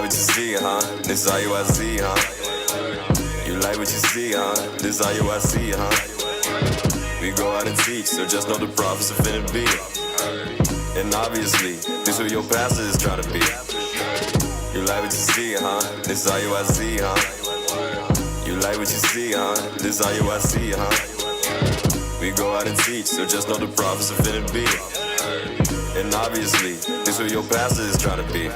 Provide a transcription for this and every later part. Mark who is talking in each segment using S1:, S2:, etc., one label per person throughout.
S1: like what you see, huh? This IUIC, huh? You like what you see, huh? This IUIC, huh? We go out and teach, so just know the prophets are finna be. And obviously, this who your pastor is trying to be. You like what you see, huh? This IUIC, huh? You like what you see, huh? This IUIC, huh? We go out and teach, so just know the prophets are finna be. And obviously, this who your pastor is trying to be.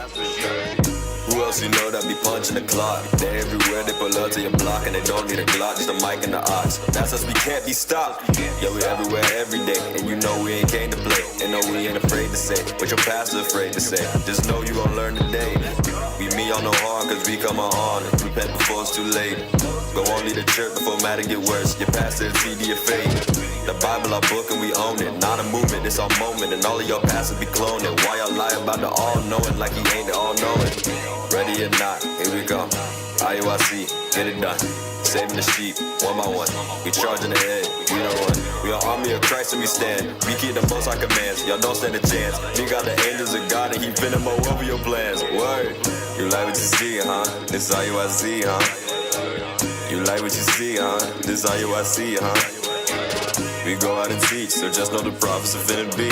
S1: Who else you know that be punching the clock? They everywhere, they pull up to your block and they don't need a Glock, just a mic and the ox. That's us, we can't be stopped. Yeah, we everywhere every day, and you know we ain't came to play. And no, we ain't afraid to say what your pastor afraid to say. Just know you gon' learn today. We me on no harm, cause we come on. Repent before it's too late. Go on, lead the church before matter get worse. Your pastor is CD your fate. The Bible our book and we own it. Not a movement, it's our moment. And all of your pastors be cloning. Why y'all lie about the all-knowing like he ain't the all-knowing? Ready or not, here we go. IUIC, get it done. Saving the sheep, one by one. We charging ahead, we don't run. We are army of Christ and we stand. We keep the most our commands, y'all don't stand a chance. We got the angels of God and he finna mow over your plans. Word, you like what you see, huh? This IUIC, huh? You like what you see, huh? This IUIC, huh? We go out and teach, so just know the prophets are finna be.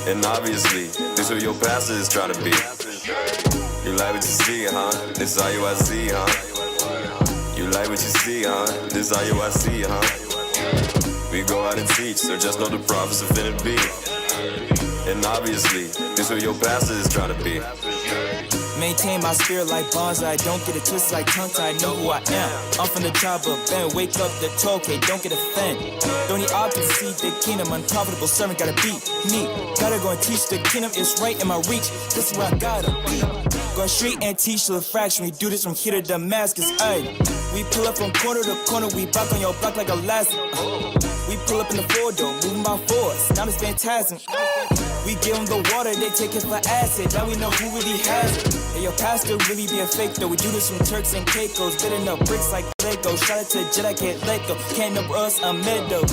S1: And obviously, this who your pastor is trying to be. You like what you see, huh? This IUIC, huh? You like what you see, huh? This IUIC, huh? We go out and teach, so just know the prophets are finna be. And obviously, this who your pastor is trying to be.
S2: Maintain my spirit like bonsai. Don't get it twisted like tongue-tied. Know who I am. I'm from the tribe of Ben. Wake up the toke. Don't get offended. Don't need objects to see the kingdom. Unprofitable servant gotta be me. Gotta go and teach the kingdom. It's right in my reach. This is where I gotta be. Go straight and teach to the fraction. We do this from here to Damascus. Ay. We pull up from corner to corner. We back on your block like a last. We pull up in the four-door. Moving by force. Now it's fantastic. We give them the water, they take it for acid. Now we know who really has it. Hey, your pastor really being fake though. We do this from Turks and Caicos. Bidding up bricks like Lego. Shout out to Jedi, can't let go. Can't number us, I'm meadow.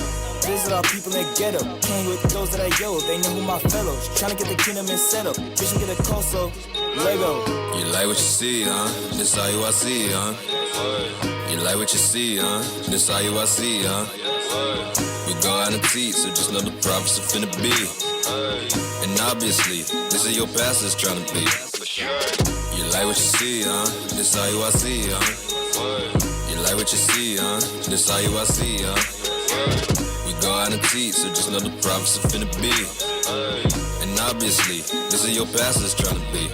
S2: Visit our people in the ghetto. Can't with those that I yo. They know who my fellows. Trying to get the kingdom and settle. Vision get a call, so Lego.
S1: You like what you see, huh? This IUIC, huh? You like what you see, huh? This IUIC, huh? We go out and teach, so just know the prophets are finna be. And obviously, this is your pastors trying to be. You like what you see, huh? This IUIC, huh? You like what you see, huh? This IUIC, huh? We go out and teach, so just know the prophets are finna be. And obviously, this is your pastors trying to be.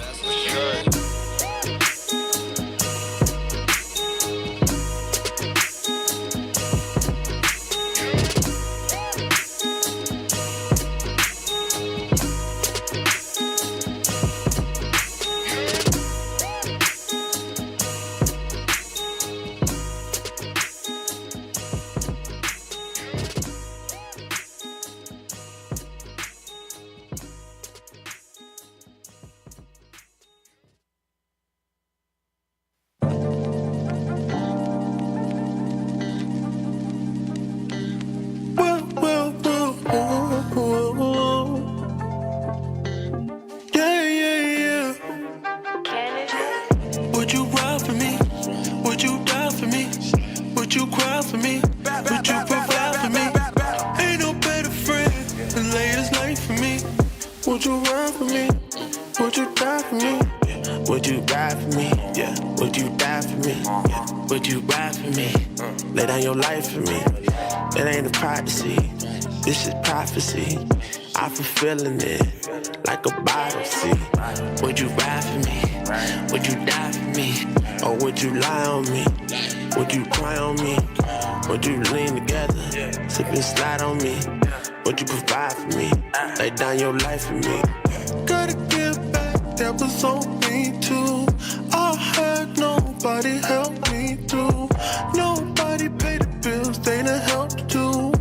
S3: I'm fulfilling it like a bottle, see. Would you ride for me? Would you die for me? Or would you lie on me? Would you cry on me? Would you lean together, slip and slide on me? Would you provide for me? Lay down your life for me? Gotta give back, that was on me too. I had nobody help me through. Nobody paid the bills, they didn't help too.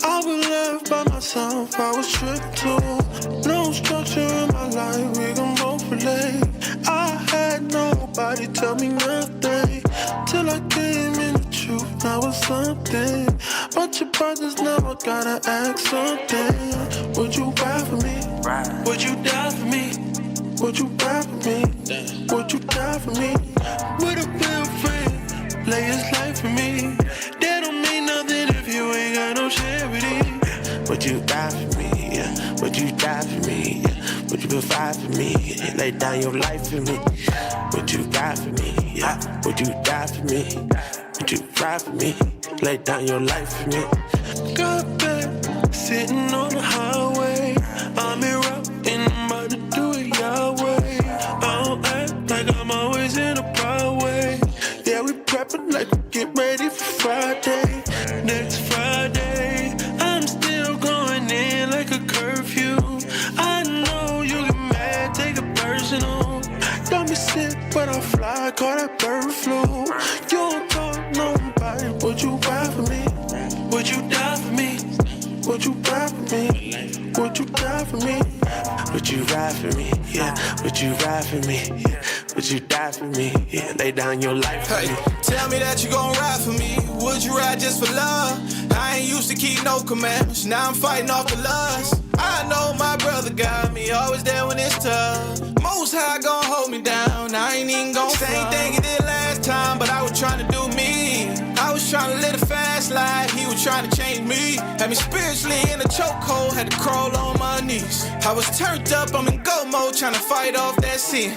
S3: I was left by myself, I was tricked too. No structure in my life, we gon' both relate. I had nobody tell me nothing, till I came in the truth, now it's something. But your brothers never gotta ask something. Would you ride for me? Would you die for me? Would you ride for me? Would you die for me? Would a real friend lay his life for me? That don't mean nothing if you ain't got no charity. Would you die for me? Yeah. Would you die for me? Yeah. Would you provide for me? Yeah. Lay down your life for me? Would you die for me? Yeah. Would you die for me? Would you ride for me? Lay down your life for me? Got back, sitting on the highway. I'm here up and I'm about to do it your way. I don't act like I'm always in a proud way. Yeah, we prepping like we get ready for Friday. Next Friday, I'm still going in like a curfew. I know you get mad, take it personal. Got me sick, but I fly, call that bird flu. You don't call nobody, would you ride for me? Would you die for me? Would you ride for me? Would you die for me? Would you ride for me? Yeah. Would you ride for me? Yeah. Would you die for me? Yeah. Lay down your life for me.
S2: Tell me that you gon' ride for me. Would you ride just for love? I ain't used to keep no commandments. Now I'm fighting off the lust. I know my brother got me, always there when it's tough. Most High gon' hold me down. I ain't even gon' same thing he did last time, but I was trying to do me. I was trying to live a fast life, he was trying to change me. Had me spiritually in a chokehold, had to crawl on my knees. I was turned up, I'm in go mode, trying to fight off that sin.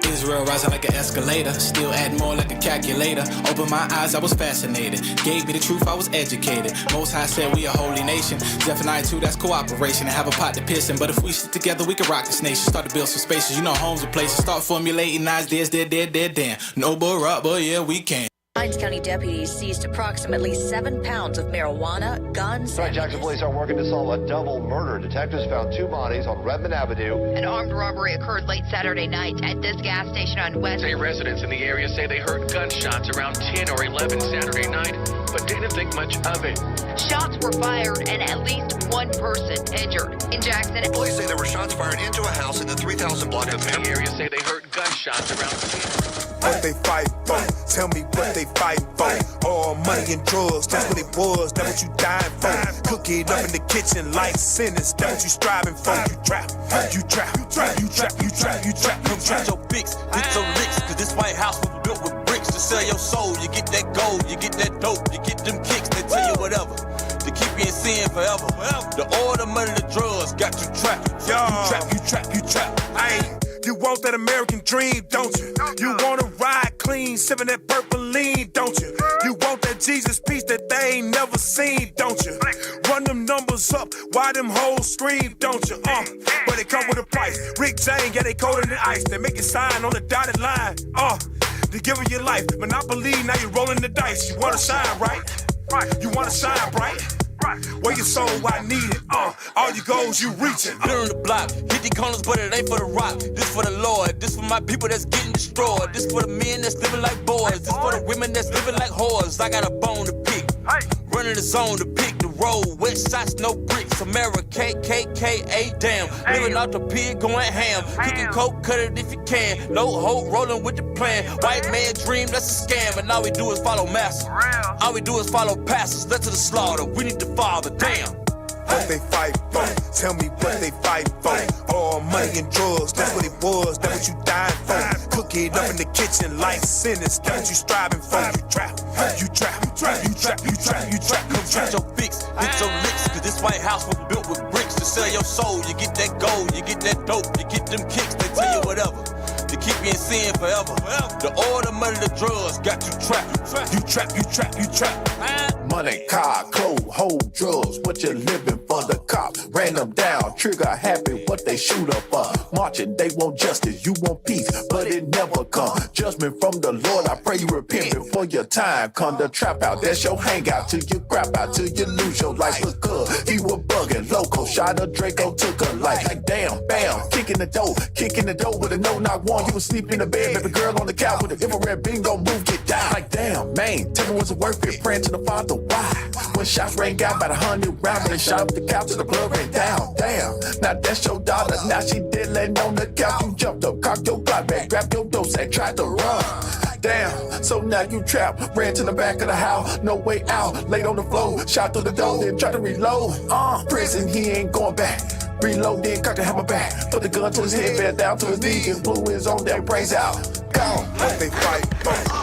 S2: Israel rising like an escalator, still adding more like a calculator. Opened my eyes, I was fascinated. Gave me the truth, I was educated. Most High said we a holy nation. Zephaniah 2, that's cooperation. And have a pot to piss in, but if we sit together, we can rock this nation. Start to build some spaces, you know, homes and places. Start formulating ideas, dead, damn. No but rock, but yeah, we can.
S4: Hinds County deputies seized approximately 7 pounds of marijuana, guns,
S5: Tonight, Jackson police are working to solve a double murder. Detectives found 2 bodies on Redmond Avenue.
S6: An armed robbery occurred late Saturday night at this gas station on West.
S7: Residents in the area say they heard gunshots around 10 or 11 Saturday night, but didn't think much of it.
S6: Shots were fired and at least one person injured. In Jackson,
S5: Police say there were shots fired into a house in the 3000 block of
S7: The area say they heard gunshots around 10.
S8: What they fight for? Tell me what they fight for. All money and drugs, that's what it was, that's what you dying for. Cook it up in the kitchen like sinners, that's what you striving for. You trap, you trap, you trap, you trap, you trap, you trap, you trap.
S9: Your fix, get your licks, cause this White House was built with bricks. To sell your soul, you get that gold, you get that dope, you get them kicks, they tell you whatever. To keep you in sin forever. The oil, the money, the drugs got you trapped.
S8: You trap, you trap, you trap. Ayy. You want that American dream, don't you? You wanna ride clean, sipping that purple lean, don't you? You want that Jesus peace that they ain't never seen, don't you? Run them numbers up, why them hoes scream, don't you? But it come with a price. Rick James, yeah, they colder than ice. They make you sign on the dotted line. They giving you life. Monopoly, now you rolling the dice. You wanna shine, right? You wanna shine bright? Where your soul, I need it. All your goals, you reaching.
S9: Been on the block, hit the corners, but it ain't for the rock. This for the Lord, this for my people that's getting destroyed. This for the men that's living like boys. This for the women that's living like whores. I got a bone to pick. Running the zone to pick the road. Wet shots, no bricks. America, KKK, damn. Living out the pig, going ham. Kicking coke, cut it if you can. No hope, rolling with the plan. White man dream, that's a scam. And all we do is follow master. All we do is follow pastors. Led to the slaughter. We need the Father, damn.
S8: What they fight for? Tell me what they fight for. All money and drugs, that's what it was, that's what you dying for. Cook it up in the kitchen like sinners, that's what you striving for. You trap, you trap, you trap, you trap, you trap, you trap, you trap.
S9: Get your fix, get your licks, cause this White House was built with bricks. To sell your soul, you get that gold, you get that dope, you get them kicks, they tell you whatever. To keep you in sin forever. The oil, the money, the drugs got you trapped.
S8: You trap, you trap, you trap.
S10: Money, car, clothes, hold drugs. What you living for? The cops ran them down. Trigger happy, what they shoot up for. Marching, they want justice, you want peace, but it never come. Judgment from the Lord, I pray you repent before your time come. The trap out, that's your hangout. Till you crap out, till you lose your life. Because he was bugging, loco, shot a Draco, took a life. Like damn, bam, kicking the door with a no knock one. You was sleep in the bed, baby girl on the couch with an infrared beam, don't move, get down. Like damn, man, tell me was it worth it? Praying to the Father, why? When shots rang out about 100 rounds, when they shot up the couch and the blood ran down. Damn, now that's your daughter, now she dead laying on the couch. You jumped up, cocked your block back, grabbed your dose and tried to run. Damn, so now you trapped, ran to the back of the house, no way out, laid on the floor, shot through the door, then tried to reload. Prison, he ain't going back. Reload, then cock and hammer back. Put the gun to his head, fell down to his knee, and blew his own damn brains out. Gone.
S8: They fight back.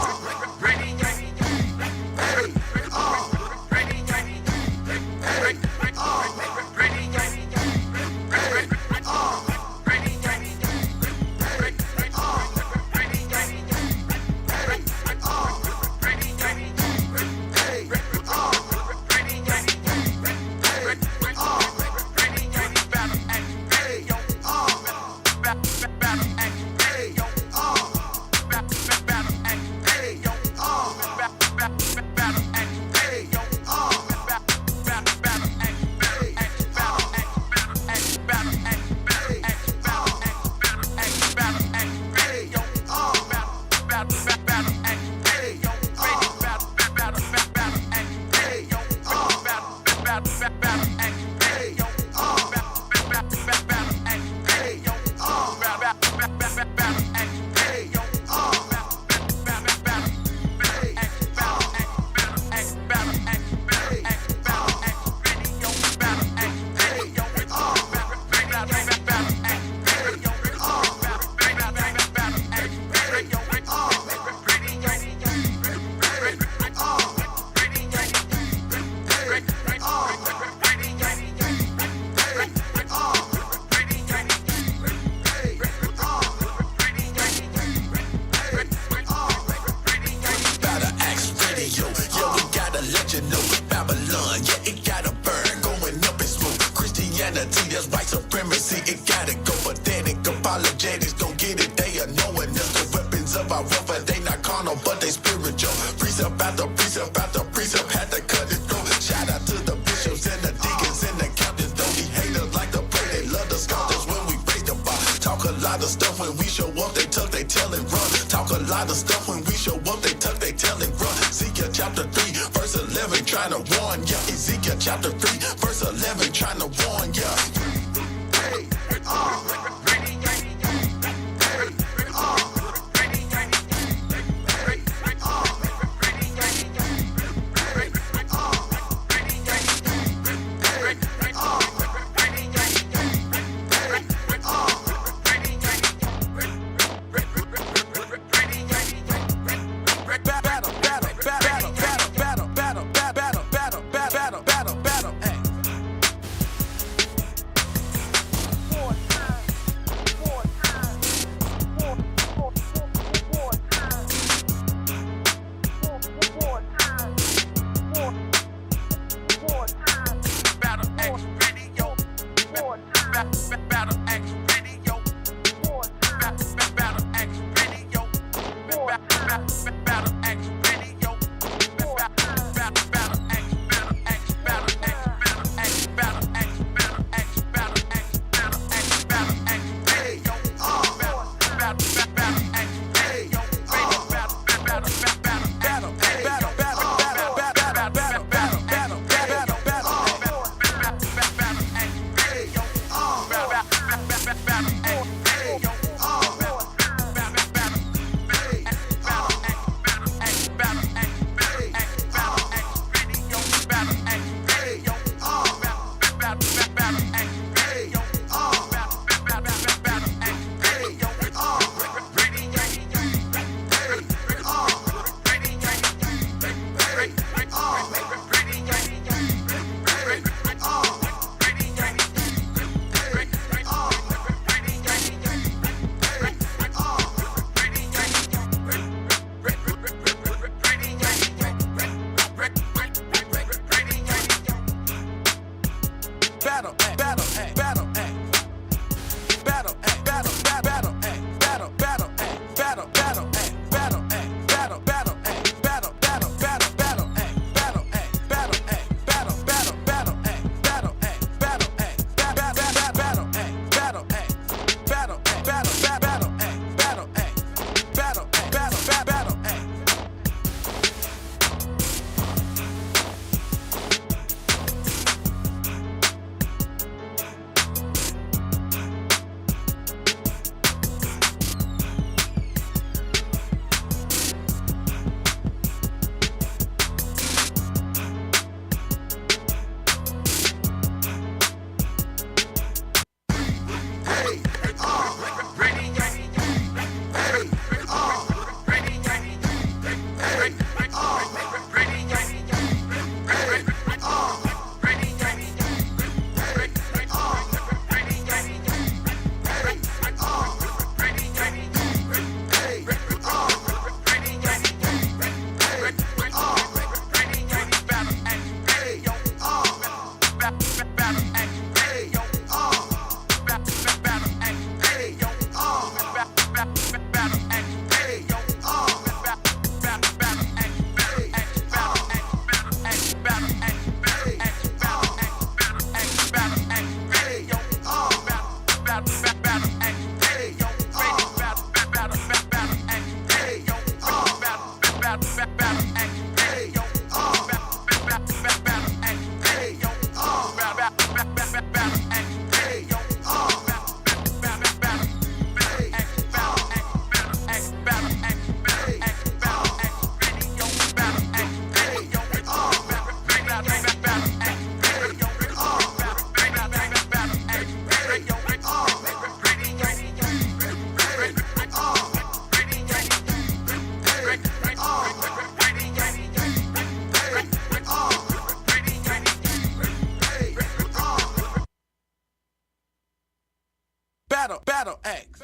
S3: battle axe.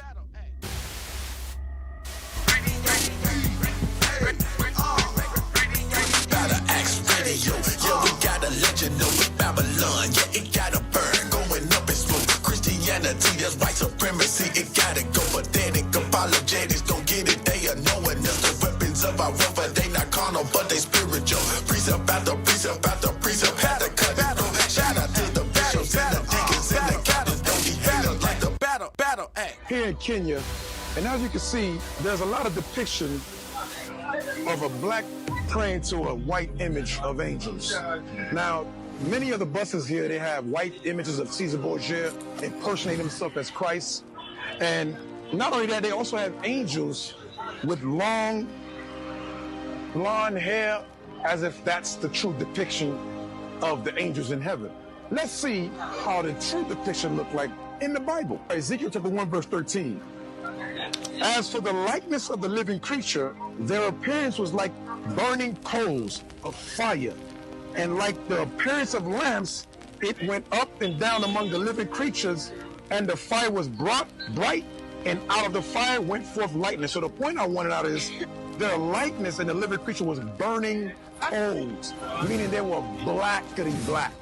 S3: Battle axe radio, yeah, we gotta let you know with Babylon, yeah, it gotta burn, going up in smoke. Christianity, that's white supremacy, it gotta go. Pathetic apologetics, don't get it, they are knowing us. The weapons of our warfare, they not carnal, but they spiritual. Precept after precept after precept, had to cut it through. Shout out to the bishops and the deacons and the captains, don't be haters like the battle act.
S11: Here in Kenya, and as you can see, there's a lot of depiction of a black praying to a white image of angels. Now, many of the buses here, they have white images of Caesar Borgia impersonating himself as Christ. And not only that, they also have angels with long, blonde hair, as if that's the true depiction of the angels in heaven. Let's see how the true depiction look like in the Bible. Ezekiel chapter 1, verse 13. As for the likeness of the living creature, their appearance was like burning coals of fire, and like the appearance of lamps, it went up and down among the living creatures, and the fire was bright, and out of the fire went forth lightness. So the point I wanted out is their likeness in the living creature was burning coals, meaning they were blackety black.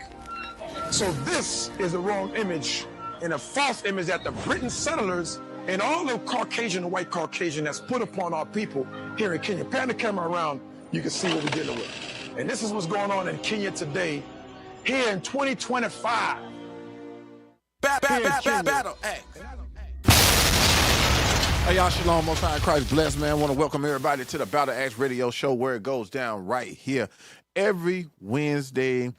S11: So this is a wrong image and a false image that the Britain settlers and all the Caucasian and white Caucasian that's put upon our people here in Kenya. Pan the camera around, you can see what we're dealing with. And this is what's going on in Kenya today, here in 2025.
S3: Battle act. Hey, y'all, shalom, most high Christ bless, man. I want to welcome everybody to the Battle Axe Radio Show, where it goes down right here every Wednesday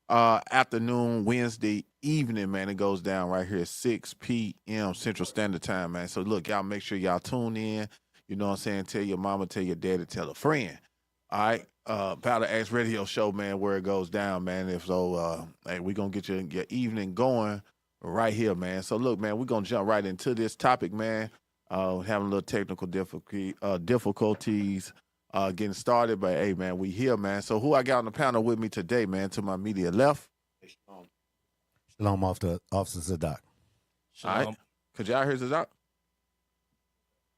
S3: afternoon, Wednesday evening, man. It goes down right here at 6 p.m. Central Standard Time, man. So, look, y'all make sure y'all tune in. You know what I'm saying? Tell your mama, tell your daddy, tell a friend. All right? Battle Axe Radio Show, man, where it goes down, man. If so, hey, we're going to get your evening going right here, man. So, look, man, we're going to jump right into this topic, man. Having a little technical difficulties getting started, but hey, man, we here, man. So who I got on the panel with me today, man? To my immediate left,
S12: Shalom, Officer Zadok.
S13: Shalom.
S3: All right. Could y'all hear Zadok?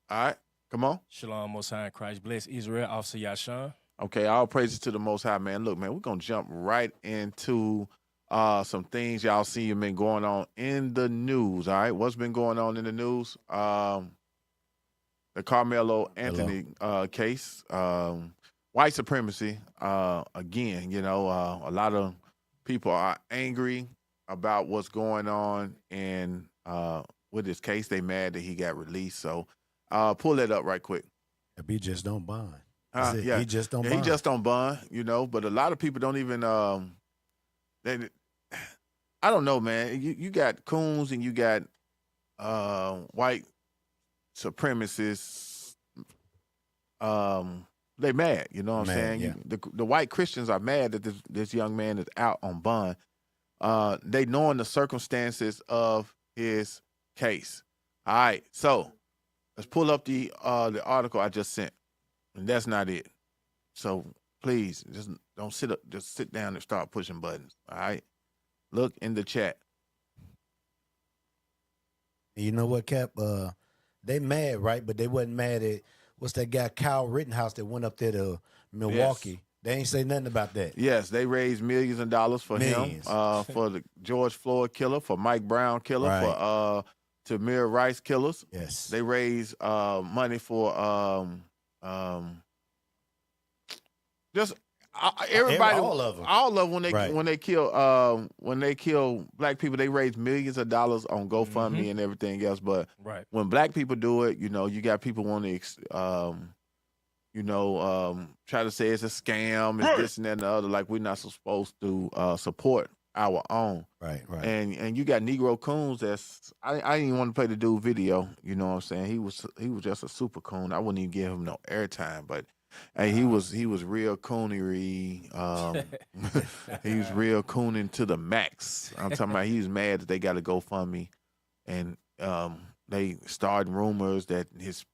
S3: All right, come on.
S13: Shalom, Most High in Christ. Bless Israel, Officer Yashan.
S3: Okay, all praises to the Most High, man. Look, man, we're gonna jump right into some things y'all see have been going on in the news. All right, what's been going on in the news? The Carmelo Anthony case, white supremacy. Again, you know, a lot of people are angry about what's going on, and with his case, they mad that he got released. So, pull that up right quick.
S12: He just don't bond.
S3: Yeah,
S12: he just don't bond.
S3: He just don't bond, you know. But a lot of people don't even. I don't know, man. You got coons and you got white supremacists. They mad, you know what I'm saying?
S12: Yeah.
S3: The white Christians are mad that this young man is out on bond. They knowing the circumstances of his case. All right, so let's pull up the article I just sent, and that's not it. So please, just don't sit up. Just sit down and start pushing buttons. All right, look in the chat.
S12: You know what, Cap? They mad, right? But they wasn't mad at what's that guy Kyle Rittenhouse that went up there to Milwaukee. Yes. They ain't say nothing about that.
S3: Yes, they raised millions of dollars for him, for the George Floyd killer, for Mike Brown killer, for Tamir Rice killers.
S12: Yes,
S3: they raised money for just everybody,
S12: all of them.
S3: When they kill black people, they raise millions of dollars on GoFundMe and everything else. But when black people do it, you know, you got people want to try to say it's a scam, it's this and that and the other. Like, we're not supposed to support our own.
S12: Right.
S3: And you got Negro coons that's I didn't even want to play the dude video. You know what I'm saying? He was just a super coon. I wouldn't even give him no airtime, but. Hey, he was real coonery. He was real cooning to the max. I'm talking about he was mad that they got to GoFundMe, and they started rumors that his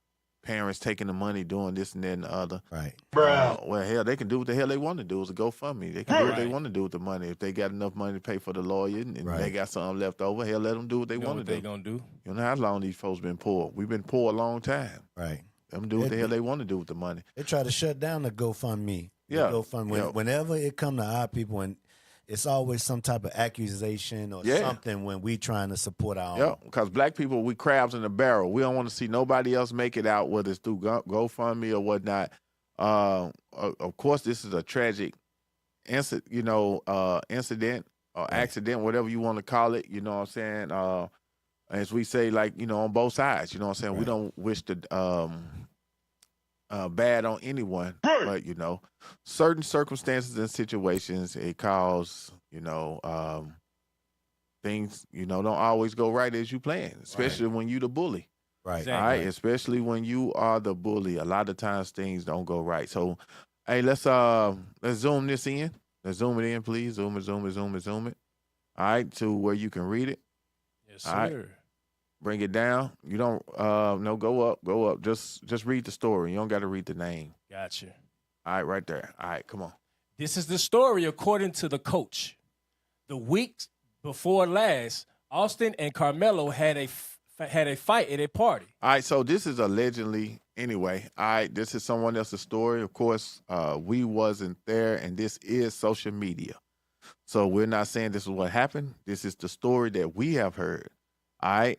S14: parents taking the money, doing this and that and the other.
S12: Right.
S14: Well, hell, they can do what the hell they want to do. It's a GoFundMe. They can do what they want to do with the money. If they got enough money to pay for the lawyer and they got something left over, hell, let them do what they want to do.
S13: They gonna do?
S14: You know how long these folks been poor? We've been poor a long time.
S12: Right.
S14: Let them do what the hell they want to do with the money.
S12: They try to shut down the GoFundMe.
S14: Yeah.
S12: GoFundMe. Whenever it come to our people, and it's always some type of accusation or something when we trying to support our own.
S14: Yeah, because black people, we crabs in a barrel. We don't want to see nobody else make it out, whether it's through GoFundMe or whatnot. Of course, this is a tragic incident or accident, whatever you want to call it. You know what I'm saying? As we say, like, on both sides. You know what I'm saying? Right. We don't wish to bad on anyone, but certain circumstances and situations, it cause things don't always go right as you plan, especially when you the bully.
S12: Right.
S14: Exactly. All right. Especially when you are the bully, a lot of times things don't go right. So, hey, let's zoom this in. Let's zoom it in, please. Zoom it. All right, to where you can read it.
S13: Yes, sir.
S14: All right. Bring it down. You don't go up. Just read the story. You don't got to read the name.
S13: Gotcha.
S14: All right, right there. All right, come on.
S13: This is the story according to the coach. The week before last, Austin and Carmelo had a fight at a party.
S14: All right, so this is allegedly, anyway. All right, this is someone else's story. Of course, we wasn't there, and this is social media. So we're not saying this is what happened. This is the story that we have heard. All right,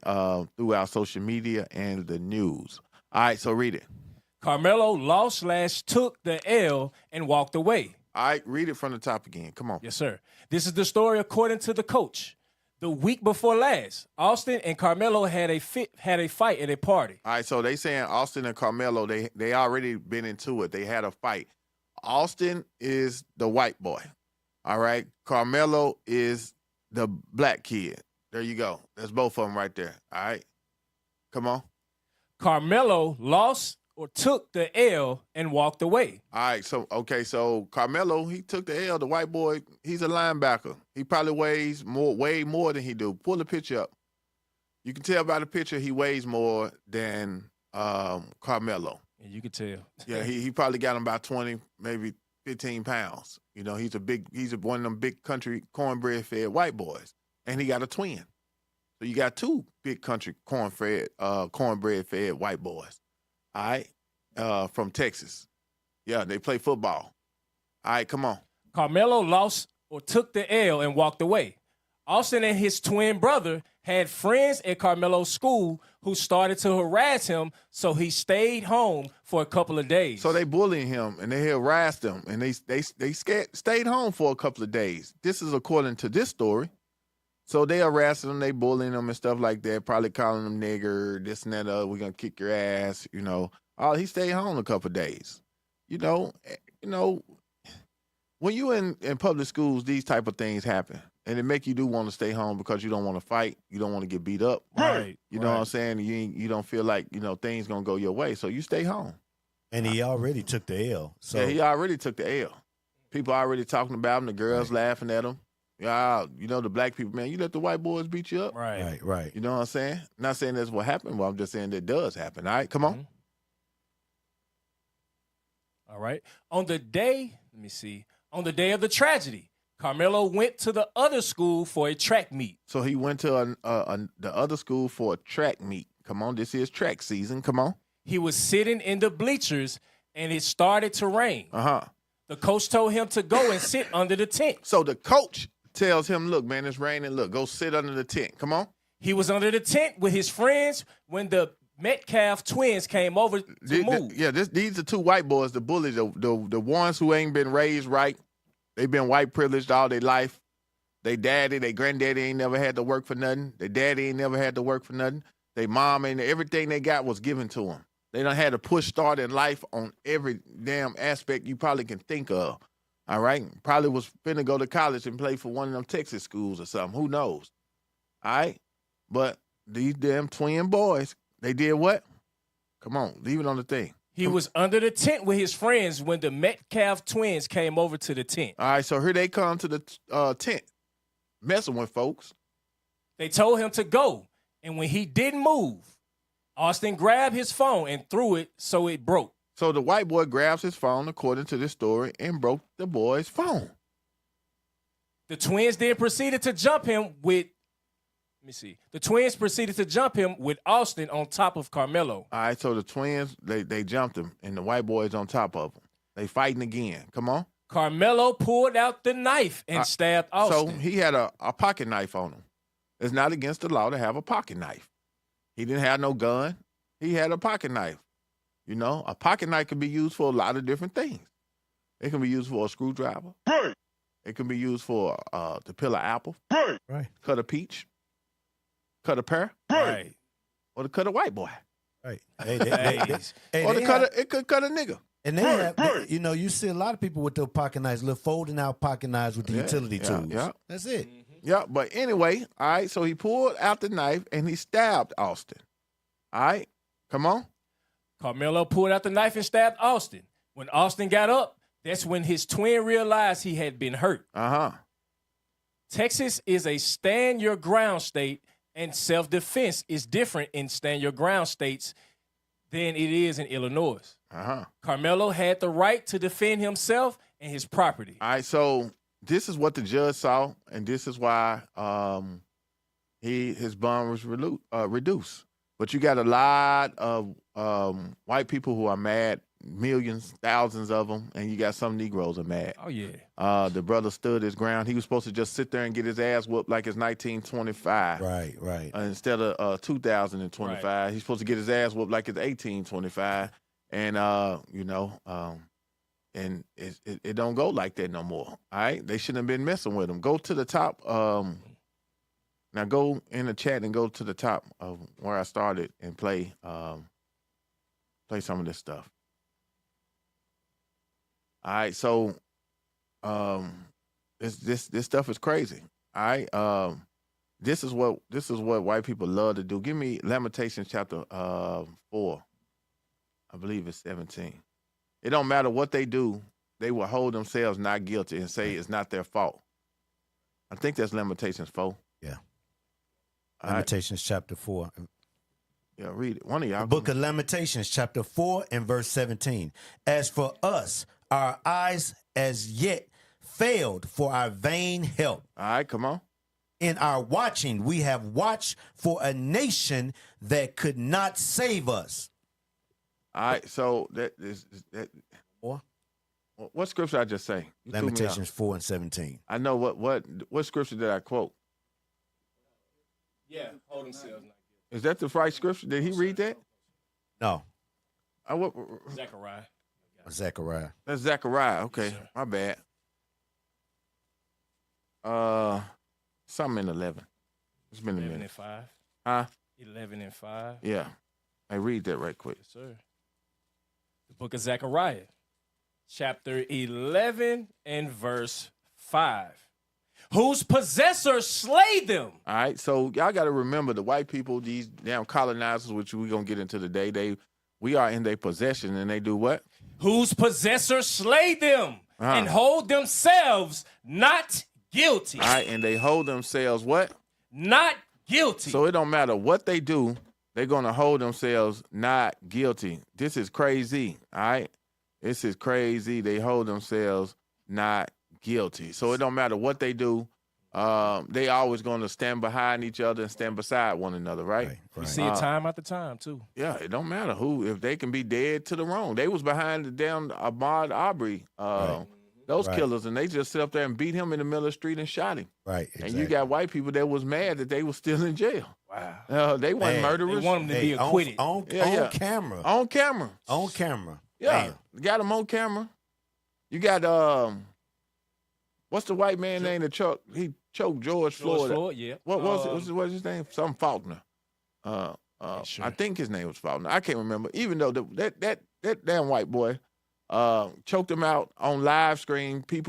S14: throughout social media and the news. All right, so read it.
S13: Carmelo lost/took the L and walked away.
S14: All right, read it from the top again. Come on.
S13: Yes, sir. This is the story according to the coach. The week before last, Austin and Carmelo had a fight at a party.
S14: All right, so they saying Austin and Carmelo, they already been into it. They had a fight. Austin is the white boy. All right, Carmelo is the black kid. There you go. That's both of them right there. All right. Come on.
S13: Carmelo lost or took the L and walked away.
S14: All right. So Carmelo, he took the L. The white boy, he's a linebacker. He probably weighs way more than he do. Pull the picture up. You can tell by the picture he weighs more than Carmelo.
S13: And you can tell.
S14: Yeah, he probably got him about 20, maybe 15 pounds. He's one of them big country cornbread fed white boys. And he got a twin. So you got two big country cornbread fed white boys. All right. From Texas. Yeah, they play football. All right, come on.
S13: Carmelo lost or took the L and walked away. Austin and his twin brother had friends at Carmelo's school who started to harass him, so he stayed home for a couple of days.
S14: So they bullying him and they harassed him, and they stayed home for a couple of days. This is according to this story. So they harassing him, they bullying him and stuff like that, probably calling him nigger, this and that, we're going to kick your ass, Oh, he stayed home a couple of days. When you in public schools, these type of things happen. And it make you do want to stay home because you don't want to fight. You don't want to get beat up.
S13: Right.
S14: You know what I'm saying? You don't feel like, things going to go your way. So you stay home.
S12: And he already took the L. So
S14: yeah, he already took the L. People already talking about him. The girls laughing at him. Yeah, the black people, man, you let the white boys beat you up.
S13: Right.
S14: You know what I'm saying? Not saying that's what happened, but I'm just saying that does happen. All right, come on.
S13: Mm-hmm. All right. On the day of the tragedy, Carmelo went to the other school for a track meet.
S14: So he went to the other school for a track meet. Come on, this is track season. Come on.
S13: He was sitting in the bleachers, and it started to rain.
S14: Uh-huh.
S13: The coach told him to go and sit under the tent.
S14: So the coach tells him, look, man, it's raining. Look, go sit under the tent. Come on.
S13: He was under the tent with his friends when the Metcalf twins came over to move.
S14: These are two white boys, the bullies, the ones who ain't been raised right. They've been white privileged all their life. They daddy, they granddaddy ain't never had to work for nothing. Their daddy ain't never had to work for nothing. Their mom and everything they got was given to them. They done had a push start in life on every damn aspect you probably can think of. All right? Probably was finna go to college and play for one of them Texas schools or something. Who knows? All right? But these damn twin boys, they did what? Come on, leave it on the thing.
S13: He was under the tent with his friends when the Metcalf twins came over to the tent.
S14: All right, so here they come to the tent, messing with folks.
S13: They told him to go, and when he didn't move, Austin grabbed his phone and threw it so it broke.
S14: So the white boy grabs his phone, according to this story, and broke the boy's phone.
S13: The twins then proceeded to jump him with, The twins proceeded to jump him with Austin on top of Carmelo.
S14: All right, so the twins, they jumped him, and the white boy's on top of him. They fighting again. Come on.
S13: Carmelo pulled out the knife and stabbed Austin.
S14: So he had a pocket knife on him. It's not against the law to have a pocket knife. He didn't have no gun. He had a pocket knife. You know, a pocket knife can be used for a lot of different things. It can be used for a screwdriver.
S11: Right.
S14: It can be used for to peel an apple.
S11: Right.
S14: Cut a peach. Cut a pear.
S11: Right.
S14: Or to cut a white boy.
S12: Right.
S14: Or it could cut a nigga.
S12: And they have, you know, you see a lot of people with their pocket knives, little folding out pocket knives with the utility tools.
S14: Yeah.
S12: That's it.
S14: Yeah, but anyway, all right, so he pulled out the knife and he stabbed Austin. All right, come on.
S13: Carmelo pulled out the knife and stabbed Austin. When Austin got up, that's when his twin realized he had been hurt. Texas is a stand your ground state, and self-defense is different in stand your ground states than it is in Illinois. Carmelo had the right to defend himself and his property.
S14: All right, so this is what the judge saw, and this is why his bond was reduced. But you got a lot of white people who are mad, millions, thousands of them, and you got some Negroes are mad.
S13: Oh, yeah.
S14: The brother stood his ground. He was supposed to just sit there and get his ass whooped like it's 1925.
S12: Right.
S14: Instead of 2025.
S13: Right.
S14: He's supposed to get his ass whooped like it's 1825. And, and it don't go like that no more. All right? They shouldn't have been messing with him. Go to the top. Now go in the chat and go to the top of where I started and play some of this stuff. All right, so this stuff is crazy. All right, this is what white people love to do. Give me Lamentations chapter 4. I believe it's 17. It don't matter what they do, they will hold themselves not guilty and say it's not their fault. I think that's Lamentations 4.
S12: Yeah. Lamentations chapter 4.
S14: Yeah, read it. One of y'all.
S12: The book of Lamentations chapter 4 and verse 17. As for us, our eyes as yet failed for our vain help.
S14: All right, come on.
S12: In our watching, we have watched for a nation that could not save us.
S14: All right, so that. What scripture I just say?
S12: Lamentations 4 and 17.
S14: I know what scripture did I quote?
S13: Yeah, hold themselves.
S14: Is that the right scripture? Did he read that?
S12: No.
S13: Zechariah.
S12: Zechariah.
S14: That's Zechariah. Okay, my bad. Something in 11. It's been a minute.
S13: 11 and 5.
S14: Huh?
S13: 11 and 5.
S14: Yeah. I read that right quick.
S13: Yes, sir. The book of Zechariah, chapter 11 and verse 5. Whose possessors slay them.
S14: All right, so y'all got to remember the white people, these damn colonizers, which we're going to get into today, we are in their possession, and they do what?
S13: Whose possessors slay them and hold themselves not guilty.
S14: All right, and they hold themselves what?
S13: Not guilty.
S14: So it don't matter what they do, they're going to hold themselves not guilty. This is crazy, all right? This is crazy. They hold themselves not guilty. So it don't matter what they do. They always going to stand behind each other and stand beside one another, right?
S13: You see it time after time, too.
S14: Yeah, it don't matter who. If they can be dead to the wrong. They was behind the damn Ahmaud Arbery, those killers, and they just sit up there and beat him in the middle of the street and shot him.
S12: Right, exactly.
S14: And you got white people that was mad that they was still in jail.
S13: Wow.
S14: They weren't murderers.
S13: They want them to be acquitted.
S12: On camera.
S14: On camera.
S12: On camera.
S14: Yeah, got them on camera. You got, what's the white man name that choked? He choked George Floyd.
S13: Floyd, yeah.
S14: What's his name? Some Faulkner.
S13: Sure.
S14: I think his name was Faulkner. I can't remember. Even though that damn white boy choked him out on live screen. He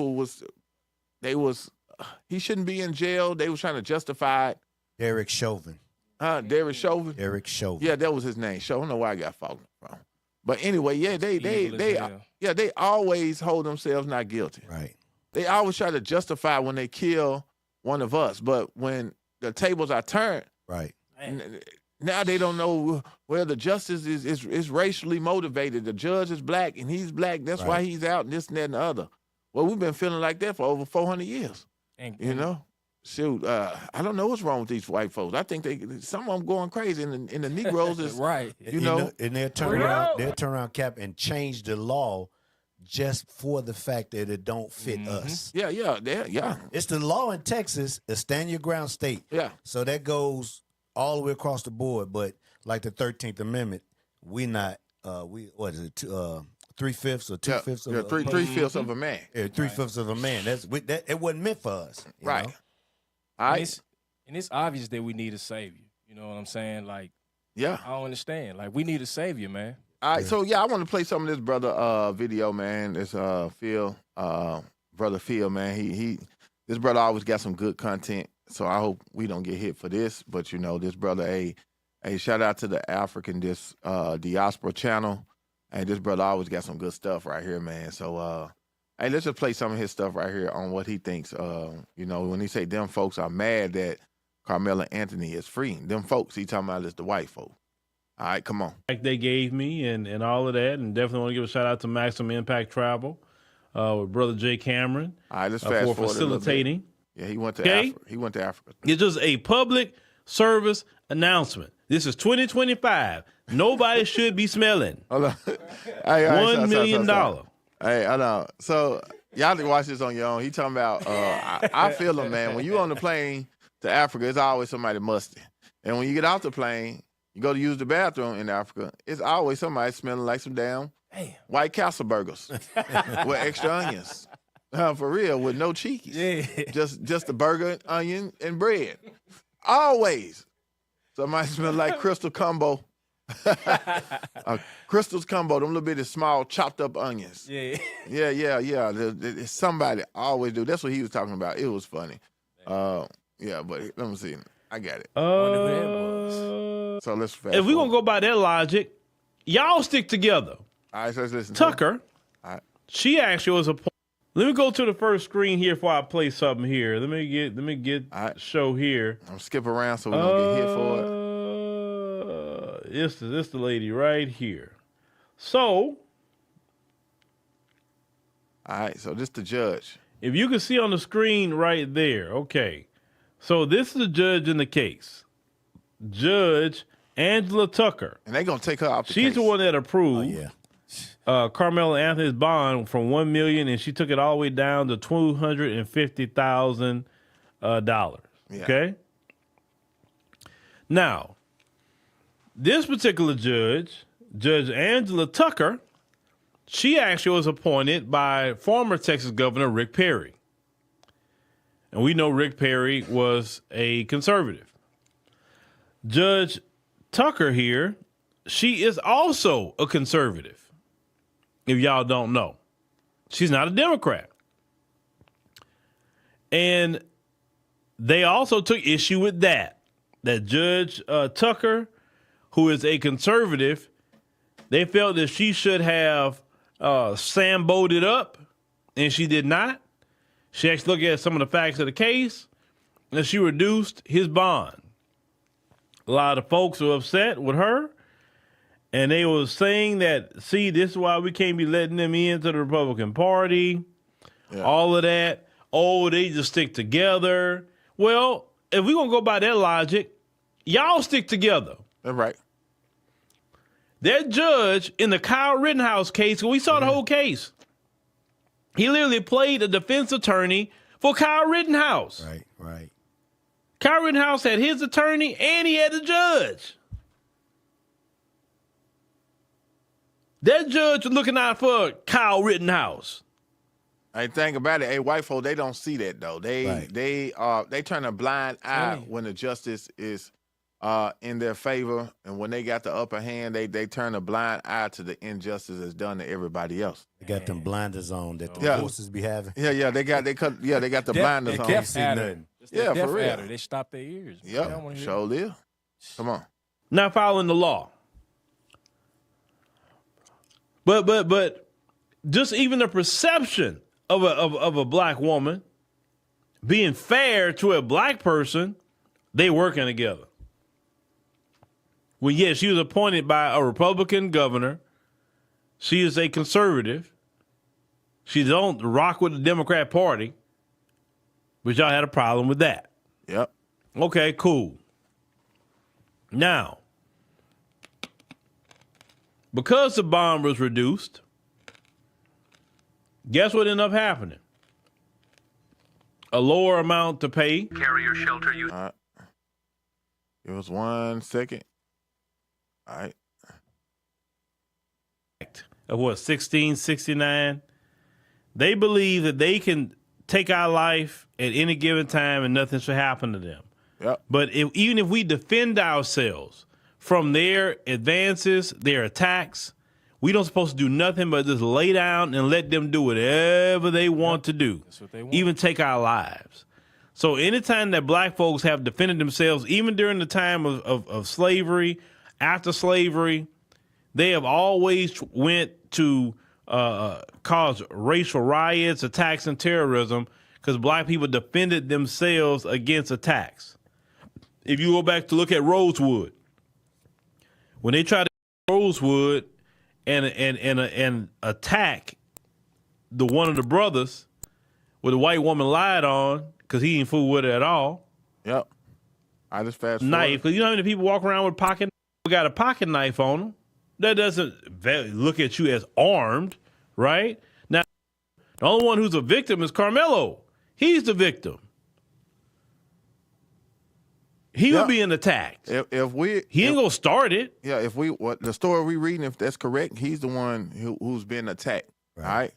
S14: shouldn't be in jail. They was trying to justify it.
S12: Derek Chauvin.
S14: Derek Chauvin?
S12: Derek Chauvin.
S14: Yeah, that was his name. I don't know where I got Faulkner from. But anyway, yeah, they always hold themselves not guilty.
S12: Right.
S14: They always try to justify when they kill one of us. But when the tables are turned,
S12: right,
S14: now they don't know where the justice is racially motivated. The judge is black and he's black. That's why he's out and this and that and the other. Well, we've been feeling like that for over 400 years. You know? Shoot, I don't know what's wrong with these white folks. I think some of them going crazy, and the Negroes is
S13: right.
S14: You know,
S12: and they'll turn around, Cap, and change the law just for the fact that it don't fit us.
S14: Yeah.
S12: It's the law in Texas, a stand your ground state.
S14: Yeah.
S12: So that goes all the way across the board. But like the 13th Amendment, we not what is it? 3/5 or 2/5 of a
S14: 3/5 of a man.
S12: Yeah, 3/5 of a man. That it wasn't meant for us. You know?
S14: All
S13: right. And it's obvious that we need a savior. You know what I'm saying? Like, I don't understand. Like, we need a savior, man.
S14: All right, so I want to play some of this brother video, man. This Phil, brother Phil, man. This brother always got some good content. So I hope we don't get hit for this. But you know, this brother, hey, shout out to the African diaspora channel. Hey, this brother always got some good stuff right here, man. So hey, let's just play some of his stuff right here on what he thinks. You know, when he say them folks are mad that Carmelo Anthony is free, them folks he talking about is the white folk. All right, come on.
S15: Like they gave me and all of that, and definitely want to give a shout out to Maximum Impact Travel with Brother Jay Cameron.
S14: All right, let's fast
S15: for
S14: forward
S15: facilitating.
S14: Yeah, he went to Africa. He went to Africa.
S15: It's just a public service announcement. This is 2025. Nobody should be smelling.
S14: Hold on.
S15: $1 million.
S14: Hey, I know. So y'all can watch this on your own. He talking about I feel him, man. When you on the plane to Africa, it's always somebody musty. And when you get off the plane, you go to use the bathroom in Africa, it's always somebody smelling like some damn White Castle burgers with extra onions. For real, with no cheekies.
S13: Yeah.
S14: Just the burger, onion, and bread. Always. Somebody smell like Crystal Combo. Crystal's Combo, them little bitty small chopped up onions.
S13: Yeah.
S14: It's somebody always do. That's what he was talking about. It was funny. Yeah, but let me see. I got it. So let's fast
S15: If we're going to go by that logic, y'all stick together.
S14: All right, so let's listen.
S15: Tucker,
S14: all right.
S15: She actually was a point. Let me go to the first screen here before I play something here. Let me get show here.
S14: I'm skip around so we don't get hit for it.
S15: This the lady right here. So,
S14: all right, so this the judge.
S15: If you can see on the screen right there, okay. So this is the judge in the case. Judge Angela Tucker.
S14: And they're going to take her out the case.
S15: She's the one that approved Carmelo Anthony's bond from $1 million, and she took it all the way down to $250,000. Okay? Now, this particular judge, Judge Angela Tucker, she actually was appointed by former Texas Governor Rick Perry. And we know Rick Perry was a conservative. Judge Tucker here, she is also a conservative, if y'all don't know. She's not a Democrat. And they also took issue with that Judge Tucker, who is a conservative, they felt that she should have Sambo'd it up, and she did not. She actually looked at some of the facts of the case, and she reduced his bond. A lot of folks were upset with her, and they were saying that, see, this is why we can't be letting them into the Republican Party, all of that. Oh, they just stick together. Well, if we're going to go by that logic, y'all stick together.
S14: That's right.
S15: That judge in the Kyle Rittenhouse case, we saw the whole case. He literally played a defense attorney for Kyle Rittenhouse.
S12: Right.
S15: Kyle Rittenhouse had his attorney and he had the judge. That judge was looking out for Kyle Rittenhouse.
S14: Hey, think about it. Hey, white folk, they don't see that though. They turn a blind eye when the justice is in their favor, and when they got the upper hand, they turn a blind eye to the injustice that's done to everybody else.
S12: They got them blinders on that the horses be having.
S14: Yeah, they got the blinders on.
S12: Can't see nothing.
S14: Yeah, for real.
S13: They stop their ears.
S14: Yeah, sure live. Come on.
S15: Not following the law. But just even the perception of a black woman being fair to a black person, they working together. Well, yes, she was appointed by a Republican governor. She is a conservative. She don't rock with the Democrat Party, but y'all had a problem with that.
S14: Yep.
S15: Okay, cool. Now, because the bond was reduced, guess what ended up happening? A lower amount to pay.
S7: Carrier shelter you.
S14: Give us 1 second. All right.
S15: Of what, 1669? They believe that they can take our life at any given time and nothing should happen to them.
S14: Yep.
S15: But even if we defend ourselves from their advances, their attacks, we don't supposed to do nothing but just lay down and let them do whatever they want to do.
S13: That's what they want.
S15: Even take our lives. So anytime that black folks have defended themselves, even during the time of slavery, after slavery, they have always went to cause racial riots, attacks, and terrorism because black people defended themselves against attacks. If you go back to look at Rosewood, when they tried to Rosewood and attack one of the brothers with a white woman lied on because he didn't fool with her at all.
S14: Yep. I just fast forward.
S15: Knife, because you know how many people walk around with got a pocket knife on them? That doesn't look at you as armed, right? Now, the only one who's a victim is Carmelo. He's the victim. He was being attacked.
S14: He
S15: ain't gonna start it.
S14: Yeah, the story we reading, if that's correct, he's the one who's been attacked. Right. All right.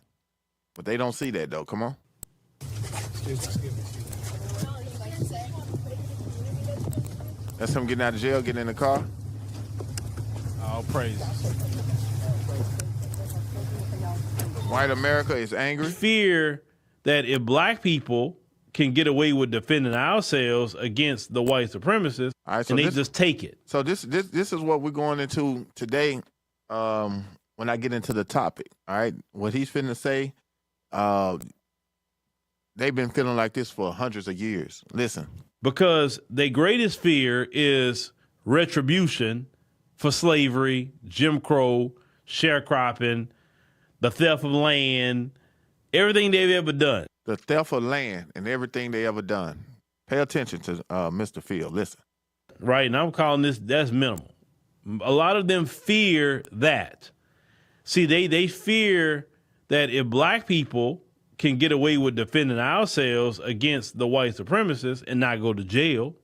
S14: But they don't see that though. Come on. That's him getting out of jail, getting in the car.
S13: All praises.
S14: White America is angry.
S15: Fear that if black people can get away with defending ourselves against the white supremacists,
S14: right, so
S15: and they just take it.
S14: So this is what we're going into today when I get into the topic. All right. What he's finna say, they've been feeling like this for hundreds of years. Listen.
S15: Because their greatest fear is retribution for slavery, Jim Crow, sharecropping, the theft of land, everything they've ever done.
S14: The theft of land and everything they ever done. Pay attention to Mr. Field. Listen.
S15: Right, and I'm calling that's minimal. A lot of them fear that. See, they fear that if black people can get away with defending ourselves against the white supremacists and not go to jail,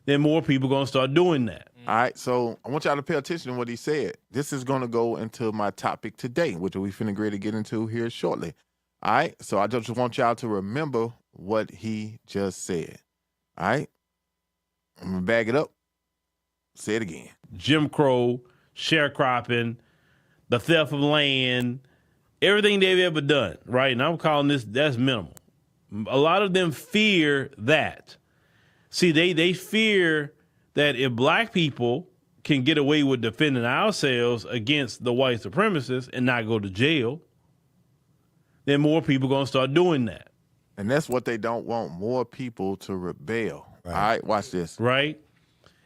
S15: then more people going to start doing that.
S14: All right, so I want y'all to pay attention to what he said. This is going to go into my topic today, which we finna agree to get into here shortly. All right, so I just want y'all to remember what he just said. All right, I'm going to bag it up. Say it again.
S15: Jim Crow, sharecropping, the theft of land, everything they've ever done, right? And I'm calling that's minimal. A lot of them fear that. See, they fear that if black people can get away with defending ourselves against the white supremacists and not go to jail, then more people going to start doing that.
S14: And that's what they don't want, more people to rebel. Right. All right, watch this.
S15: Right?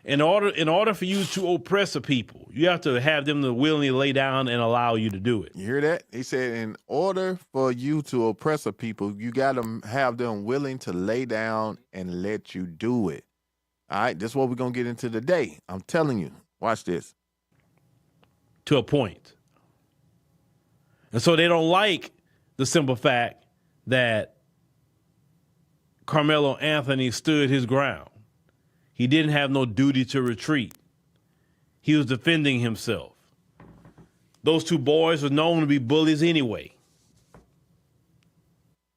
S15: In order for you to oppress a people, you have to have them to willingly lay down and allow you to do it.
S14: You hear that? He said, in order for you to oppress a people, you got to have them willing to lay down and let you do it. All right, this is what we're going to get into today. I'm telling you. Watch this.
S15: To a point. And so they don't like the simple fact that Carmelo Anthony stood his ground. He didn't have no duty to retreat. He was defending himself. Those two boys were known to be bullies anyway.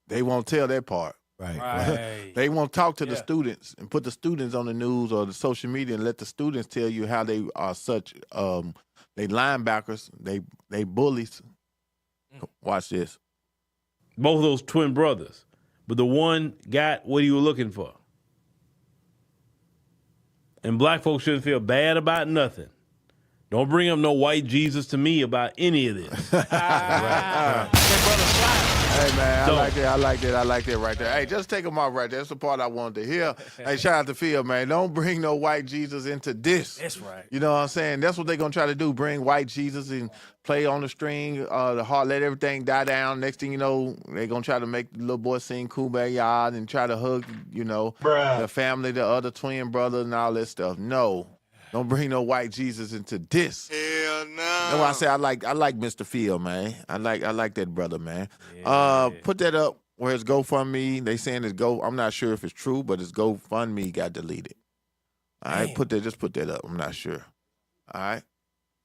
S14: They won't tell that part.
S12: Right.
S14: They won't talk to the students and put the students on the news or the social media and let the students tell you how they are such they linebackers, they bullies. Watch this.
S15: Both of those twin brothers. But the one got what he was looking for. And black folks shouldn't feel bad about nothing. Don't bring up no white Jesus to me about any of this.
S13: Brother Slide.
S14: Hey, man,
S15: So-
S14: I like that right there. Hey, just take them off right there. That's the part I wanted to hear. Hey, shout out to Phil, man. Don't bring no white Jesus into this.
S13: That's right.
S14: You know what I'm saying? That's what they're going to try to do, bring white Jesus and play on the string, the heart, let everything die down. Next thing you know, they're going to try to make the little boy sing Kumbaya and try to hug, the family, the other twin brother and all that stuff. No. Don't bring no white Jesus into this.
S16: Hell no.
S14: That's why I say I like Mr. Phil, man. I like that brother, man. Put that up where it's GoFundMe. They saying it's I'm not sure if it's true, but it's GoFundMe got deleted. All right, just put that up. I'm not sure. All right.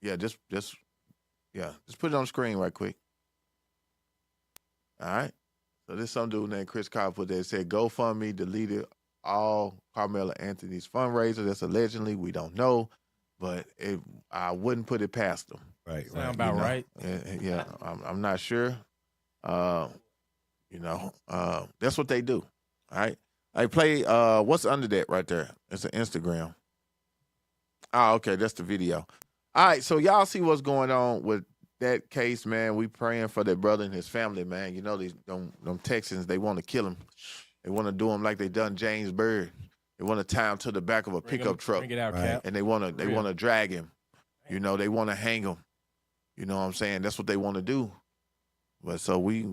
S14: Yeah, just put it on the screen right quick. All right. So this some dude named Chris Carr put there, said GoFundMe deleted all Carmelo Anthony's fundraiser. That's allegedly, we don't know, but I wouldn't put it past them.
S12: Right.
S13: Sound about right.
S14: Yeah, I'm not sure. That's what they do. All right. I play. What's under that right there? It's an Instagram. Oh, okay, that's the video. All right, so y'all see what's going on with that case, man. We praying for that brother and his family, man. You know these them Texans, they want to kill him. They want to do him like they done James Byrd. They want to tie him to the back of a pickup truck,
S13: bring it out, Cap.
S14: and they want to drag him. They want to hang him. You know what I'm saying? That's what they want to do. But so we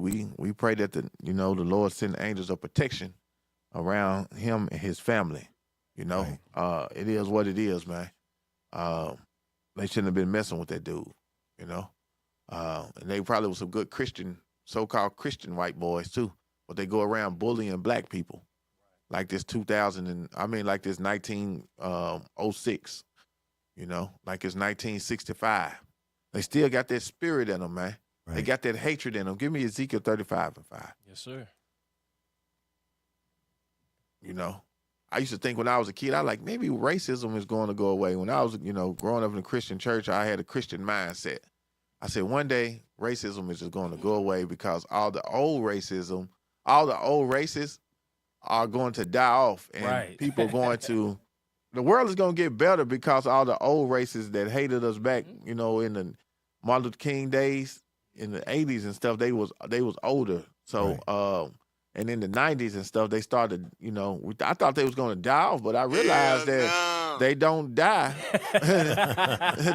S14: pray that the Lord send angels of protection around him and his family. It is what it is, man. They shouldn't have been messing with that dude. And they probably was some good so-called Christian white boys too. But they go around bullying black people, like this 1906. Like it's 1965. They still got that spirit in them, man. Right. They got that hatred in them. Give me Ezekiel 35:5.
S13: Yes, sir.
S14: I used to think when I was a kid, I like maybe racism is going to go away. When I was, growing up in a Christian church, I had a Christian mindset. I said one day racism is just going to go away because all the old races are going to die off, and people are going to. The world is going to get better because all the old races that hated us back, in the Martin Luther King days, in the 80s and stuff, they was older. So, and in the 90s and stuff, they started, I thought they was going to die off, but I realized they don't die.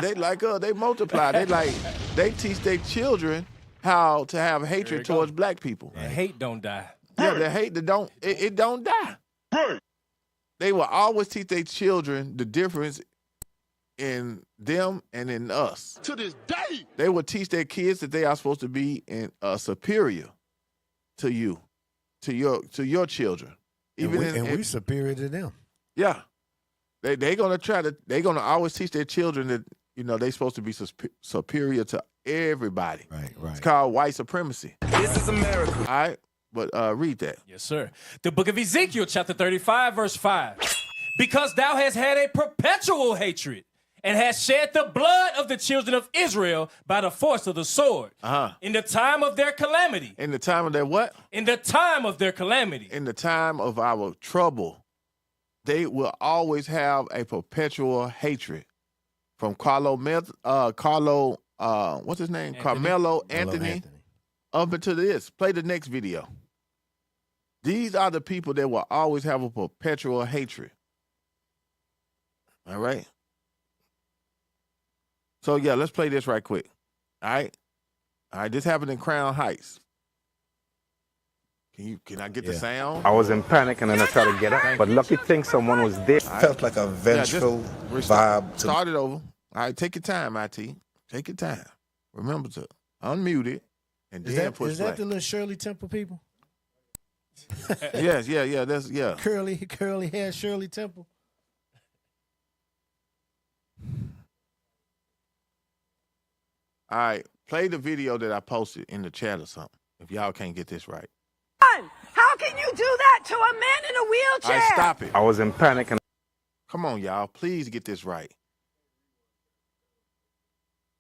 S14: They like us, they multiply. They teach their children how to have hatred towards black people.
S13: And hate don't die.
S14: Yeah, the hate it don't die. They will always teach their children the difference in them and in us.
S16: To this day.
S14: They will teach their kids that they are supposed to be superior to you, to your children.
S12: We superior to them.
S14: Yeah. They're gonna always teach their children that they're supposed to be superior to everybody.
S12: Right.
S14: It's called white supremacy.
S16: This is America.
S14: All right. But read that.
S13: Yes, sir. The book of Ezekiel, chapter 35, verse 5. Because thou hast had a perpetual hatred and hast shed the blood of the children of Israel by the force of the sword. In the time of their calamity.
S14: In the time of their what?
S13: In the time of their calamity.
S14: In the time of our trouble, they will always have a perpetual hatred. From Carmelo, what's his name? Carmelo Anthony. Up until this. Play the next video. These are the people that will always have a perpetual hatred. All right? So, yeah, let's play this right quick. All right? This happened in Crown Heights. Can I get the sound?
S17: I was in panic and then I tried to get up. But lucky thing someone was there.
S16: Felt like a vengeful vibe.
S14: Start it over. All right, take your time, IT. Take your time. Remember to unmute it and then push play.
S12: Is that the little Shirley Temple people?
S14: Yes, that's
S12: Curly hair Shirley Temple.
S14: All right, play the video that I posted in the chat or something. If y'all can't get this right.
S18: How can you do that to a man in a wheelchair?
S14: All right, stop it.
S17: I was in panic and
S14: come on, y'all. Please get this right.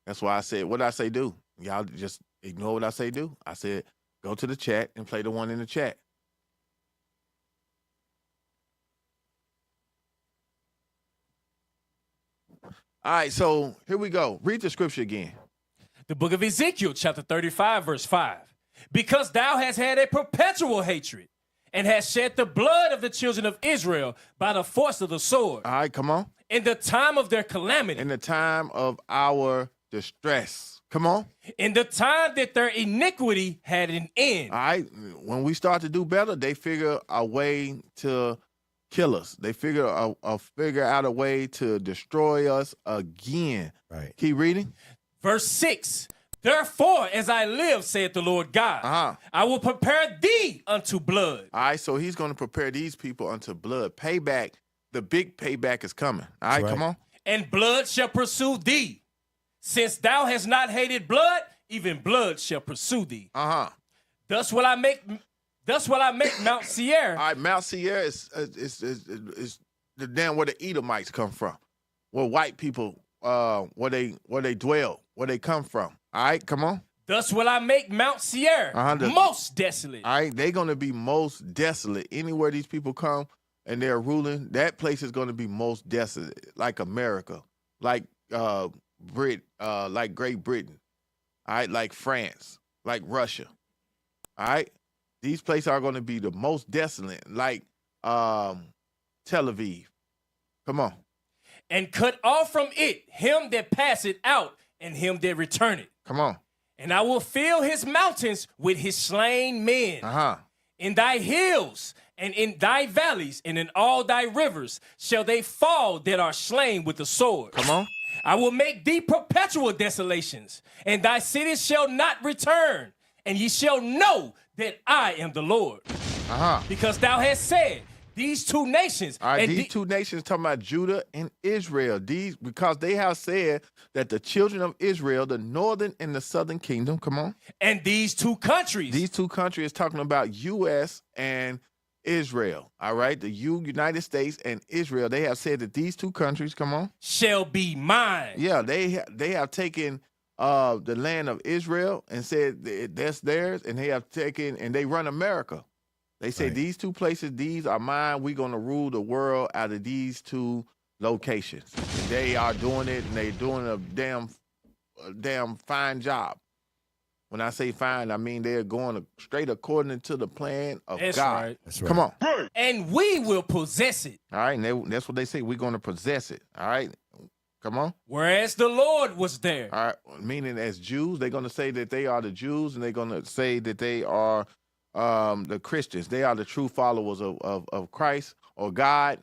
S14: That's why I said, what did I say do? Y'all just ignore what I say do. I said, go to the chat and play the one in the chat. All right, so here we go. Read the scripture again.
S13: The book of Ezekiel, chapter 35, verse 5. Because thou hast had a perpetual hatred and hast shed the blood of the children of Israel by the force of the sword.
S14: All right, come on.
S13: In the time of their calamity.
S14: In the time of our distress. Come on.
S13: In the time that their iniquity had an end.
S14: All right. When we start to do better, they figure a way to kill us. They figure out a way to destroy us again.
S12: Right.
S14: Keep reading.
S13: Verse 6. Therefore, as I live, saith the Lord God, I will prepare thee unto blood.
S14: All right, so he's going to prepare these people unto blood. Payback, the big payback is coming. All right, come on.
S13: And blood shall pursue thee. Since thou hast not hated blood, even blood shall pursue thee. Thus will I make Mount Seir.
S14: All right, Mount Seir is the damn where the Edomites come from. Where white people where they dwell, where they come from. All right, come on.
S13: Thus will I make Mount Seir most desolate.
S14: All right, they're going to be most desolate. Anywhere these people come and they're ruling, that place is going to be most desolate, like America, like like Great Britain, all right, like France, like Russia. All right, these places are going to be the most desolate, like Tel Aviv. Come on.
S13: And cut off from it him that passeth out and him that returneth.
S14: Come on.
S13: And I will fill his mountains with his slain men. In thy hills and in thy valleys and in all thy rivers shall they fall that are slain with the sword.
S14: Come on.
S13: I will make thee perpetual desolations, and thy cities shall not return, and ye shall know that I am the Lord. Because thou hast said, these two nations.
S14: All right, these two nations talking about Judah and Israel. Because they have said that the children of Israel, the northern and the southern kingdom, come on.
S13: And these two countries.
S14: These two countries is talking about U.S. and Israel. All right, the United States and Israel. They have said that these two countries, come on,
S13: shall be mine.
S14: Yeah, they have taken the land of Israel and said that's theirs, and they have taken and they run America. They say these two places, these are mine. We're going to rule the world out of these two locations. And they are doing it, and they're doing a damn fine job. When I say fine, I mean they're going straight according to the plan of
S13: That's
S14: God.
S13: right.
S12: That's right.
S14: Come on.
S13: And we will possess it.
S14: All right, and that's what they say. We're going to possess it. All right. Come on.
S13: Whereas the Lord was there.
S14: All right. Meaning as Jews, they're going to say that they are the Jews, and they're going to say that they are the Christians. They are the true followers of Christ or God,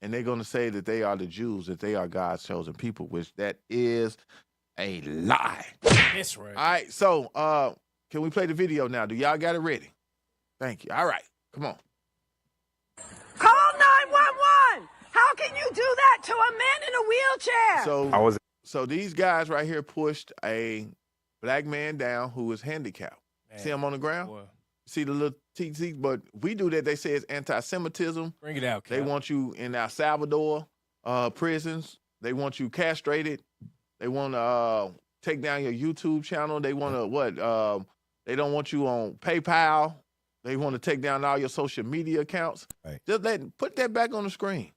S14: and they're going to say that they are the Jews, that they are God's chosen people, which that is a lie.
S13: That's right.
S14: All right, so can we play the video now? Do y'all got it ready? Thank you. All right, come on.
S18: Call 911. How can you do that to a man in a wheelchair?
S14: So these guys right here pushed a black man down who is handicapped. Man. See him on the ground? Boy. See the little TT, but we do that. They say it's anti-Semitism.
S13: Bring it out, Cal.
S14: They want you in El Salvador prisons. They want you castrated. They want to take down your YouTube channel. They want to they don't want you on PayPal. They want to take down all your social media accounts.
S12: Right.
S14: Just put that back on the screen.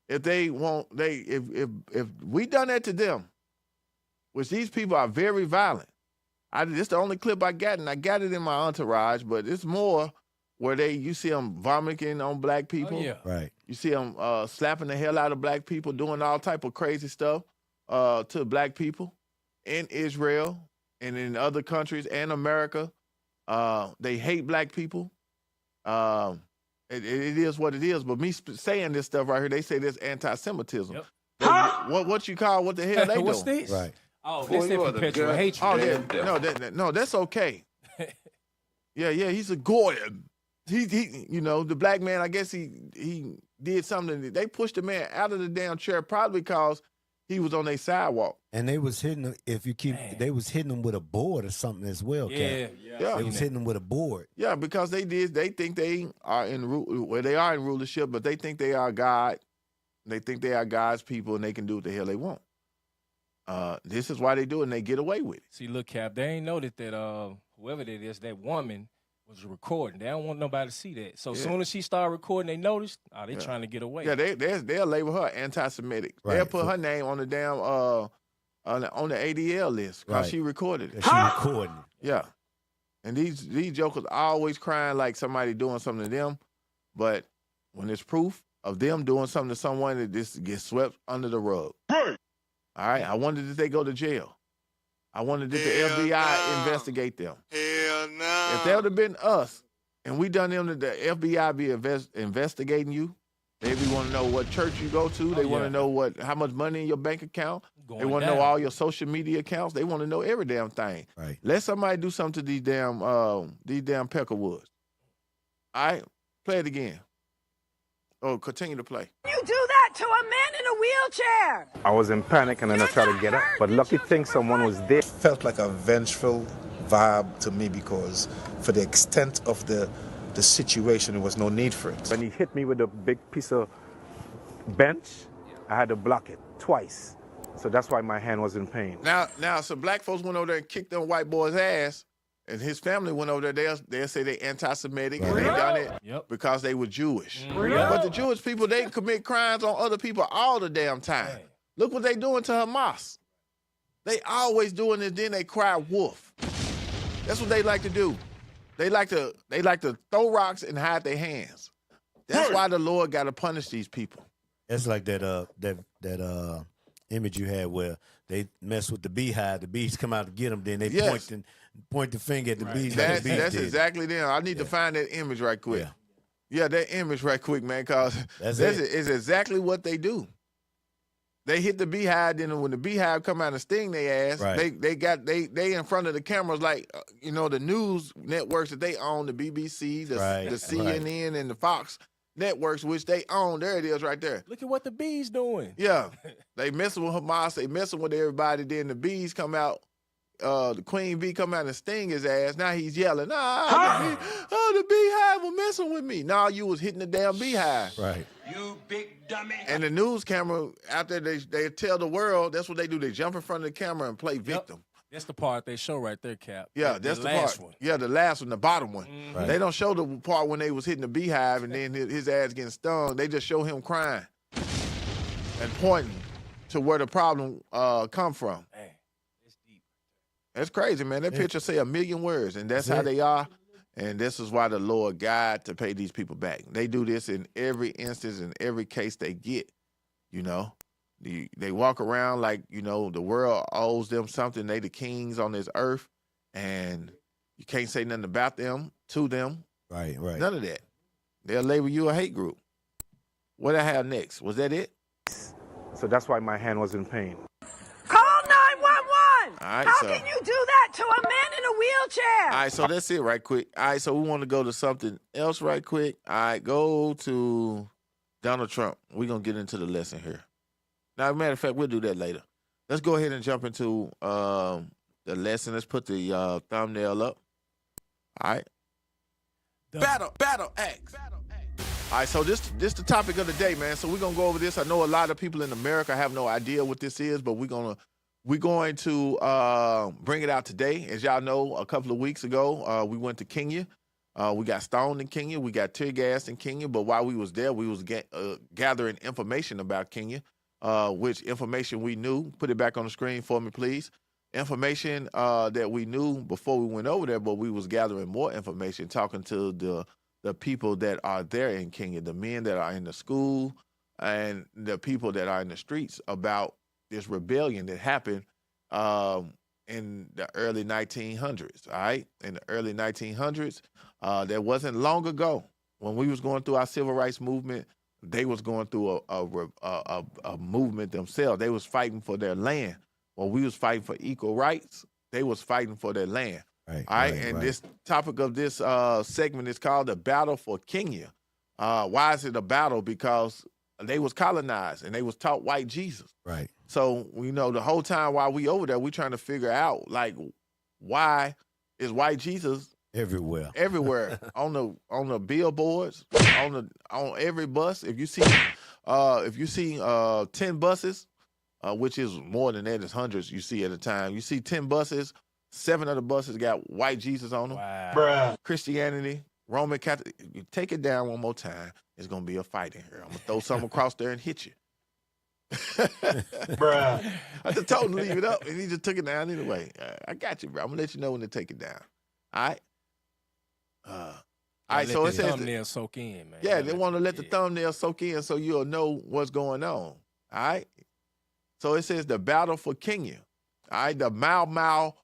S14: If they want, if we done that to them, which these people are very violent. This is the only clip I got, and I got it in my entourage, but it's more where you see them vomiting on black people.
S13: Oh, yeah.
S12: Right.
S14: You see them slapping the hell out of black people, doing all type of crazy stuff to black people in Israel and in other countries and America. They hate black people. It is what it is. But me saying this stuff right here, they say this anti-Semitism.
S13: Yep.
S14: What you call what the hell they
S13: What's
S14: doing?
S13: this?
S12: Right.
S13: Oh, that's that perpetual hatred.
S14: Oh, no, that's okay. Yeah, he's a Gordon. He, the black man. I guess he did something. They pushed the man out of the damn chair probably because he was on their sidewalk.
S12: And they was hitting him. They was hitting him with a board or something as well.
S13: Yeah.
S12: They was hitting him with a board.
S14: Yeah, because they think they are they are in rulership, but they think they are God. They think they are God's people, and they can do what the hell they want. This is why they do it, and they get away with it.
S13: See, look, Cap, they ain't noted that whoever that is, that woman was recording. They don't want nobody to see that. So as soon as she started recording, they noticed, they trying to get away.
S14: Yeah, they'll label her anti-Semitic.
S12: Right.
S14: They'll put her name on the damn on the ADL list because
S12: Right.
S14: she recorded it.
S12: She recording it.
S14: Yeah. And these jokers always crying like somebody doing something to them, but when there's proof of them doing something to someone, it just gets swept under the rug. Right. All right. I wonder did they go to jail? I wonder did the FBI investigate them?
S16: Hell no.
S14: If that would have been us, and we done them, the FBI be investigating you. They want to know what church you go to. They want to know how much money in your bank account. They want to know all your social media accounts. They want to know every damn thing.
S12: Right.
S14: Let somebody do something to these damn Peckerwoods. All right, play it again. Oh, continue to play.
S18: You do that to a man in a wheelchair.
S17: I was in panic and then I tried to get up. But lucky thing someone was there.
S16: Felt like a vengeful vibe to me because for the extent of the situation, there was no need for it.
S17: When he hit me with a big piece of bench, I had to block it twice. So that's why my hand was in pain.
S14: Now, some black folks went over there and kicked them white boys' ass, and his family went over there. They'll say they anti-Semitic and they done it because they were Jewish. But the Jewish people, they commit crimes on other people all the damn time. Look what they doing to Hamas. They always doing this, then they cry wolf. That's what they like to do. They like to throw rocks and hide their hands. That's why the Lord got to punish these people.
S12: It's like that image you had where they mess with the beehive. The bees come out to get them, then they point the finger at the bees.
S14: That's exactly them. I need to find that image right quick. Yeah, that image right quick, man, because that's exactly what they do. They hit the beehive, then when the beehive come out and sting their ass, they in front of the cameras like the news networks that they own, the BBC, the CNN, and the Fox networks, which they own. There it is right there.
S13: Look at what the bees doing.
S14: Yeah. They messing with Hamas, they messing with everybody, then the bees come out, the queen bee come out and sting his ass. Now he's yelling, the beehive was messing with me. Nah, you was hitting the damn beehive.
S12: Right.
S9: You big dummy.
S14: And the news camera out there, they tell the world, that's what they do. They jump in front of the camera and play victim.
S13: That's the part they show right there, Cap.
S14: Yeah, that's the
S13: last
S14: part.
S13: one.
S14: Yeah, the last one, the bottom one.
S13: Right.
S14: They don't show the part when they was hitting the beehive and then his ass getting stung. They just show him crying and pointing to where the problem come from.
S13: Man, it's deep.
S14: That's crazy, man. That picture say 1,000,000 words, and that's how they are. And this is why the Lord God to pay these people back. They do this in every instance, in every case they get. They walk around like, the world owes them something. They the kings on this earth, and you can't say nothing about them, to them.
S12: Right.
S14: None of that. They'll label you a hate group. What I have next? Was that it?
S17: So that's why my hand was in pain.
S18: Call 911.
S14: All right,
S18: How can you do that to a man in a wheelchair?
S14: All right, so that's it right quick. All right, so we want to go to something else right quick. All right, go to Donald Trump. We're going to get into the lesson here. Now, matter of fact, we'll do that later. Let's go ahead and jump into the lesson. Let's put the thumbnail up. All right. Battle Axe. All right, so this the topic of the day, man. So we're going to go over this. I know a lot of people in America have no idea what this is, but we're going to bring it out today. As y'all know, a couple of weeks ago, we went to Kenya. We got stoned in Kenya. We got tear gassed in Kenya. But while we was there, we was gathering information about Kenya. Which information we knew. Put it back on the screen for me, please. Information that we knew before we went over there, but we was gathering more information, talking to the people that are there in Kenya, the men that are in the school, and the people that are in the streets about this rebellion that happened in the early 1900s, all right? In the early 1900s, that wasn't long ago. When we was going through our civil rights movement, they was going through a movement themselves. They was fighting for their land. When we was fighting for equal rights, they was fighting for their land.
S12: Right,
S14: all right, this topic of this segment is called the Battle for Kenya. Why is it a battle? Because they was colonized and they was taught white Jesus.
S12: Right.
S14: So, the whole time while we over there, we trying to figure out, like, why is white Jesus
S12: everywhere on the billboards, on every bus. If you see
S14: 10 buses, which is more than that, it's hundreds you see at a time. You see 10 buses, 7 of the buses got white Jesus on them.
S13: Wow.
S14: Bruh. Christianity, Roman Catholic. You take it down one more time, it's gonna be a fight in here. I'm gonna throw something across there and hit you. Bruh. I just told him to leave it up, and he just took it down anyway. I got you, bro. I'm gonna let you know when to take it down. All right. All right. So it says
S13: thumbnail soak in, man.
S14: Yeah, they want to let the thumbnail soak in so you'll know what's going on. All right. So it says the battle for Kenya. All right, the Mau Mau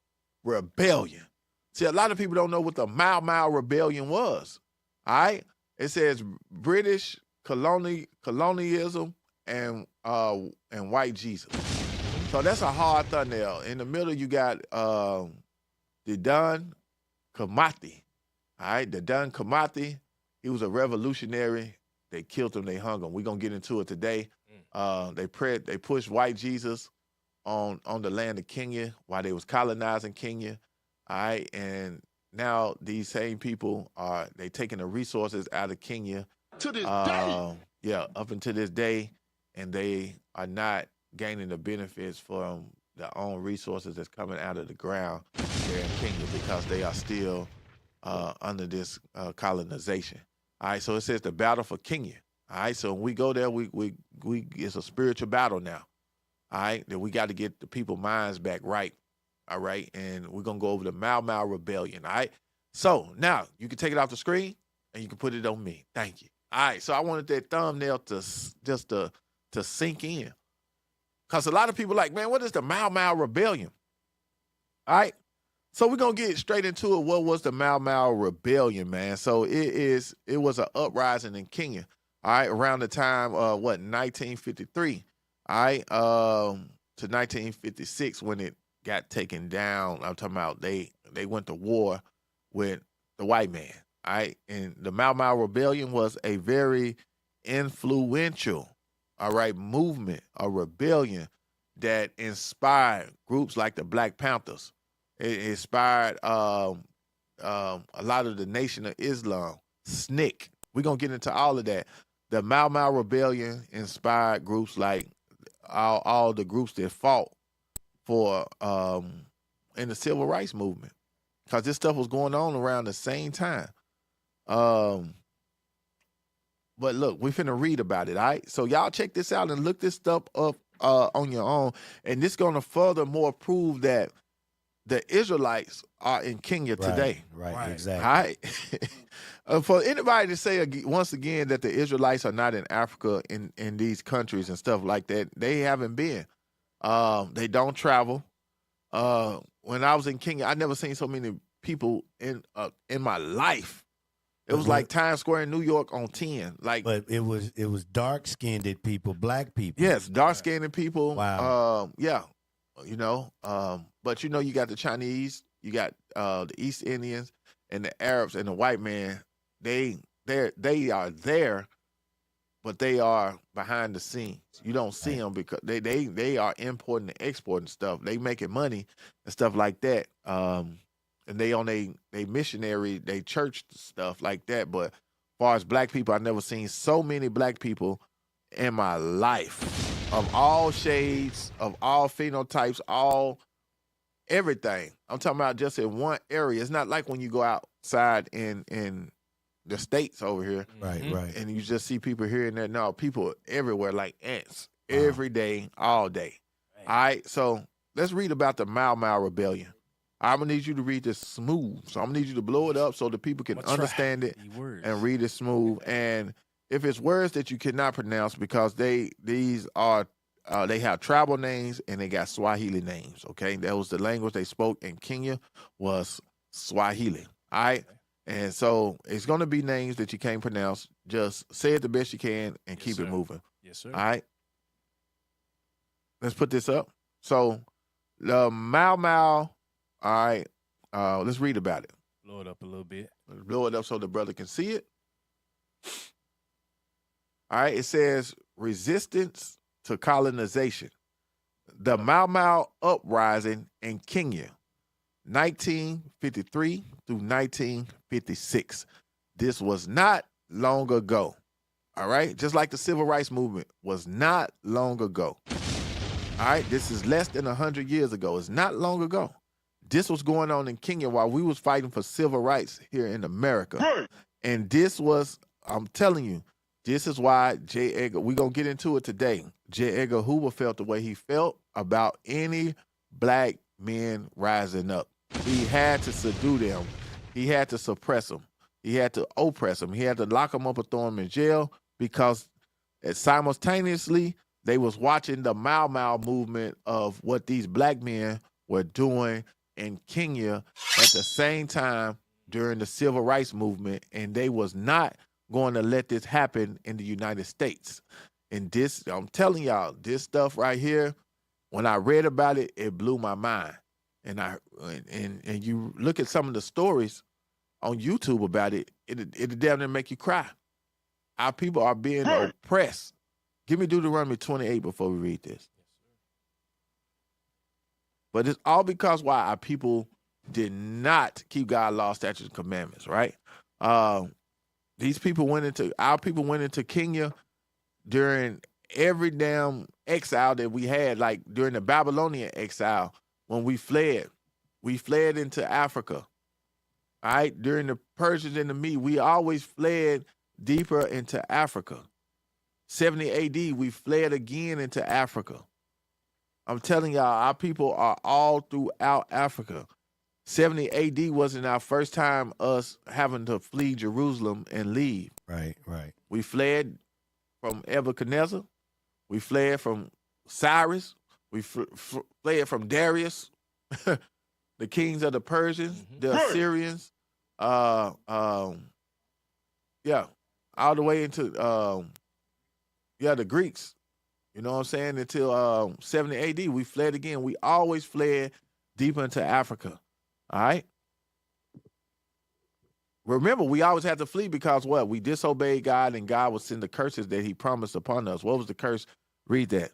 S14: Rebellion. See, a lot of people don't know what the Mau Mau Rebellion was. All right. It says British colonialism and white Jesus. So that's a hard thumbnail. In the middle, you got the Dun Kamati. All right, the Dun Kamati. He was a revolutionary. They killed him. They hung him. We're gonna get into it today. They pushed white Jesus on the land of Kenya while they was colonizing Kenya. All right, and now these same people they taking the resources out of Kenya
S10: to this day.
S14: Yeah, up until this day, and they are not gaining the benefits from their own resources that's coming out of the ground there in Kenya because they are still under this colonization. All right, so it says the battle for Kenya. All right, so when we go there, we it's a spiritual battle now. All right, then we got to get the people's minds back right. All right, and we're gonna go over the Mau Mau Rebellion. All right, so now you can take it off the screen and you can put it on me. Thank you. All right, so I wanted that thumbnail to sink in, cause a lot of people like, man, what is the Mau Mau Rebellion? All right, so we're gonna get straight into it. What was the Mau Mau Rebellion, man? So it was an uprising in Kenya. All right, around the time 1953. All right, to 1956 when it got taken down. I'm talking about they went to war with the white man. All right, and the Mau Mau Rebellion was a very influential, all right, movement, a rebellion that inspired groups like the Black Panthers. It inspired a lot of the Nation of Islam, SNCC. We're gonna get into all of that. The Mau Mau Rebellion inspired groups like all the groups that fought for in the civil rights movement, because this stuff was going on around the same time. But look, we finna read about it, all right? So y'all check this out and look this stuff up on your own, and this gonna furthermore prove that the Israelites are in Kenya today.
S12: Right, exactly.
S14: All right? For anybody to say once again that the Israelites are not in Africa, in these countries and stuff like that, they haven't been. They don't travel. When I was in Kenya, I never seen so many people in my life. It was like Times Square in New York on 10.
S12: But it was dark-skinned people, black people.
S14: Yes, dark-skinned people.
S12: Wow.
S14: Yeah, you know. But you know, you got the Chinese, you got the East Indians, and the Arabs and the white man. They are there, but they are behind the scenes. You don't see them because they are importing and exporting stuff. They making money and stuff like that. And they on they missionary, they church stuff like that. But as far as black people, I've never seen so many black people in my life, of all shades, of all phenotypes, everything. I'm talking about just in one area. It's not like when you go outside in the States over here.
S12: Right.
S14: And you just see people here and there. No, people everywhere like ants. Every day, all day. Right. All right, so let's read about the Mau Mau Rebellion. I'm going to need you to read this smooth. So I'm going to need you to blow it up so the people can understand it and read it smooth. And if it's words that you cannot pronounce, because they have tribal names and they got Swahili names, okay? That was the language they spoke in Kenya, was Swahili, all right? And so it's going to be names that you can't pronounce. Just say it the best you can and keep it moving.
S13: Yes, sir.
S14: All right? Let's put this up. So the Mau Mau, all right, let's read about it.
S13: Blow it up a little bit.
S14: Blow it up so the brother can see it. All right, it says resistance to colonization. The Mau Mau uprising in Kenya, 1953 through 1956. This was not long ago. All right, just like the civil rights movement was not long ago. All right, this is less than 100 years ago. It's not long ago. This was going on in Kenya while we was fighting for civil rights here in America. Right. And this was, I'm telling you, This is why J. Edgar, we're going to get into it today. J. Edgar Hoover felt the way he felt about any black men rising up. He had to subdue them. He had to suppress them. He had to oppress them. He had to lock them up and throw them in jail because simultaneously they was watching the Mau Mau movement of what these black men were doing in Kenya at the same time during the civil rights movement, and they was not going to let this happen in the United States. And this, I'm telling y'all, this stuff right here, when I read about it, it blew my mind. And you look at some of the stories on YouTube about it, it'll damn near make you cry. Our people are being oppressed. Give me Deuteronomy 28 before we read this. But it's all because why our people did not keep God's law, statutes, and commandments, right? Our people went into Kenya during every damn exile that we had, like during the Babylonian exile, when we fled into Africa. All right, during the Persians and the Medes, we always fled deeper into Africa. 70 AD, we fled again into Africa. I'm telling y'all, our people are all throughout Africa. 70 AD wasn't our first time us having to flee Jerusalem and leave.
S12: Right.
S14: We fled from Nebuchadnezzar. We fled from Cyrus. We fled from Darius, the kings of the Persians, the Assyrians. All the way into the Greeks. You know what I'm saying? Until 70 AD, we fled again. We always fled deeper into Africa. All right? Remember, we always had to flee because what? We disobeyed God, and God would send the curses that he promised upon us. What was the curse? Read that.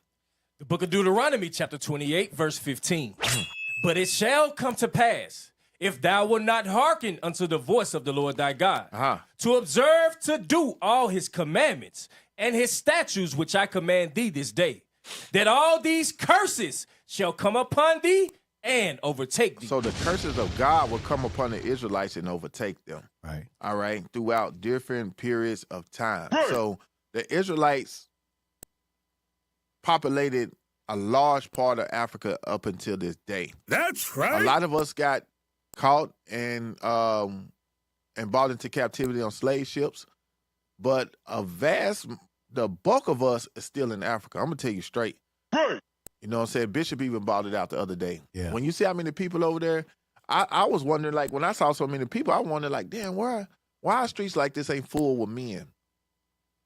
S13: The book of Deuteronomy, chapter 28, verse 15. But it shall come to pass, if thou wilt not hearken unto the voice of the Lord thy God, to observe to do all his commandments and his statutes which I command thee this day, that all these curses shall come upon thee and overtake thee.
S14: So the curses of God will come upon the Israelites and overtake them.
S12: Right.
S14: All right. Throughout different periods of time. So the Israelites populated a large part of Africa up until this day.
S8: That's right.
S14: A lot of us got caught and brought into captivity on slave ships, but the bulk of us is still in Africa. I'm gonna tell you straight. You know what I'm saying? Bishop even bought it out the other day.
S12: Yeah.
S14: When you see how many people over there, I was wondering, like, when I saw so many people, I wondered, like, damn, why our streets like this ain't full with men?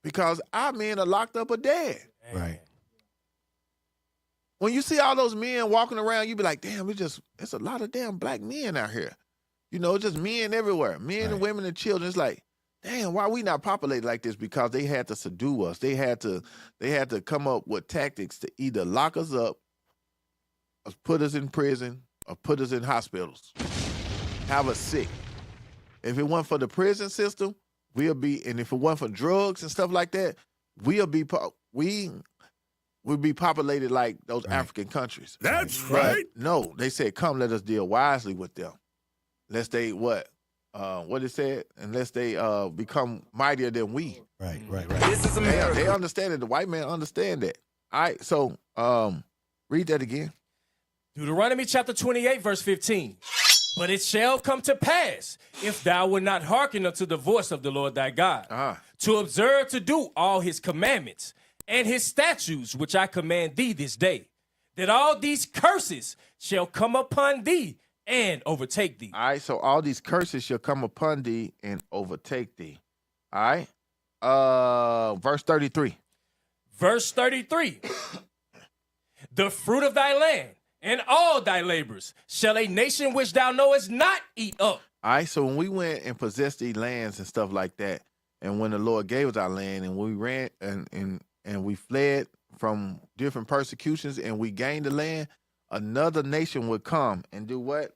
S14: Because our men are locked up or dead.
S12: Right.
S14: When you see all those men walking around, you be like, damn, it's a lot of damn black men out here. You know, just men everywhere. Men and women and children. It's like, damn, why we not populated like this? Because they had to subdue us. They had to come up with tactics to either lock us up, or put us in prison, or put us in hospitals, have us sick. If it wasn't for the prison system, and if it wasn't for drugs and stuff like that, we'd be populated like those African countries.
S8: That's right.
S14: But no, they said, come, let us deal wisely with them. Lest they what it said? Unless they become mightier than we.
S12: Right.
S8: This is America.
S14: They understand it. The white man understand that. All right, so read that again.
S13: Deuteronomy chapter 28, verse 15. But it shall come to pass, if thou wilt not hearken unto the voice of the Lord thy God, to observe to do all his commandments and his statutes which I command thee this day, that all these curses shall come upon thee and overtake thee.
S14: All right, so all these curses shall come upon thee and overtake thee. All right, verse 33.
S13: Verse 33. The fruit of thy land and all thy labors shall a nation which thou knowest not eat up.
S14: All right, so when we went and possessed these lands and stuff like that, and when the Lord gave us our land and we ran and we fled from different persecutions and we gained the land, another nation would come and do what?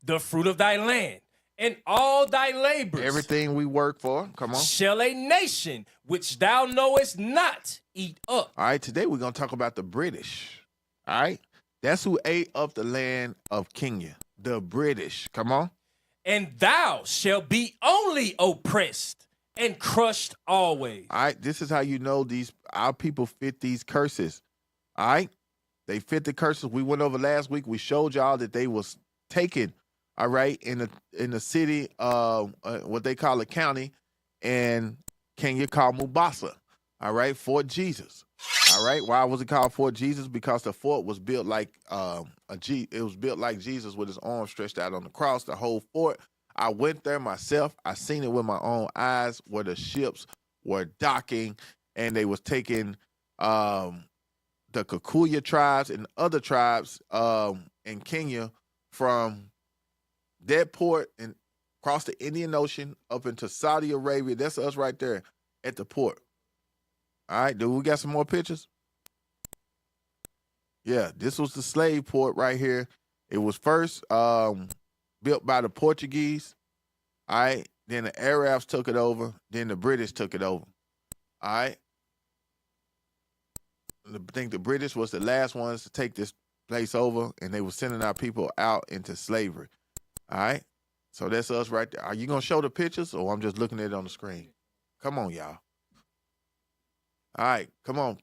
S13: The fruit of thy land and all thy labors.
S14: Everything we work for, come on.
S13: Shall a nation which thou knowest not eat up.
S14: All right, today we're going to talk about the British. All right? That's who ate up the land of Kenya. The British. Come on.
S13: And thou shalt be only oppressed and crushed always.
S14: All right, this is how you know our people fit these curses. All right, they fit the curses. We went over last week. We showed y'all that they was taken. All right, in the city, what they call a county, in Kenya called Mombasa. All right, Fort Jesus. All right, why was it called Fort Jesus? Because the fort was built like it was built like Jesus with his arms stretched out on the cross. The whole fort. I went there myself. I seen it with my own eyes where the ships were docking and they was taking the Kikuyu tribes and other tribes in Kenya from that port and across the Indian Ocean up into Saudi Arabia. That's us right there at the port. All right, dude, we got some more pictures? Yeah, this was the slave port right here. It was first built by the Portuguese. All right, then the Arabs took it over. Then the British took it over. All right. I think the British was the last ones to take this place over, and they were sending our people out into slavery. All right, so that's us right there. Are you gonna show the pictures, or I'm just looking at it on the screen? Come on, y'all. All right, come on,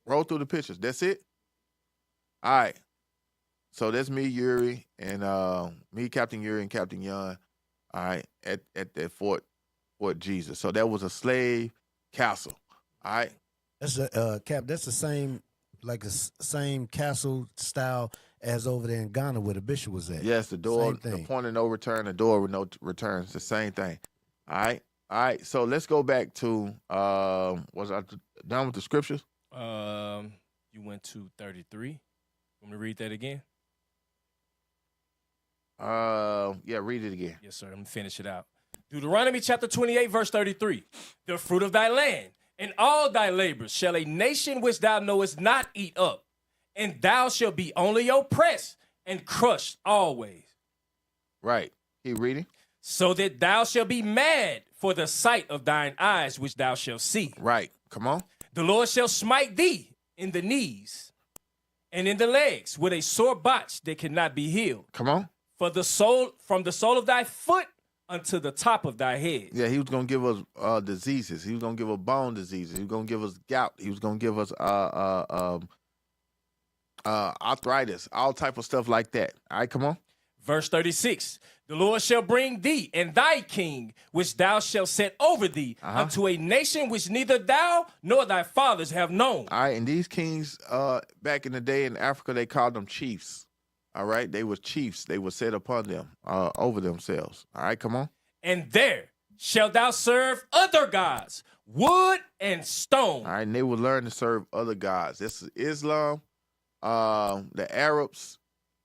S14: roll through the pictures. That's it. All right, so that's me, Yuri, and me, Captain Yuri, and Captain Young. All right, at that Fort Jesus. So that was a slave castle. All right,
S12: that's a Cap. That's the same, like same castle style as over there in Ghana where the bishop was at.
S14: Yes, the door, the point of no return, the door with no return. It's the same thing. All right. So let's go back to was I done with the scriptures?
S13: You went to 33. Want me to read that again?
S14: Yeah, read it again.
S13: Yes, sir. I'm gonna finish it out. Deuteronomy chapter 28, verse 33. The fruit of thy land and all thy labors shall a nation which thou knowest not eat up, and thou shalt be only oppressed and crushed always.
S14: Right. Keep reading.
S13: So that thou shalt be mad for the sight of thine eyes, which thou shalt see.
S14: Right. Come on.
S13: The Lord shall smite thee in the knees and in the legs with a sore botch that cannot be healed.
S14: Come on.
S13: For the soul, from the sole of thy foot unto the top of thy head.
S14: Yeah, he was going to give us diseases. He was going to give us bone diseases. He was going to give us gout. He was going to give us arthritis, all type of stuff like that. All right, come on.
S13: Verse 36. The Lord shall bring thee and thy king, which thou shalt set over thee, unto a nation which neither thou nor thy fathers have known.
S14: All right, and these kings back in the day in Africa, they called them chiefs. All right, they were chiefs. They were set upon them, over themselves. All right, come on.
S13: And there shalt thou serve other gods, wood and stone.
S14: All right, and they would learn to serve other gods. This is Islam. The Arabs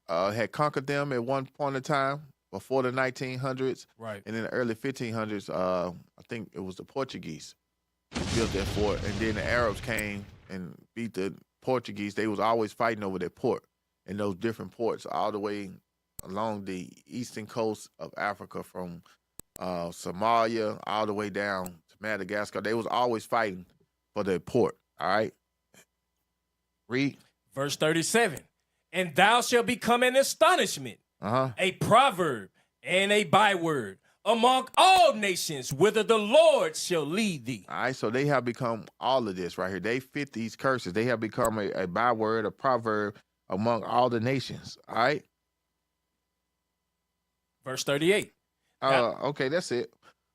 S14: had conquered them at one point in time before the 1900s.
S13: Right.
S14: And in the early 1500s, I think it was the Portuguese built that fort. And then the Arabs came and beat the Portuguese. They was always fighting over their port and those different ports all the way along the eastern coast of Africa from Somalia all the way down to Madagascar. They was always fighting for their port. All right. Read.
S13: Verse 37. And thou shalt become an astonishment, a proverb, and a byword among all nations, whither the Lord shall lead thee.
S14: All right, so they have become all of this right here. They fit these curses. They have become a byword, a proverb among all the nations. All right.
S13: Verse 38.
S14: Okay, that's it.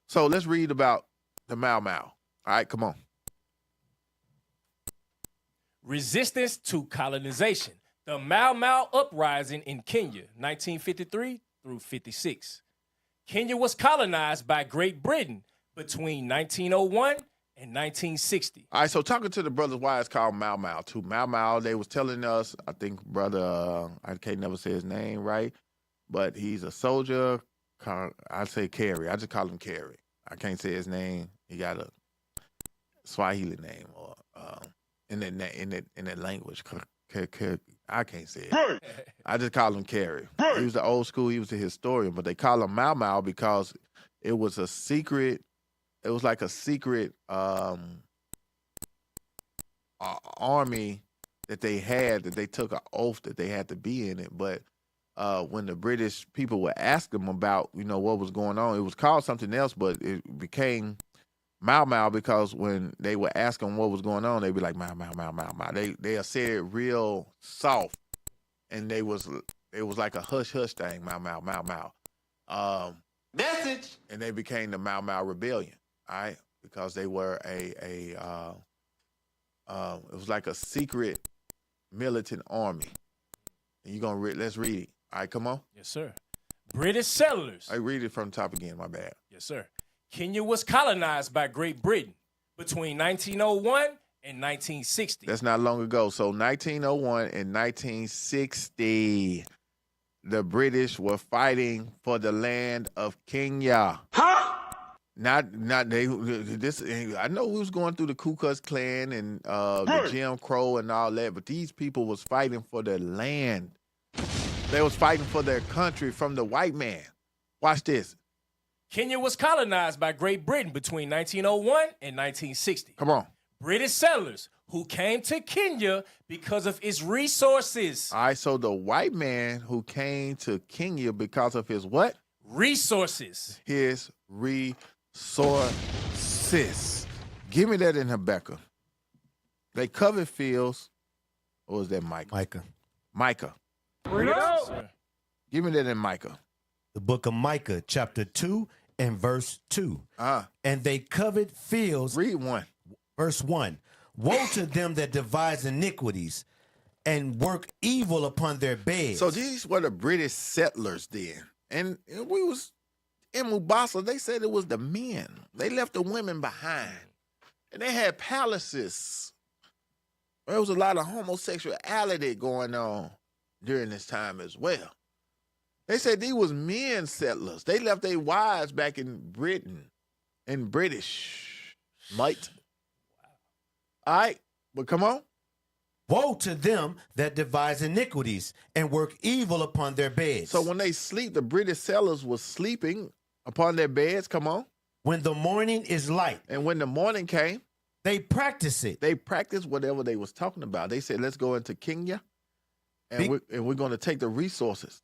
S14: So let's read about the Mau Mau. All right, come on.
S13: Resistance to colonization. The Mau Mau uprising in Kenya, 1953 through 56. Kenya was colonized by Great Britain between 1901 and 1960.
S14: All right, so talking to the brothers why it's called Mau Mau too. Mau Mau, they was telling us, I think brother, I can't never say his name right, but he's a soldier. I'd say Kerry. I just call him Kerry. I can't say his name. He got a Swahili name or in that language. I can't say it. I just call him Kerry. He was the old school. He was a historian, but they call him Mau Mau because it was a secret. It was like a secret army that they had, that they took an oath that they had to be in it. But when the British people would ask them about, what was going on, it was called something else, but it became Mau Mau because when they would ask them what was going on, they'd be like, Mau, Mau, Mau, Mau, Mau. They said it real soft, and it was like a hush-hush thing, Mau, Mau, Mau, Mau. Message! And they became the Mau Mau Rebellion, all right? Because they were it was like a secret militant army. And let's read it. All right, come on.
S13: Yes, sir. British settlers.
S14: I read it from the top again, my bad.
S13: Yes, sir. Kenya was colonized by Great Britain between 1901 and 1960.
S14: That's not long ago. So 1901 and 1960, the British were fighting for the land of Kenya. Huh? Not they. This I know we was going through the Ku Klux Klan and the Jim Crow and all that, but these people was fighting for their land. They was fighting for their country from the white man. Watch this.
S13: Kenya was colonized by Great Britain between 1901 and 1960.
S14: Come on.
S13: British settlers who came to Kenya because of its resources.
S14: All right, so the white man who came to Kenya because of his what?
S13: Resources.
S14: His resources. Give me that in Habakkuk. They covered fields. What was that, Micah? Micah.
S13: Bring it out.
S14: Give me that in Micah.
S12: The book of Micah, chapter 2 and verse 2. And they covered fields.
S14: Read 1.
S12: Verse 1. Woe to them that devise iniquities and work evil upon their beds.
S14: So these were the British settlers then. And we was in Mubasa, they said it was the men. They left the women behind. And they had palaces. There was a lot of homosexuality going on during this time as well. They said these was men settlers. They left their wives back in Britain, in British. Might. All right, but come on.
S12: Woe to them that devise iniquities and work evil upon their beds.
S14: So when they sleep, the British settlers was sleeping upon their beds. Come on.
S12: When the morning is light.
S14: And when the morning came.
S12: They practice it.
S14: They practiced whatever they was talking about. They said, let's go into Kenya and we're going to take the resources.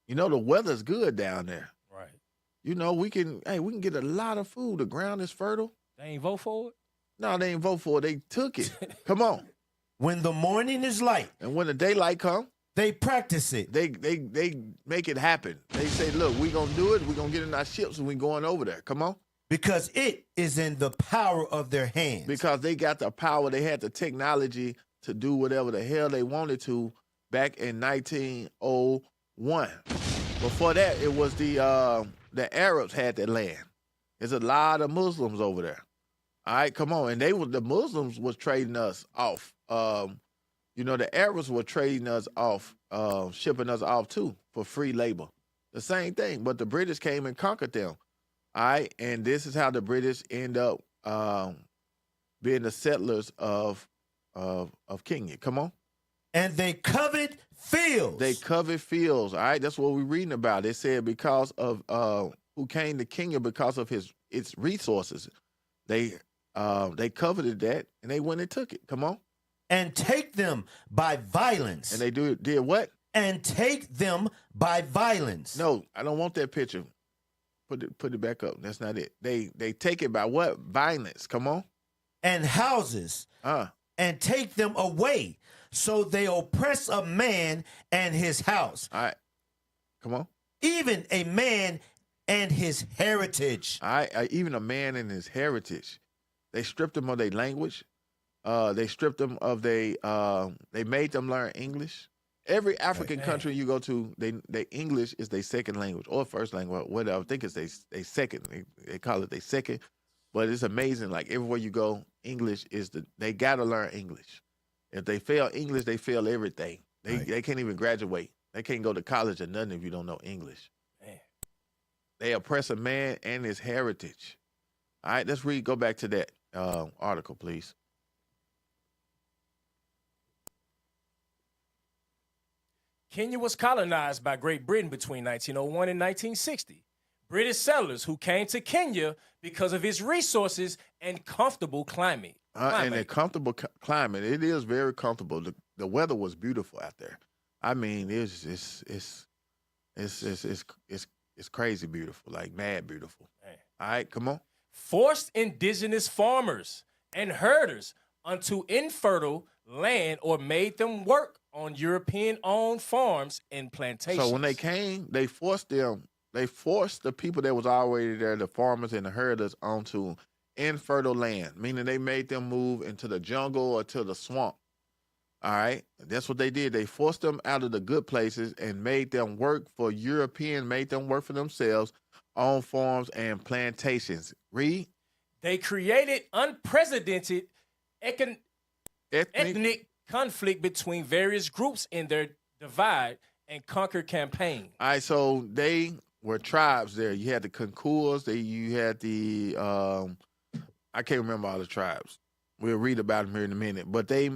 S14: The weather's good down there.
S13: Right.
S14: We can get a lot of food. The ground is fertile.
S13: They ain't vote for it?
S14: No, they ain't vote for it. They took it. Come on.
S12: When the morning is light.
S14: And when the daylight come.
S12: They practice it.
S14: They make it happen. They say, look, we're going to do it. We're going to get in our ships and we're going over there. Come on.
S12: Because it is in the power of their hands.
S14: Because they got the power. They had the technology to do whatever the hell they wanted to back in 1901. Before that, it was the Arabs had that land. There's a lot of Muslims over there. All right, come on. And the Muslims was trading us off. The Arabs were trading us off, shipping us off too for free labor. The same thing, but the British came and conquered them. All right, and this is how the British end up being the settlers of Kenya. Come on.
S12: And they covered fields.
S14: They covered fields. All right, that's what we're reading about. They said because of who came to Kenya because of its resources. They coveted that and they went and took it. Come on.
S12: And take them by violence.
S14: And they did what?
S12: And take them by violence.
S14: No, I don't want that picture. Put it back up. That's not it. They take it by what? Violence. Come on.
S12: And houses. And take them away. So they oppress a man and his house.
S14: All right. Come on.
S12: Even a man and his heritage.
S14: All right. Even a man and his heritage. They stripped them of their language. They stripped them of they made them learn English. Every African country you go to, they English is their second language or first language, whatever. I think it's they second. They call it their second. But it's amazing. Like everywhere you go, English is they gotta learn English. If they fail English, they fail everything. They can't even graduate. They can't go to college or nothing if you don't know English.
S13: Man.
S14: They oppress a man and his heritage. All right, let's go back to that article, please.
S13: Kenya was colonized by Great Britain between 1901 and 1960. British settlers who came to Kenya because of its resources and comfortable climate.
S14: And a comfortable climate. It is very comfortable. The weather was beautiful out there. I mean, it's crazy beautiful, like mad beautiful.
S13: Man.
S14: All right, come on.
S13: Forced indigenous farmers and herders onto infertile land or made them work on European-owned farms and plantations.
S14: So when they came, they forced them. They forced the people that was already there, the farmers and the herders, onto infertile land, meaning they made them move into the jungle or to the swamp. All right, that's what they did. They forced them out of the good places and made them work for made them work for themselves on farms and plantations. Read.
S13: They created unprecedented ethnic conflict between various groups in their divide and conquer campaign.
S14: All right, so they were tribes there. You had the Concours, you had the I can't remember all the tribes. We'll read about them here in a minute. But they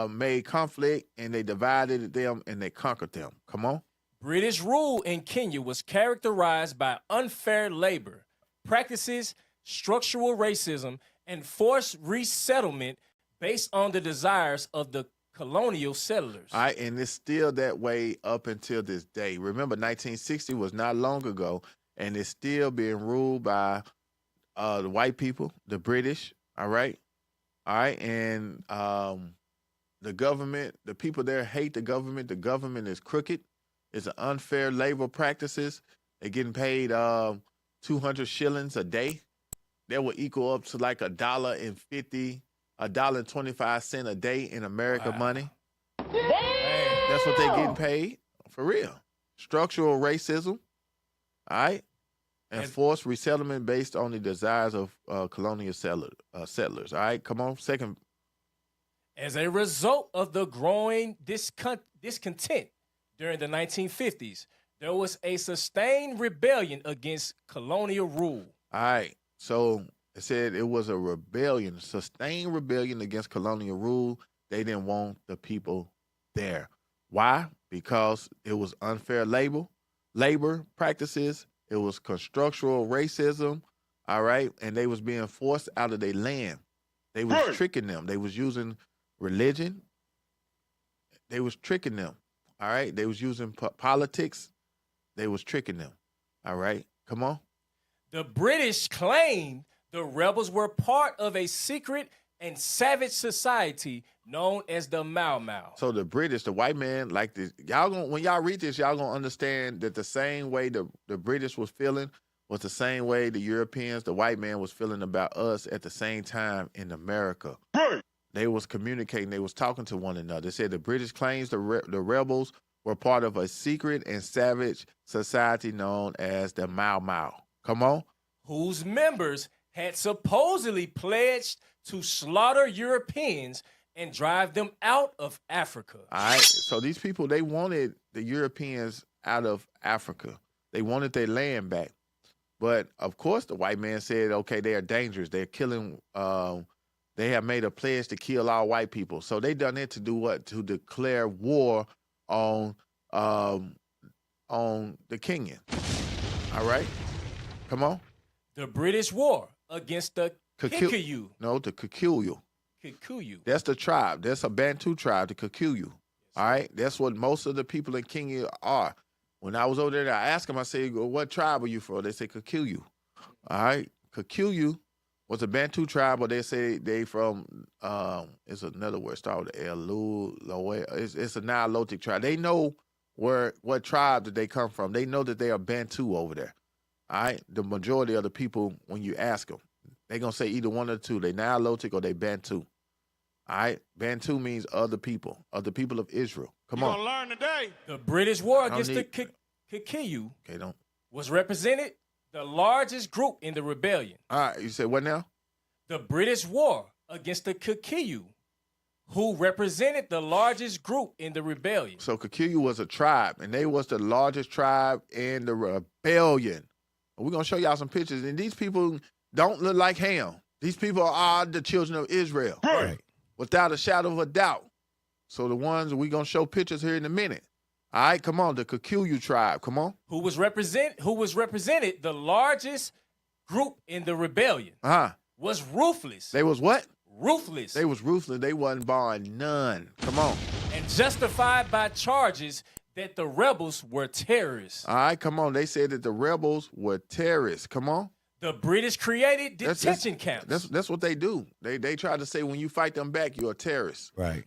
S14: made conflict and they divided them and they conquered them. Come on.
S13: British rule in Kenya was characterized by unfair labor practices, structural racism, and forced resettlement based on the desires of the colonial settlers.
S14: All right, and it's still that way up until this day. Remember, 1960 was not long ago, and it's still being ruled by the white people, the British, all right? All right, and the government, the people there hate the government. The government is crooked. It's unfair labor practices. They're getting paid 200 shillings a day. That would equal up to like $1.25 a day in America money. That's what they're getting paid, for real. Structural racism, all right? And forced resettlement based on the desires of colonial settlers. All right, come on, second.
S13: As a result of the growing discontent during the 1950s, there was a sustained rebellion against colonial rule.
S14: All right, so it said it was a rebellion, sustained rebellion against colonial rule. They didn't want the people there. Why? Because it was unfair labor practices. It was constructural racism, all right? And they was being forced out of their land. They was tricking them. They was using religion. They was tricking them, all right? They was using politics. They was tricking them, all right? Come on.
S13: The British claimed the rebels were part of a secret and savage society known as the Mau Mau.
S14: So the British, the white man, like this, when y'all read this, y'all gonna understand that the same way the British was feeling was the same way the Europeans, the white man, was feeling about us at the same time in America. They was communicating, they was talking to one another. They said the British claims the rebels were part of a secret and savage society known as the Mau Mau. Come on.
S13: Whose members had supposedly pledged to slaughter Europeans and drive them out of Africa.
S14: All right, so these people, they wanted the Europeans out of Africa. They wanted their land back. But, of course, the white man said, okay, they are dangerous. They're killing, they have made a pledge to kill all white people. So they done it to do what? To declare war on the Kenyan. All right? Come on.
S13: The British war against the Kikuyu.
S14: No, the Kikuyu.
S13: Kikuyu.
S14: That's the tribe. That's a Bantu tribe, the Kikuyu. All right? That's what most of the people in Kenya are. When I was over there, I asked them, I said, what tribe are you from? They say Kikuyu. All right? Kikuyu was a Bantu tribe, but they say they from, it's another word, start with the L, it's a Nilotic tribe. They know what tribe that they come from. They know that they are Bantu over there. All right? The majority of the people, when you ask them, they're going to say either one of the two. They Nilotic or they Bantu. All right? Bantu means other people of Israel. Come on.
S8: You're going to learn today.
S13: The British war against the Kikuyu was represented the largest group in the rebellion.
S14: All right. You said what now?
S13: The British war against the Kikuyu, who represented the largest group in the rebellion.
S14: So Kikuyu was a tribe, and they was the largest tribe in the rebellion. We're going to show y'all some pictures, and these people don't look like Ham. These people are the children of Israel.
S12: Right.
S14: Without a shadow of a doubt. So the ones we're going to show pictures here in a minute. All right, come on, the Kikuyu tribe, come on.
S13: Who was represented the largest group in the rebellion.
S14: Uh-huh.
S13: Was ruthless.
S14: They was what?
S13: ruthless.
S14: They was ruthless. They wasn't barring none. Come on.
S13: And justified by charges that the rebels were terrorists.
S14: All right, come on. They said that the rebels were terrorists. Come on.
S13: The British created detention camps.
S14: That's what they do. They try to say when you fight them back, you're a terrorist.
S12: Right.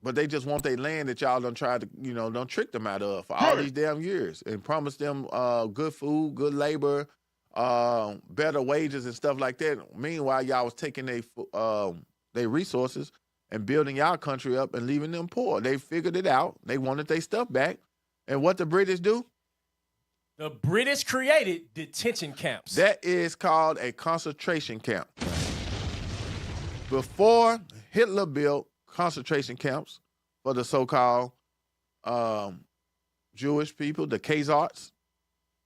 S14: But they just want their land that y'all done tried to, don't trick them out of for all these damn years and promise them good food, good labor, better wages and stuff like that. Meanwhile, y'all was taking their resources and building y'all country up and leaving them poor. They figured it out. They wanted their stuff back. And what the British do?
S13: The British created detention camps.
S14: That is called a concentration camp. Before Hitler built concentration camps for the so-called Jewish people, the Khazars,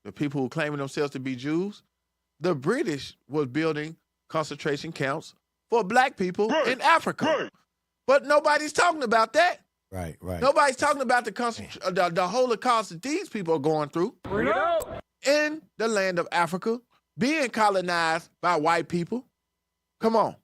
S14: the people who claiming themselves to be Jews, the British was building concentration camps for black people in Africa. But nobody's talking about that.
S12: Right.
S14: Nobody's talking about the Holocaust that these people are going through in the land of Africa, being colonized by white people. Come on.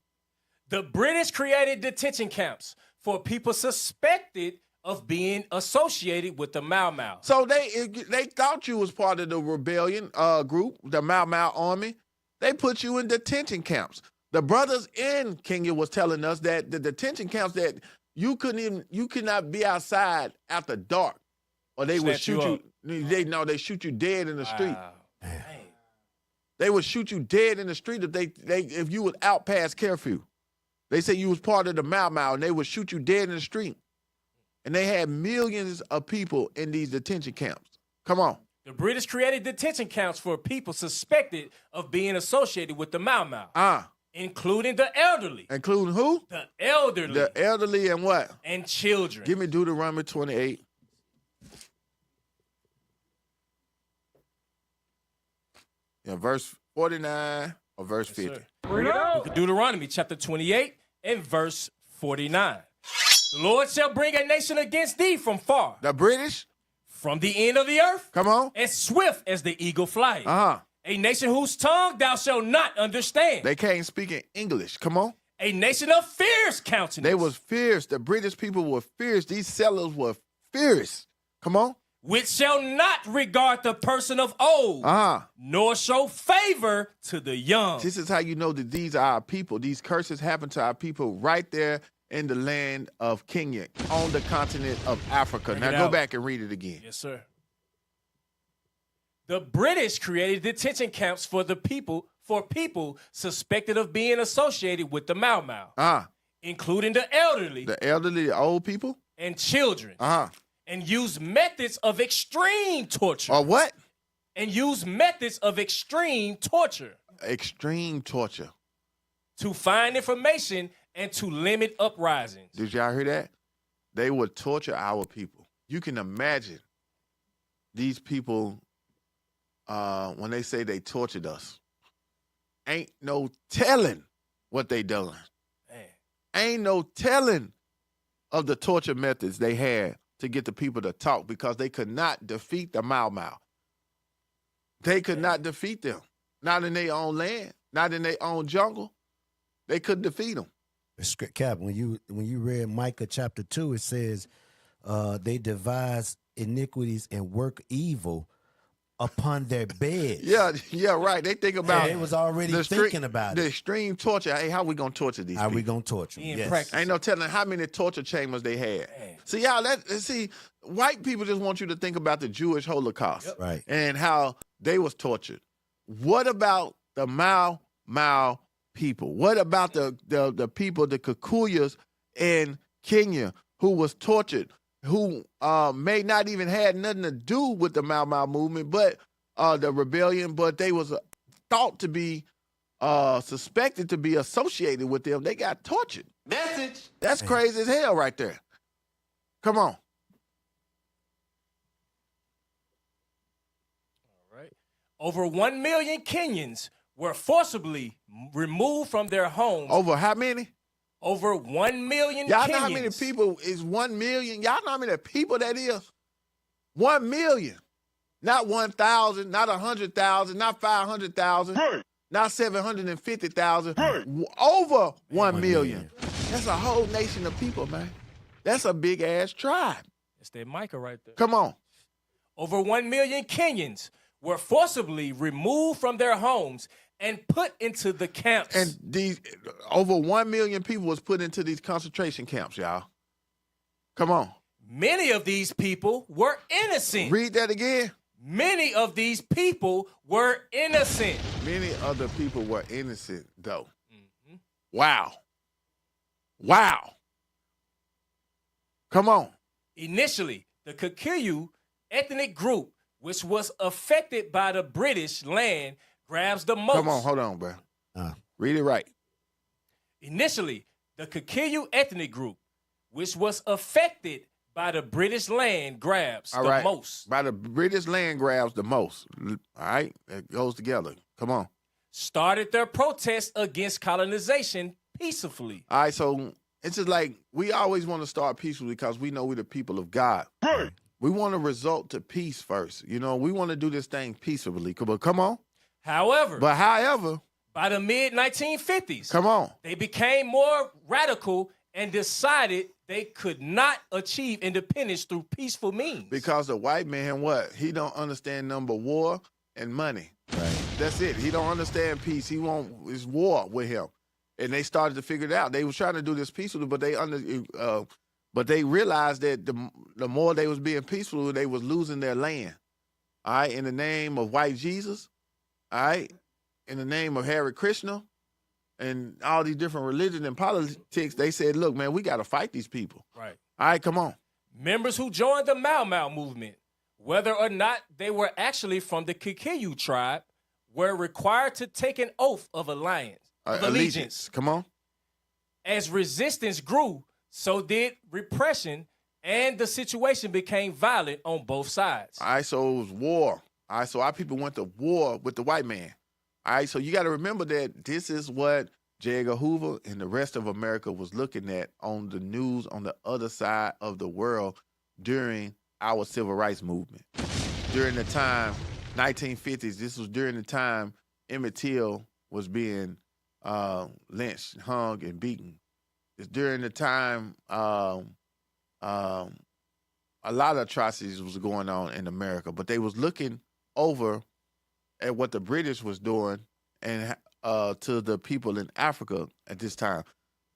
S13: The British created detention camps for people suspected of being associated with the Mau Mau.
S14: So they thought you was part of the rebellion group, the Mau Mau army. They put you in detention camps. The brothers in Kenya was telling us that the detention camps that you could not be outside after dark, or they would shoot you. They shoot you dead in the street. They would shoot you dead in the street if you was out past curfew. They say you was part of the Mau Mau, and they would shoot you dead in the street. And they had millions of people in these detention camps. Come on.
S13: The British created detention camps for people suspected of being associated with the Mau Mau. Including the elderly.
S14: Including who?
S13: The elderly.
S14: The elderly and what?
S13: And children.
S14: Give me Deuteronomy 28. Yeah, verse 49 or verse 50.
S13: Book of Deuteronomy chapter 28 and verse 49. The Lord shall bring a nation against thee from far.
S14: The British?
S13: From the end of the earth.
S14: Come on.
S13: As swift as the eagle flies.
S14: Uh-huh.
S13: A nation whose tongue thou shalt not understand.
S14: They can't speak in English. Come on.
S13: A nation of fierce countenance.
S14: They was fierce. The British people were fierce. These settlers were fierce. Come on.
S13: Which shall not regard the person of old, nor show favor to the young.
S14: This is how you know that these are our people. These curses happen to our people right there in the land of Kenya, on the continent of Africa. Now go back and read it again.
S13: Yes, sir. The British created detention camps for people suspected of being associated with the Mau Mau, including the elderly,
S14: the old people,
S13: and children, and used methods of extreme torture.
S14: Or what?
S13: And used methods of extreme torture.
S14: Extreme torture.
S13: To find information and to limit uprisings.
S14: Did y'all hear that? They would torture our people. You can imagine these people. When they say they tortured us, ain't no telling what they done. Man. Ain't no telling of the torture methods they had to get the people to talk, because they could not defeat the Mau Mau. They could not defeat them. Not in their own land, not in their own jungle. They couldn't defeat them.
S12: Cap, when you read Micah chapter 2, it says they devise iniquities and work evil upon their beds.
S14: Yeah, right. They think about
S12: they was already thinking about
S14: the extreme torture. Hey, how we gonna torture these people?
S12: How we gonna torture them? Yes.
S14: Ain't no telling how many torture chambers they had. Man. See, white people just want you to think about the Jewish Holocaust,
S12: right?
S14: And how they was tortured. What about the Mau Mau people? What about the people, the Kikuyas in Kenya, who was tortured, who may not even had nothing to do with the Mau Mau movement, but the rebellion, but they was thought to be suspected to be associated with them. They got tortured.
S3: Message.
S14: That's crazy as hell right there. Come on.
S13: All right. Over 1 million Kenyans were forcibly removed from their homes.
S14: Over how many?
S13: Over 1 million
S14: Y'all
S13: Kenyans.
S14: know how many people is 1 million? Y'all know how many people that is? 1 million. Not 1,000, not 100,000, not 500,000. not 750,000, over 1 million. That's a whole nation of people, man. That's a big ass tribe.
S13: It's that Micah right there.
S14: Come on.
S13: Over 1 million Kenyans were forcibly removed from their homes and put into the camps.
S14: And these over 1 million people was put into these concentration camps, y'all. Come on.
S13: Many of these people were innocent.
S14: Read that again.
S13: Many of these people were innocent.
S14: Many other people were innocent, though. Mm-hmm. Wow. Wow. Come on.
S13: Initially, the Kikuyu ethnic group, which was affected by the British land, grabs the most.
S14: Come on, hold on, bro. Read it right.
S13: Initially, the Kikuyu ethnic group, which was affected by the British land, grabs the most.
S14: By the British land grabs the most. All right? It goes together. Come on.
S13: Started their protest against colonization peacefully.
S14: All right, so it's just like we always want to start peacefully because we know we're the people of God. Right. We want to result to peace first. You know, we want to do this thing peaceably. But come on.
S13: However, by the mid-1950s,
S14: come on,
S13: they became more radical and decided they could not achieve independence through peaceful means.
S14: Because the white man, what? He don't understand number war and money. Right. That's it. He don't understand peace. He won't. It's war with him. And they started to figure it out. They was trying to do this peacefully, but they realized that the more they was being peaceful, they was losing their land. All right, in the name of white Jesus. All right, in the name of Hare Krishna. And all these different religions and politics, they said, look, man, we got to fight these people.
S13: Right.
S14: All right, come on.
S13: Members who joined the Mau Mau movement, whether or not they were actually from the Kikuyu tribe, were required to take an oath of allegiance.
S14: Come on.
S13: As resistance grew, so did repression, and the situation became violent on both sides.
S14: All right, so it was war. All right, so our people went to war with the white man. All right, so you got to remember that this is what J. Edgar Hoover and the rest of America was looking at on the news on the other side of the world during our civil rights movement. During the time, 1950s, this was during the time Emmett Till was being lynched, hung, and beaten. It's during the time a lot of atrocities was going on in America, but they was looking over at what the British was doing and to the people in Africa at this time.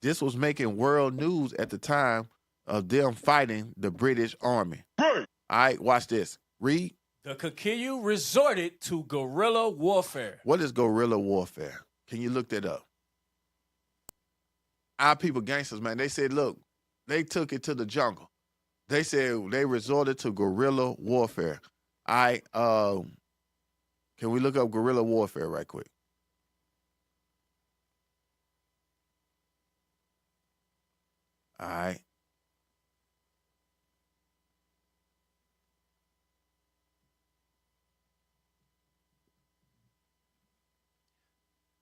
S14: This was making world news at the time of them fighting the British Army. All right, watch this. Read.
S13: The Kikuyu resorted to guerrilla warfare.
S14: What is guerrilla warfare? Can you look that up? Our people gangsters, man, they said, look, they took it to the jungle. They said they resorted to guerrilla warfare. All right, can we look up guerrilla warfare right quick? All right.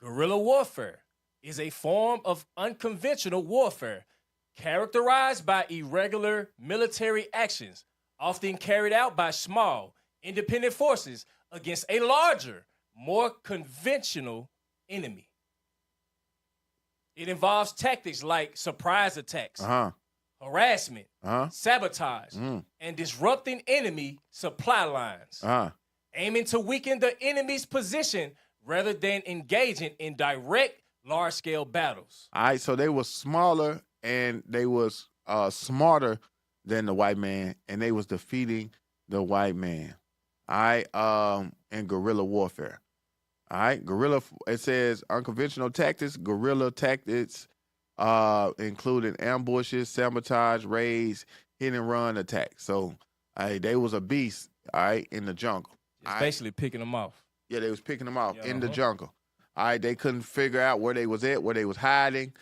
S13: Guerrilla warfare is a form of unconventional warfare characterized by irregular military actions, often carried out by small, independent forces against a larger, more conventional enemy. It involves tactics like surprise attacks, harassment, sabotage, and disrupting enemy supply lines, aiming to weaken the enemy's position rather than engaging in direct, large-scale battles.
S14: All right, so they were smaller and they was smarter than the white man, and they was defeating the white man. All right, in guerrilla warfare. All right, guerrilla, it says unconventional tactics, guerrilla tactics, including ambushes, sabotage, raids, hit and run attacks. So, they was a beast, all right, in the jungle.
S13: It's basically picking them off.
S14: Yeah, they was picking them off in the jungle. All right, they couldn't figure out where they was at, where they was hiding.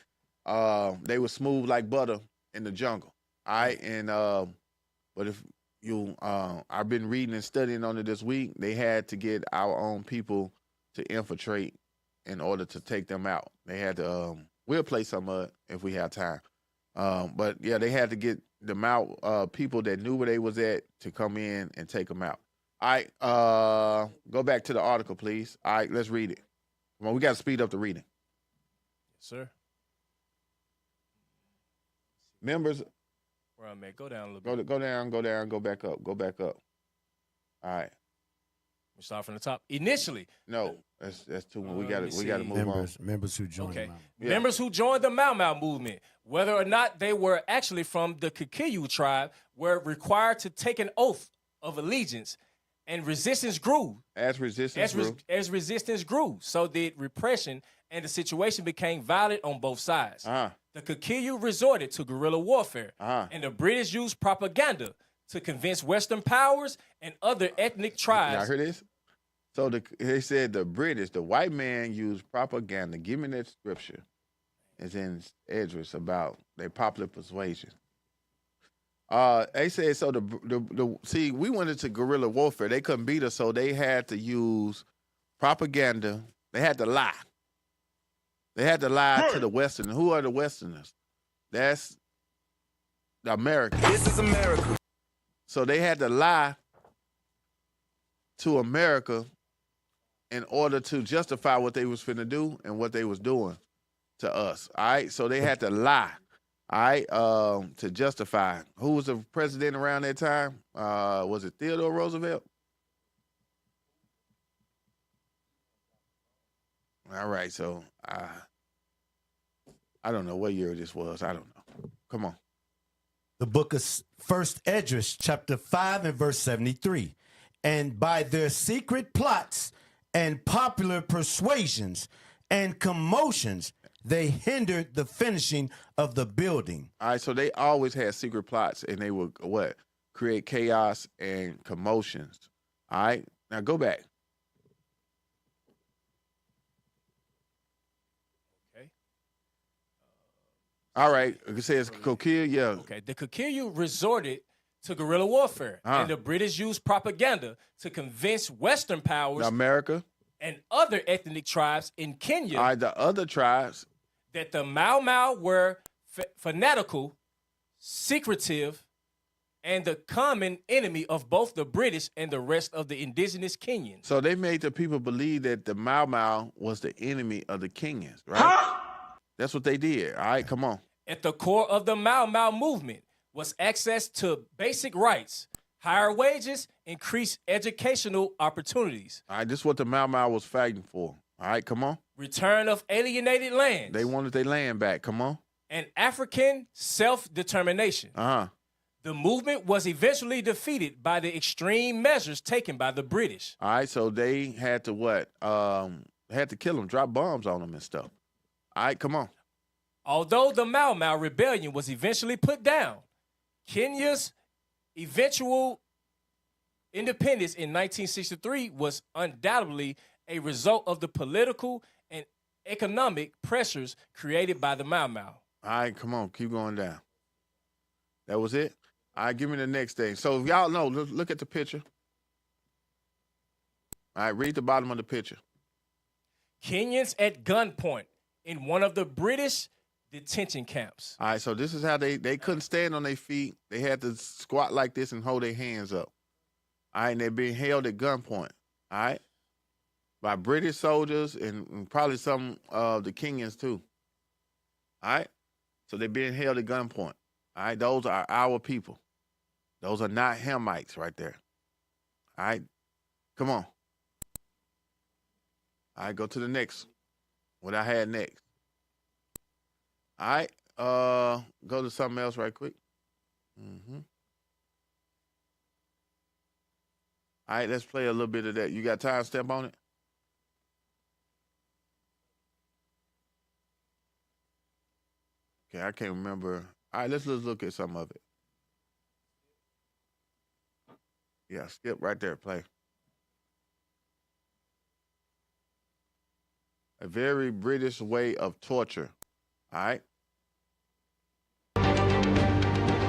S14: They was smooth like butter in the jungle. All right, and but if you, I've been reading and studying on it this week. They had to get our own people to infiltrate in order to take them out. They had to. We'll play some of it if we have time. But yeah, they had to get them out. People that knew where they was at to come in and take them out. All right, go back to the article, please. All right, let's read it. Come on, we got to speed up the reading.
S13: Yes, sir.
S14: Members.
S13: Where I'm at. Go down a little bit.
S14: Go down, go back up. All right.
S13: We start from the top. Initially.
S14: No, that's too much. We got to move on.
S12: Members who joined the Mau Mau.
S14: Yeah.
S13: Members who joined the Mau Mau movement, whether or not they were actually from the Kikuyu tribe, were required to take an oath of allegiance, and resistance grew.
S14: As resistance
S13: grew, so did repression, and the situation became violent on both sides. The Kikuyu resorted to guerrilla warfare, and the British used propaganda to convince Western powers and other ethnic tribes.
S14: Y'all hear this? So they said the British, the white man used propaganda. Give me that scripture. It's in Esdras about their popular persuasion. They said so. See, we went into guerrilla warfare. They couldn't beat us, so they had to use propaganda. They had to lie. They had to lie to the Westerners. Who are the Westerners? That's the Americans. This is America. So they had to lie to America in order to justify what they was finna do and what they was doing to us. All right, so they had to lie. All right, to justify. Who was the president around that time? Was it Theodore Roosevelt? All right, so I don't know what year this was. I don't know. Come on.
S12: The book of 1 Esdras, chapter 5 and verse 73. And by their secret plots and popular persuasions and commotions, they hindered the finishing of the building.
S14: All right, so they always had secret plots, and they would, what? Create chaos and commotions. All right, now go back.
S13: Okay.
S14: All right, it says Kikuyu, yeah.
S13: Okay, the Kikuyu resorted to guerrilla warfare, and the British used propaganda to convince Western powers,
S14: America,
S13: and other ethnic tribes in Kenya.
S14: All right, the other tribes.
S13: That the Mau Mau were fanatical, secretive, and the common enemy of both the British and the rest of the indigenous Kenyans.
S14: So they made the people believe that the Mau Mau was the enemy of the Kenyans, right? That's what they did. All right, come on.
S13: At the core of the Mau Mau movement was access to basic rights, higher wages, increased educational opportunities.
S14: All right, this is what the Mau Mau was fighting for. All right, come on.
S13: Return of alienated lands.
S14: They wanted their land back. Come on.
S13: And African self-determination. The movement was eventually defeated by the extreme measures taken by the British.
S14: All right, so they had to what? Had to kill them, drop bombs on them and stuff. All right, come on.
S13: Although the Mau Mau rebellion was eventually put down, Kenya's eventual independence in 1963 was undoubtedly a result of the political and economic pressures created by the Mau Mau.
S14: All right, come on, keep going down. That was it? All right, give me the next thing. So if y'all know, look at the picture. All right, read the bottom of the picture.
S13: Kenyans at gunpoint in one of the British detention camps.
S14: All right, so this is how they couldn't stand on their feet. They had to squat like this and hold their hands up. All right, and they're being held at gunpoint. All right, by British soldiers and probably some of the Kenyans too. All right, so they're being held at gunpoint. All right, those are our people. Those are not Hamites right there. All right, come on. All right, go to the next. What I had next. All right, go to something else right quick. All right, let's play a little bit of that. You got time stamp on it? Okay, I can't remember. All right, let's look at some of it. Yeah, skip right there, play. A very British way of torture. All right.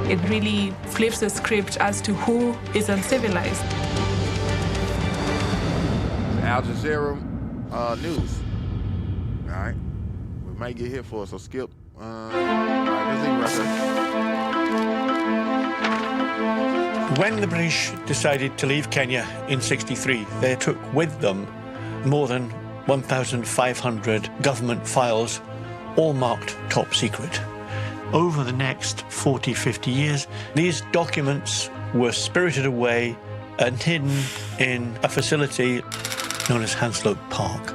S19: It really flips the script as to who is uncivilized.
S14: Al Jazeera News. All right. We might get hit for it, so skip. All right, let's leave right there.
S20: When the British decided to leave Kenya in '63, they took with them more than 1,500 government files, all marked top secret. Over the next 40, 50 years, these documents were spirited away and hidden in a facility known as Hanslope Park,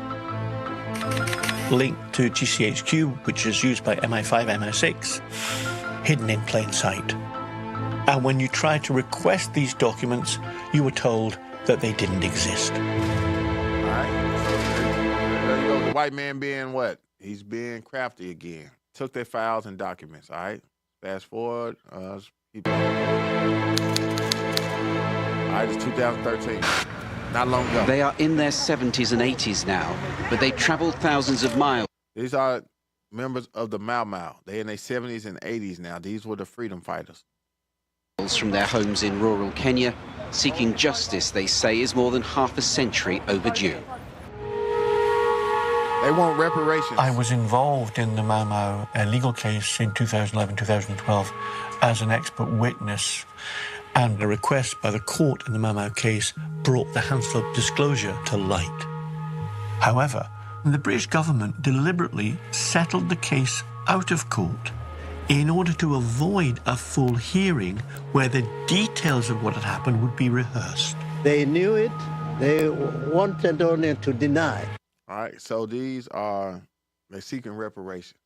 S20: linked to GCHQ, which is used by MI5, MI6, hidden in plain sight. And when you tried to request these documents, you were told that they didn't exist.
S14: All right. There you go. The white man being what? He's being crafty again. Took their files and documents, all right? Fast forward. People. All right, it's 2013. Not long ago.
S21: They are in their 70s and 80s now, but they traveled thousands of miles.
S14: These are members of the Mau Mau. They're in their 70s and 80s now. These were the freedom fighters.
S21: From their homes in rural Kenya, seeking justice, they say, is more than half a century overdue.
S14: They want reparations.
S20: I was involved in the Mau Mau legal case in 2011-2012 as an expert witness, and a request by the court in the Mau Mau case brought the Hanslope disclosure to light. However, the British government deliberately settled the case out of court in order to avoid a full hearing where the details of what had happened would be rehearsed.
S22: They knew it. They wanted only to deny.
S14: All right, so they're seeking reparations,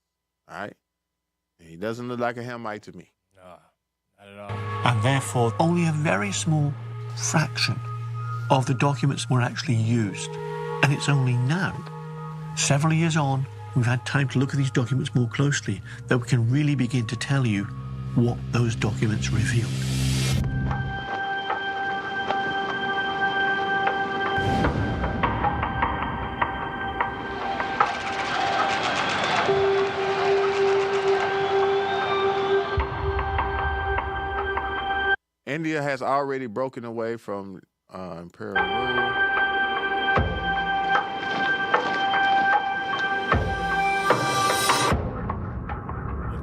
S14: all right? And he doesn't look like a Hamite to me.
S13: No, not at all.
S20: And therefore, only a very small fraction of the documents were actually used. And it's only now, several years on, we've had time to look at these documents more closely, that we can really begin to tell you what those documents revealed.
S14: India has already broken away from imperial rule.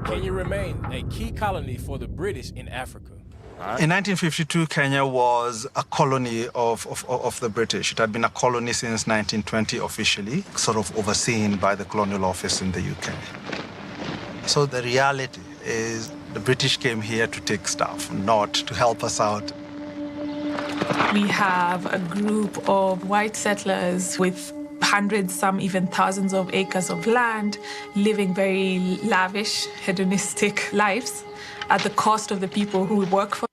S13: Kenya remained a key colony for the British in Africa.
S23: In 1952, Kenya was a colony of the British. It had been a colony since 1920 officially, sort of overseen by the Colonial Office in the UK. So the reality is the British came here to take stuff, not to help us out.
S19: We have a group of white settlers with hundreds, some even thousands of acres of land, living very lavish, hedonistic lives at the cost of the people who we work for.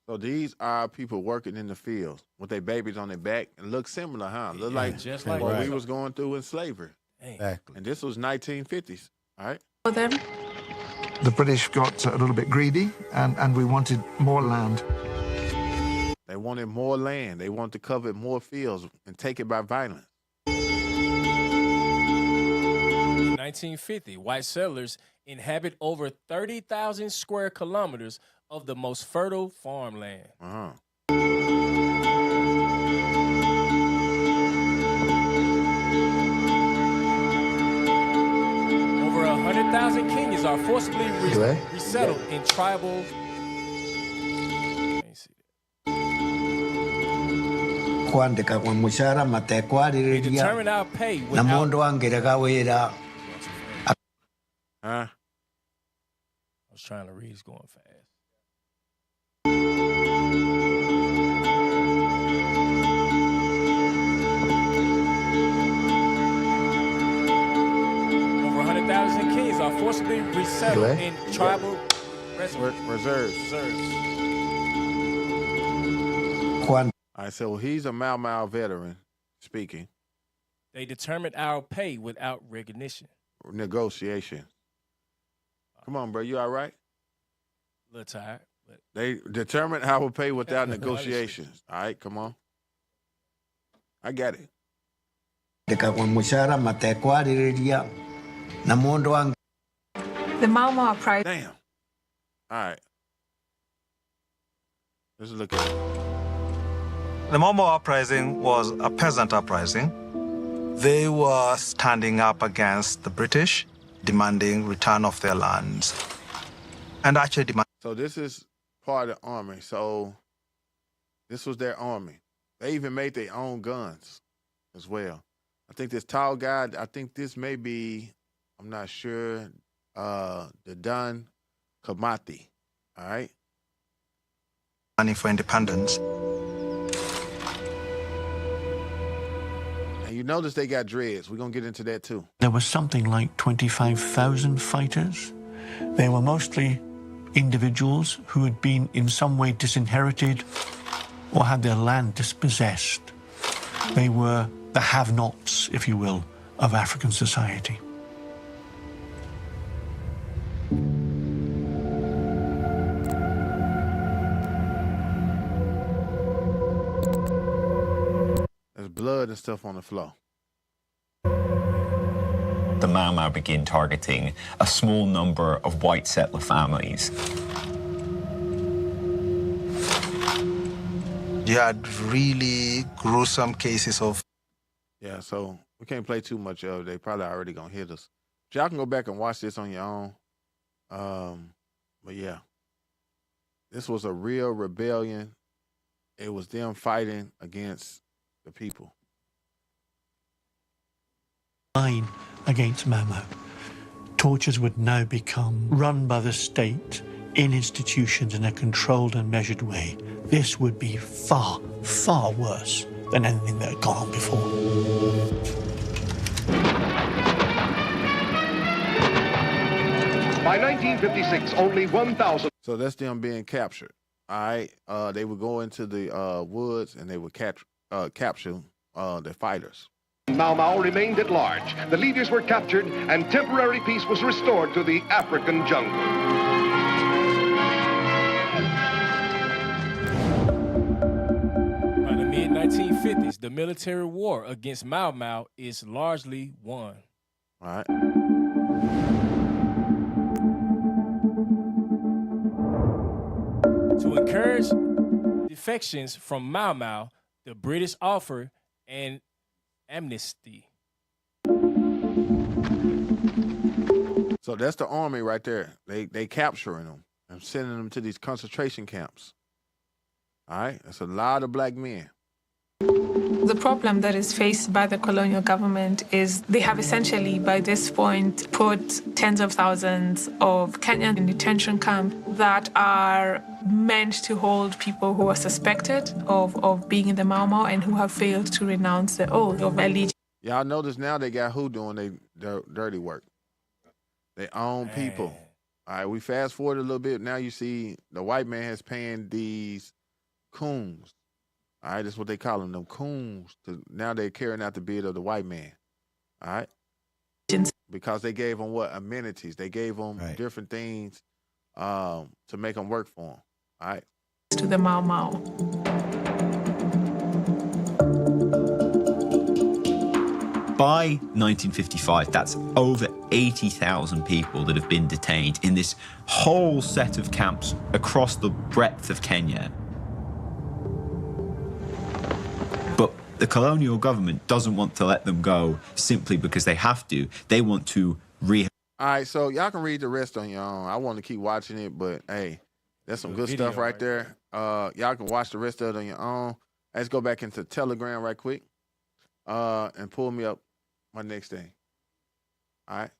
S14: So these are people working in the fields with their babies on their back and look similar, huh? Look like
S13: just like
S14: what
S13: that.
S14: we was going through in slavery.
S12: Exactly.
S14: And this was 1950s, all right?
S19: For them.
S24: The British got a little bit greedy, and we wanted more land.
S14: They wanted more land. They wanted to cover more fields and take it by violence.
S13: In 1950, white settlers inhabit over 30,000 square kilometers of the most fertile farmland. Over 100,000 Kenyans are forcibly resettled in tribal.
S22: Kwandika kwa mushara matekwariria
S13: determine our pay
S22: na
S13: without.
S22: mundu angiraga wira.
S14: Huh?
S13: I was trying to read. It's going fast. Over 100,000 Kenyans are forcibly resettled in tribal
S14: reserves. All right, so he's a Mau Mau veteran speaking.
S13: They determined our pay without recognition.
S14: Negotiation. Come on, bro. You all right?
S13: A little tired. But
S14: They determined our pay without negotiations. All right, come on. I got it.
S22: Kwandika kwa mushara matekwariria na mundu ang.
S19: The Mau Mau uprising.
S14: Damn. All right. Let's look at it.
S23: The Mau Mau uprising was a peasant uprising. They were standing up against the British, demanding return of their lands. And actually
S14: So this is part of the army. So this was their army. They even made their own guns as well. I think this tall guy, I think this may be, I'm not sure, the Don Kamati. All right.
S23: Money for independence.
S14: And you notice they got dreads. We're going to get into that too.
S20: There was something like 25,000 fighters. They were mostly individuals who had been in some way disinherited or had their land dispossessed. They were the have-nots, if you will, of African society.
S14: There's blood and stuff on the floor.
S1: The Mau Mau begin targeting a small number of white settler families.
S23: You had really gruesome cases of...
S14: Yeah, so we can't play too much of it. They probably already going to hit us. But y'all can go back and watch this on your own. But yeah, this was a real rebellion. It was them fighting against the people.
S20: Line against Mau Mau. Tortures would now become run by the state in institutions in a controlled and measured way. This would be far, far worse than anything that had gone on before.
S5: By 1956, only 1,000.
S14: So that's them being captured. All right. They would go into the woods and they would capture the fighters.
S5: Mau Mau remained at large. The leaders were captured and temporary peace was restored to the African jungle.
S13: By the mid-1950s, the military war against Mau Mau is largely won.
S14: All right.
S13: To encourage defections from Mau Mau, the British offered an amnesty.
S14: So that's the army right there. They capturing them and sending them to these concentration camps. All right, that's a lot of black men.
S19: The problem that is faced by the colonial government is they have essentially, by this point, put tens of thousands of Kenyans in detention camps that are meant to hold people who are suspected of being in the Mau Mau and who have failed to renounce the oath of allegiance.
S14: Y'all notice now they got who doing their dirty work? They own people. All right, we fast forward a little bit. Now you see the white man is paying these coons. All right, that's what they call them coons. Now they're carrying out the bid of the white man. All right? Because they gave them what? Amenities. They gave them different things to make them work for them. All right?
S19: To the Mau Mau.
S1: By 1955, that's over 80,000 people that have been detained in this whole set of camps across the breadth of Kenya. But the colonial government doesn't want to let them go simply because they have to. They want to
S14: All right, so y'all can read the rest on your own. I want to keep watching it, but hey, that's some good stuff right there. Y'all can watch the rest of it on your own. Let's go back into Telegram right quick and pull me up my next thing. All right.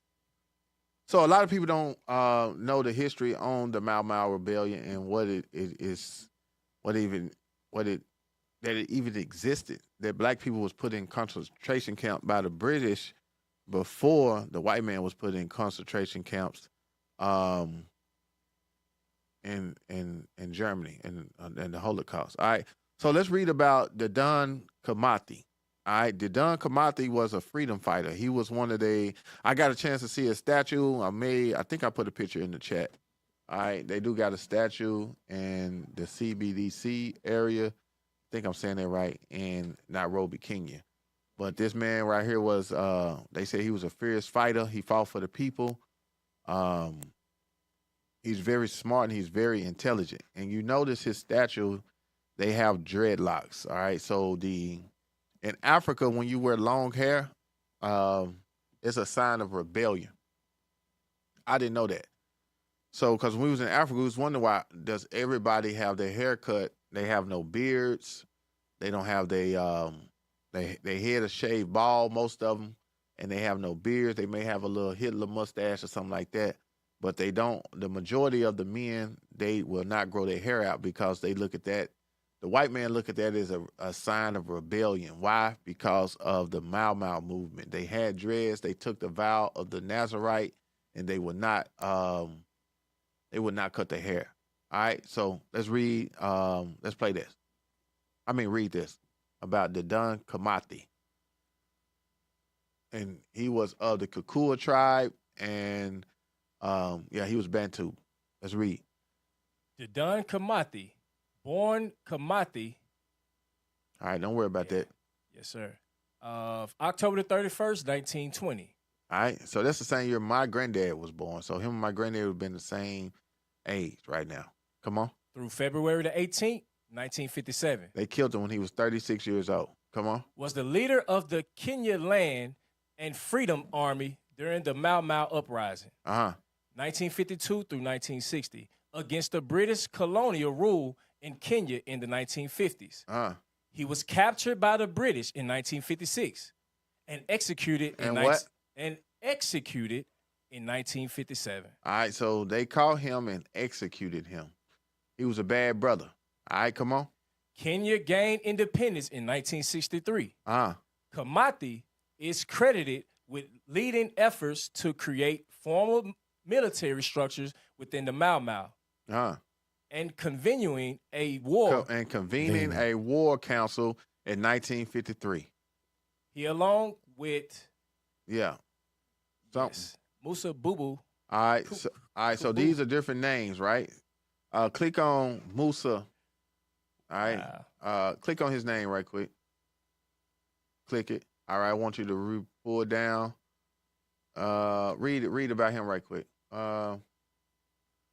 S14: So a lot of people don't know the history on the Mau Mau Rebellion and what it is, that it even existed, that black people was put in concentration camp by the British before the white man was put in concentration camps in Germany and the Holocaust. All right. So let's read about the Don Kamati. All right. The Don Kamati was a freedom fighter. He was one of I got a chance to see a statue. I think I put a picture in the chat. All right. They do got a statue in the CBDC area. I think I'm saying that right, in Nairobi, Kenya. But this man right here was, they say he was a fierce fighter. He fought for the people. He's very smart and he's very intelligent. And you notice his statue, they have dreadlocks, all right? So in Africa, when you wear long hair, it's a sign of rebellion. I didn't know that. So, because when we was in Africa, we was wondering why does everybody have their hair cut? They have no beards. They don't have they They head are shaved bald, most of them, and they have no beards. They may have a little Hitler mustache or something like that, but they don't. The majority of the men, they will not grow their hair out because they look at that. The white man look at that as a sign of rebellion. Why? Because of the Mau Mau movement. They had dreads. They took the vow of the Nazarite, and they would not cut their hair. All right, so let's read. Let's play this. Read this about Dedan Kamati. And he was of the Kikua tribe, and he was Bantu. Let's read.
S13: Dedan Kamati, born Kamati.
S14: All right, don't worry about that.
S13: Yes, sir. Of October the 31st, 1920.
S14: All right, so that's the same year my granddad was born. So him and my granddad would have been the same age right now. Come on.
S13: Through February the 18th, 1957.
S14: They killed him when he was 36 years old. Come on.
S13: Was the leader of the Kenya Land and Freedom Army during the Mau Mau Uprising. 1952 through 1960, against the British colonial rule in Kenya in the 1950s. He was captured by the British in 1956 and executed in 1957.
S14: All right, so they caught him and executed him. He was a bad brother. All right, come on.
S13: Kenya gained independence in 1963. Kamati is credited with leading efforts to create formal military structures within the Mau Mau. And convening a war.
S14: Convening a war council in 1953.
S13: He, along with
S14: Musa
S13: Bubu.
S14: All right, so these are different names, right? Click on Musa. All right. Click on his name right quick. Click it. All right, I want you to pull it down. Read about him right quick.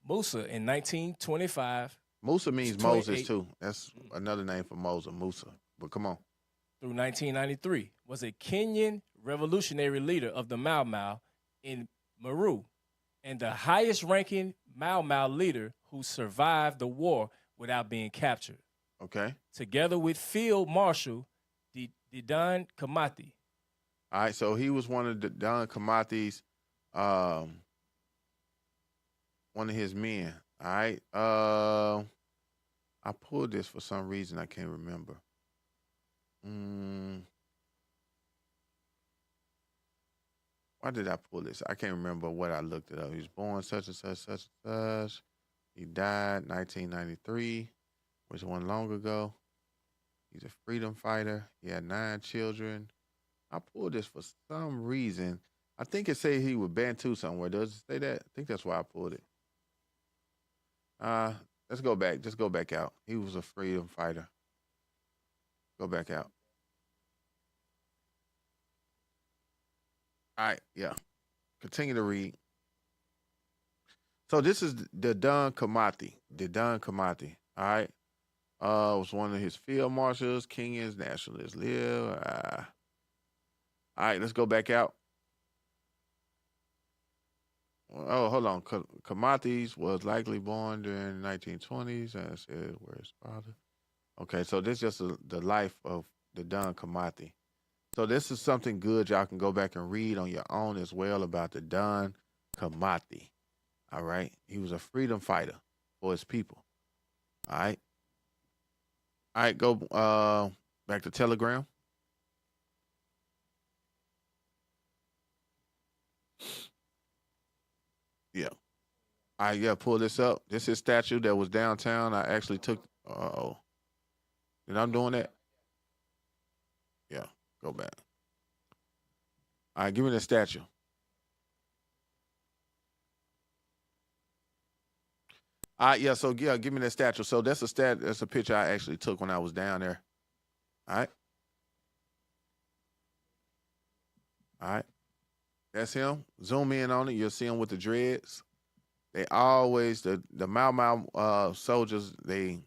S13: Musa in 1925.
S14: Musa means Moses too. That's another name for Moses, Musa. But come on.
S13: Through 1993, was a Kenyan revolutionary leader of the Mau Mau in Meru, and the highest-ranking Mau Mau leader who survived the war without being captured.
S14: Okay.
S13: Together with Field Marshal Dedan Kamati.
S14: All right, so he was one of Dedan Kamati's, one of his men. All right. I pulled this for some reason. I can't remember. Why did I pull this? I can't remember what I looked it up. He was born such and such, such and such. He died 1993, which one long ago. He's a freedom fighter. He had 9 children. I pulled this for some reason. I think it said he was Bantu somewhere. Does it say that? I think that's why I pulled it. Let's go back. Just go back out. He was a freedom fighter. Go back out. All right, yeah. Continue to read. So this is Dedan Kamati. Dedan Kamati. All right. Was one of his field marshals, Kenyans, nationalists. Live. All right, let's go back out. Oh, hold on. Kamatis was likely born during the 1920s. I said, where's his father? Okay, so this is just the life of Dedan Kamati. So this is something good y'all can go back and read on your own as well about Dedan Kamati. All right? He was a freedom fighter for his people. All right? All right, go back to Telegram. Yeah. All right, yeah, pull this up. This is statue that was downtown. I actually took, and I'm doing that. Yeah, go back. All right, give me the statue. All right, yeah, so yeah, give me that statue. So that's a picture I actually took when I was down there. All right. All right. That's him. Zoom in on it. You'll see him with the dreads. They always, the Mau Mau soldiers, they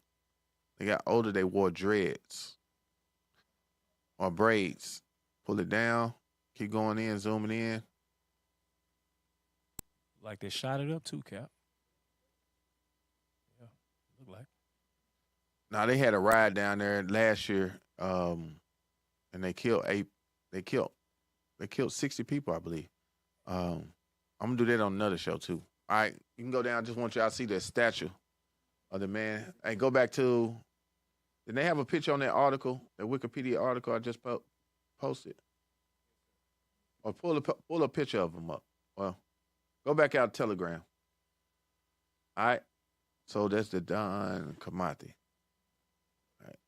S14: got older, they wore dreads or braids. Pull it down. Keep going in, zooming in.
S13: Like they shot it up too, Cap. Yeah, look like.
S14: Now, they had a ride down there last year, and and they killed 60 people, I believe. I'm gonna do that on another show too. All right, you can go down. Just want y'all to see the statue of the man. Hey, go back to. Did they have a picture on that article, that Wikipedia article I just posted? Or pull a picture of them up. Well, go back out to Telegram. All right. So that's the Don Kamati. All right.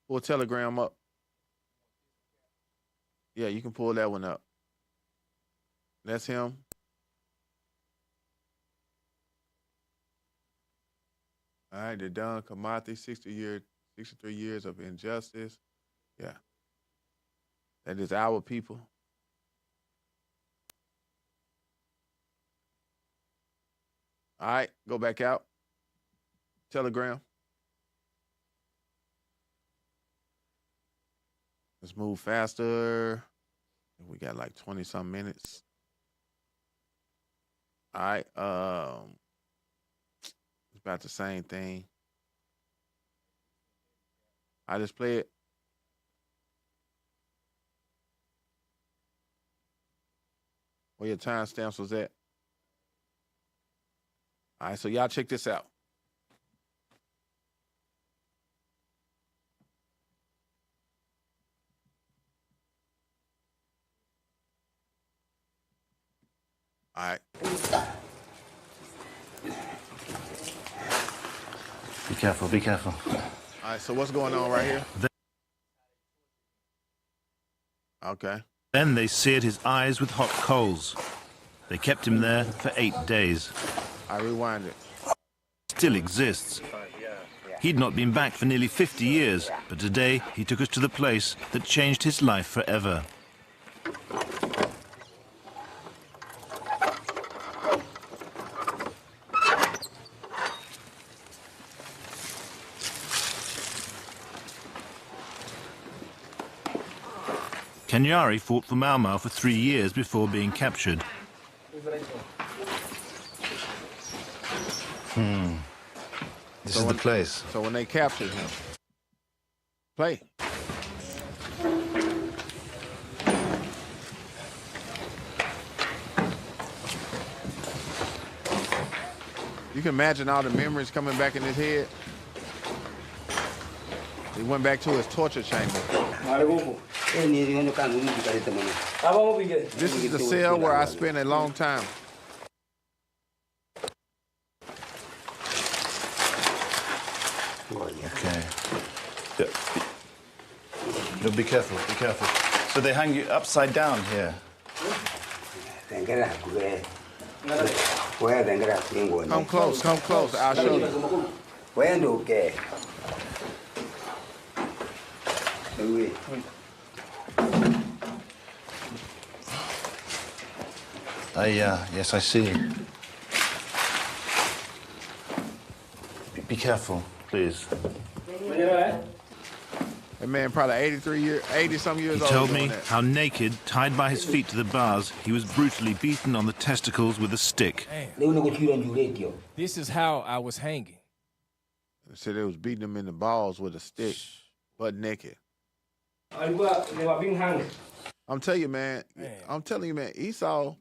S14: Pull Telegram up. Yeah, you can pull that one up. That's him. All right, the Don Kamati, 63 years of injustice. Yeah. That is our people. All right, go back out. Telegram. Let's move faster. We got like 20-some minutes. All right. It's about the same thing. I just play it. Where your timestamps was at. All right, so y'all check this out. All right.
S2: Be careful, be careful.
S14: All right, so what's going on right here? Okay.
S2: Then they seared his eyes with hot coals. They kept him there for 8 days.
S14: I rewind it.
S2: Still exists. He'd not been back for nearly 50 years, but today he took us to the place that changed his life forever. Kenyari fought for Mau Mau for 3 years before being captured. This is the place.
S14: So when they captured him, play. You can imagine all the memories coming back in his head. He went back to his torture chamber. This is the cell where I spent a long time.
S2: Okay. No, be careful, be careful. So they hang you upside down here?
S14: Come close, I'll show you.
S2: Yes, I see. Be careful, please.
S14: That man probably 80-some years
S2: He
S14: old.
S2: told me how naked, tied by his feet to the bars, he was brutally beaten on the testicles with a stick.
S13: This is how I was hanging.
S14: They said they was beating him in the balls with a stick, butt naked. I'm telling you, man. Esau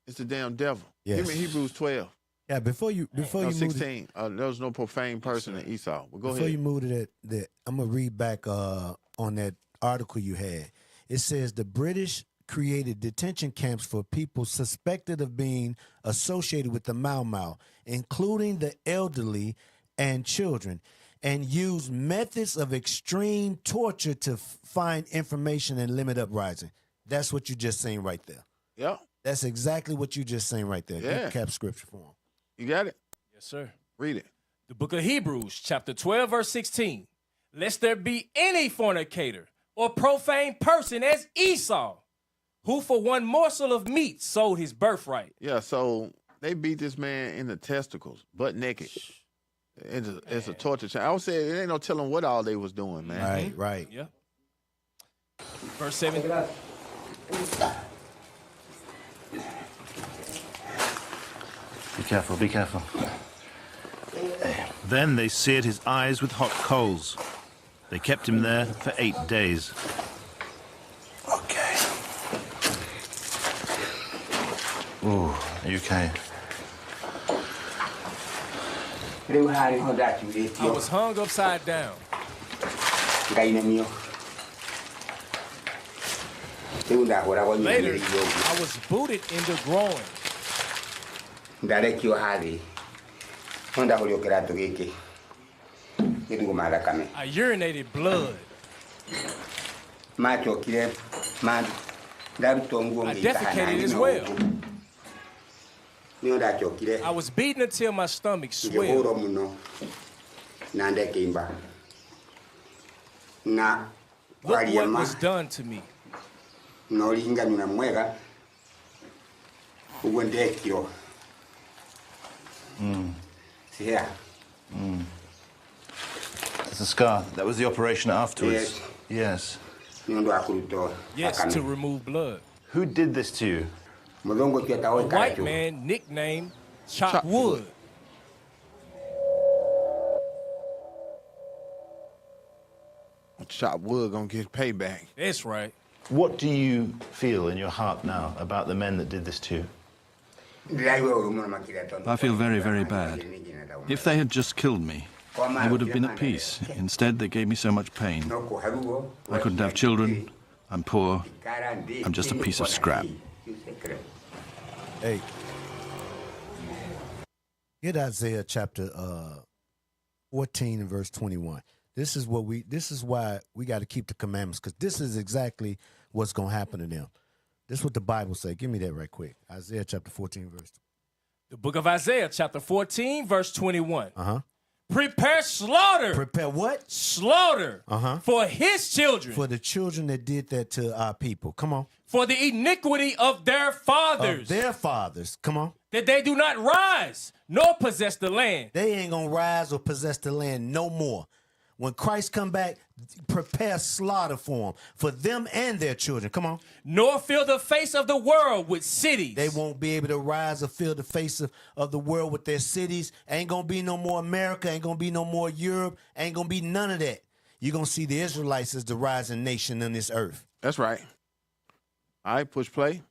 S14: is the damn devil.
S12: Yes.
S14: Give me Hebrews 12.
S12: Yeah, before you
S14: 16. There was no profane person in Esau. Well, go
S12: before
S14: ahead.
S12: you move to that, I'm gonna read back on that article you had. It says the British created detention camps for people suspected of being associated with the Mau Mau, including the elderly and children, and used methods of extreme torture to find information and limit uprising. That's what you just saying right there.
S14: Yeah.
S12: That's exactly what you just saying right there.
S14: Yeah.
S12: Good cap scripture for him.
S14: You got it?
S13: Yes, sir.
S14: Read it.
S13: The book of Hebrews, chapter 12, verse 16. Lest there be any fornicator or profane person as Esau, who for one morsel of meat sold his birthright.
S14: Yeah, so they beat this man in the testicles, butt naked. It's a torture chamber. I would say it ain't no telling what all they was doing, man.
S12: Right.
S13: Yeah. Verse 7.
S2: Be careful, be careful. Then they seared his eyes with hot coals. They kept him there for 8 days.
S4: Okay. Ooh, are you okay?
S13: I was hung upside down. Later, I was booted in the groin. I urinated blood. I defecated as well. I was beaten until my stomach swelled. Look what was done to me.
S4: It's a scar. That was the operation afterwards. Yes.
S13: Yes, to remove blood.
S4: Who did this to you?
S13: A white man nicknamed Chop Wood.
S14: Chop Wood gonna get payback.
S13: That's right.
S4: What do you feel in your heart now about the men that did this to you?
S6: I feel very, very bad. If they had just killed me, I would have been at peace. Instead, they gave me so much pain. I couldn't have children. I'm poor. I'm just a piece of scrap.
S12: Hey, get Isaiah chapter 14 and verse 21. This is why we got to keep the commandments, because this is exactly what's going to happen to them. This is what the Bible say. Give me that right quick. Isaiah chapter 14 verse.
S13: The book of Isaiah chapter 14 verse 21.
S12: Uh-huh.
S13: Prepare slaughter.
S12: Prepare what?
S13: Slaughter.
S12: Uh-huh.
S13: For his children.
S12: For the children that did that to our people. Come on.
S13: For the iniquity of their fathers.
S12: Of their fathers. Come on.
S13: That they do not rise nor possess the land.
S12: They ain't going to rise or possess the land no more. When Christ come back, prepare slaughter for them and their children. Come on.
S13: Nor fill the face of the world with cities.
S12: They won't be able to rise or fill the face of the world with their cities. Ain't going to be no more America. Ain't going to be no more Europe. Ain't going to be none of that. You're going to see the Israelites as the rising nation on this earth.
S14: That's right. All right, push play.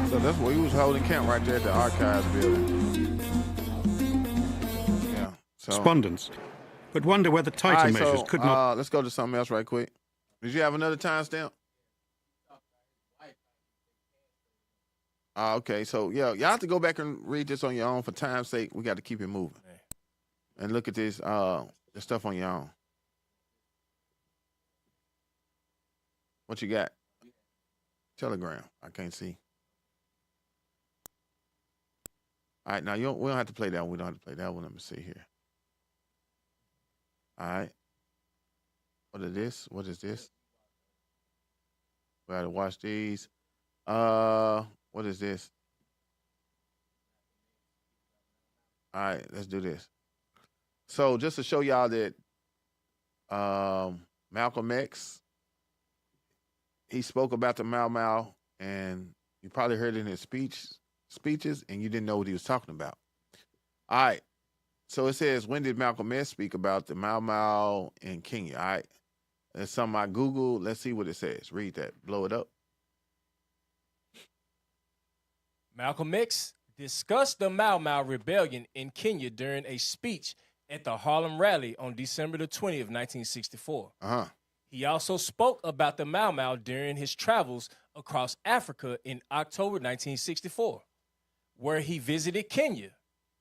S14: So that's where he was holding camp right there at the archives building. Yeah. So.
S7: Respondents, but wonder whether tighter measures could not.
S14: Let's go to something else right quick. Did you have another timestamp? Okay, so yeah, y'all have to go back and read this on your own for time's sake. We got to keep it moving. And look at this, the stuff on your own. What you got? Telegram. I can't see. All right, now we don't have to play that one. We don't have to play that one. Let me see here. All right. What is this? What is this? We got to watch these. What is this? All right, let's do this. So just to show y'all that Malcolm X, he spoke about the Mau Mau, and you probably heard it in his speeches, and you didn't know what he was talking about. All right. So it says, when did Malcolm X speak about the Mau Mau in Kenya? All right. That's something I Googled. Let's see what it says. Read that. Blow it up.
S13: Malcolm X discussed the Mau Mau rebellion in Kenya during a speech at the Harlem rally on December the 20th, 1964.
S14: Uh-huh.
S13: He also spoke about the Mau Mau during his travels across Africa in October 1964, where he visited Kenya.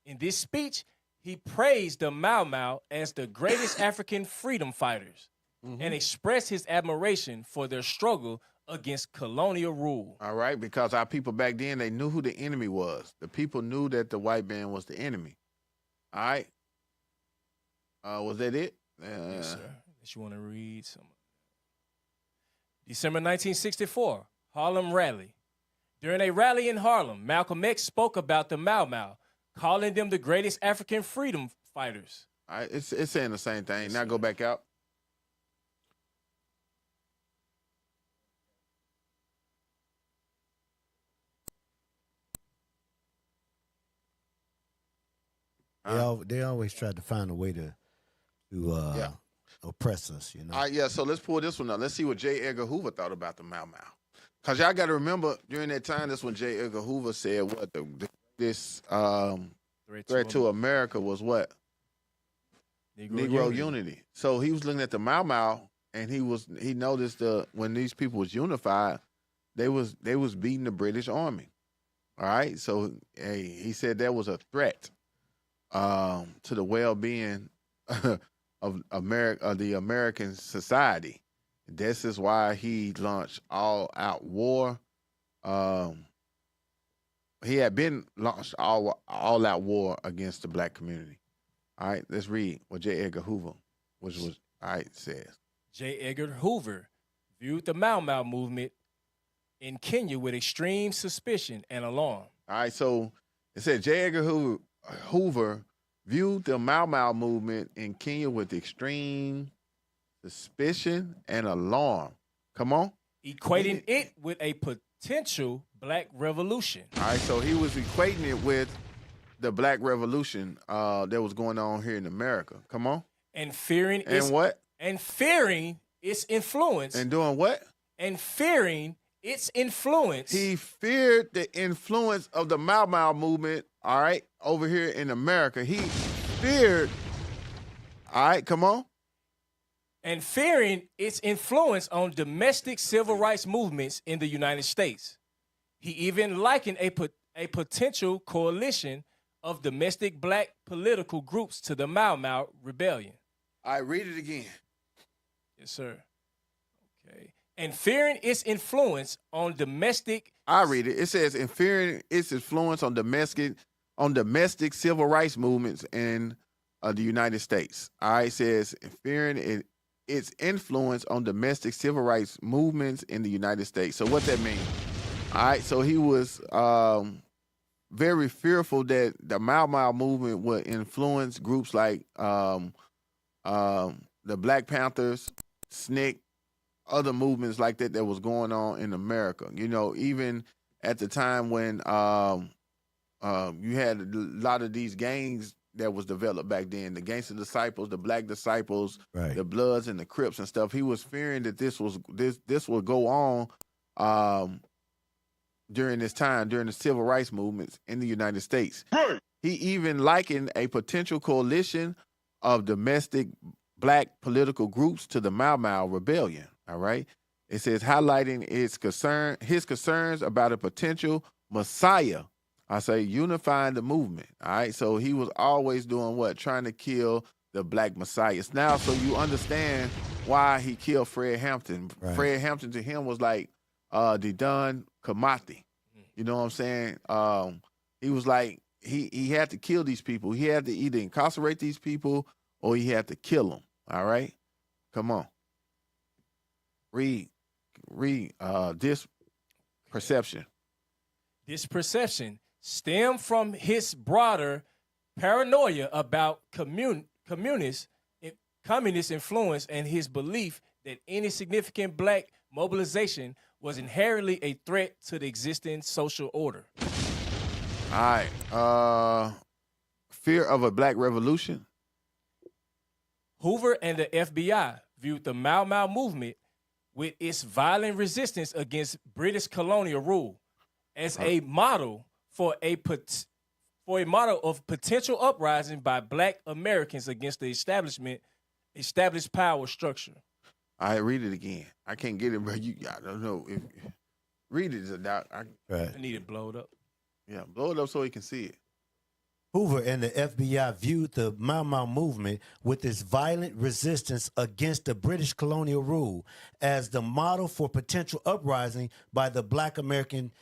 S13: In this speech, he praised the Mau Mau as the greatest African freedom fighters and expressed his admiration for their struggle against colonial rule.
S14: All right, because our people back then, they knew who the enemy was. The people knew that the white man was the enemy. All right. Was that it?
S13: Yes, sir. Unless you want to read some. December 1964, Harlem rally. During a rally in Harlem, Malcolm X spoke about the Mau Mau, calling them the greatest African freedom fighters.
S14: All right, it's saying the same thing. Now go back out.
S12: They always tried to find a way to oppress us, you know.
S14: All right, yeah, so let's pull this one up. Let's see what J. Edgar Hoover thought about the Mau Mau. Because y'all got to remember, during that time, that's when J. Edgar Hoover said what this threat to America was what? Negro unity. So he was looking at the Mau Mau, and he noticed when these people was unified, they was beating the British Army. All right, so he said that was a threat to the well-being of America, the American society. This is why he launched all-out war. He had been launched all-out war against the black community. All right, let's read what J. Edgar Hoover, says.
S13: J. Edgar Hoover viewed the Mau Mau movement in Kenya with extreme suspicion and alarm.
S14: All right, so it said J. Edgar Hoover viewed the Mau Mau movement in Kenya with extreme suspicion and alarm. Come on.
S13: Equating it with a potential black revolution.
S14: All right, so he was equating it with the black revolution that was going on here in America. Come on.
S13: And fearing
S14: and what?
S13: And fearing its influence.
S14: And doing what?
S13: And fearing its influence.
S14: He feared the influence of the Mau Mau movement, all right, over here in America. He feared, all right, come on.
S13: And fearing its influence on domestic civil rights movements in the United States. He even likened a potential coalition of domestic black political groups to the Mau Mau rebellion.
S14: I read it again.
S13: Yes, sir. Okay. And fearing its influence on domestic.
S14: I read it. It says, and fearing its influence on domestic civil rights movements in the United States. All right, it says, and fearing its influence on domestic civil rights movements in the United States. So what that means? All right, so he was very fearful that the Mau Mau movement would influence groups like the Black Panthers, SNCC, other movements like that was going on in America. You know, even at the time when you had a lot of these gangs that was developed back then, the Gangster Disciples, the Black Disciples,
S12: right,
S14: the Bloods and the Crips and stuff. He was fearing that this would go on during this time, during the civil rights movements in the United States. Right. He even likened a potential coalition of domestic black political groups to the Mau Mau rebellion. All right. It says highlighting his concerns about a potential messiah. I say unifying the movement. All right. So he was always doing what? Trying to kill the black messiahs. Now, so you understand why he killed Fred Hampton. Right. Fred Hampton to him was like the Don Kamati. You know what I'm saying? He was like, he had to kill these people. He had to either incarcerate these people or he had to kill them. All right? Come on. Read this perception.
S13: This perception stemmed from his broader paranoia about communist influence and his belief that any significant black mobilization was inherently a threat to the existing social order.
S14: All right. Fear of a black revolution.
S13: Hoover and the FBI viewed the Mau Mau movement with its violent resistance against British colonial rule as a model for a model of potential uprising by black Americans against the established power structure.
S14: I read it again. I can't get it, but I don't know. Read it, Doc.
S13: I need it blowed up.
S14: Yeah, blow it up so he can see it.
S12: Hoover and the FBI viewed the Mau Mau movement with its violent resistance against the British colonial rule as the model for potential uprising by the black Americans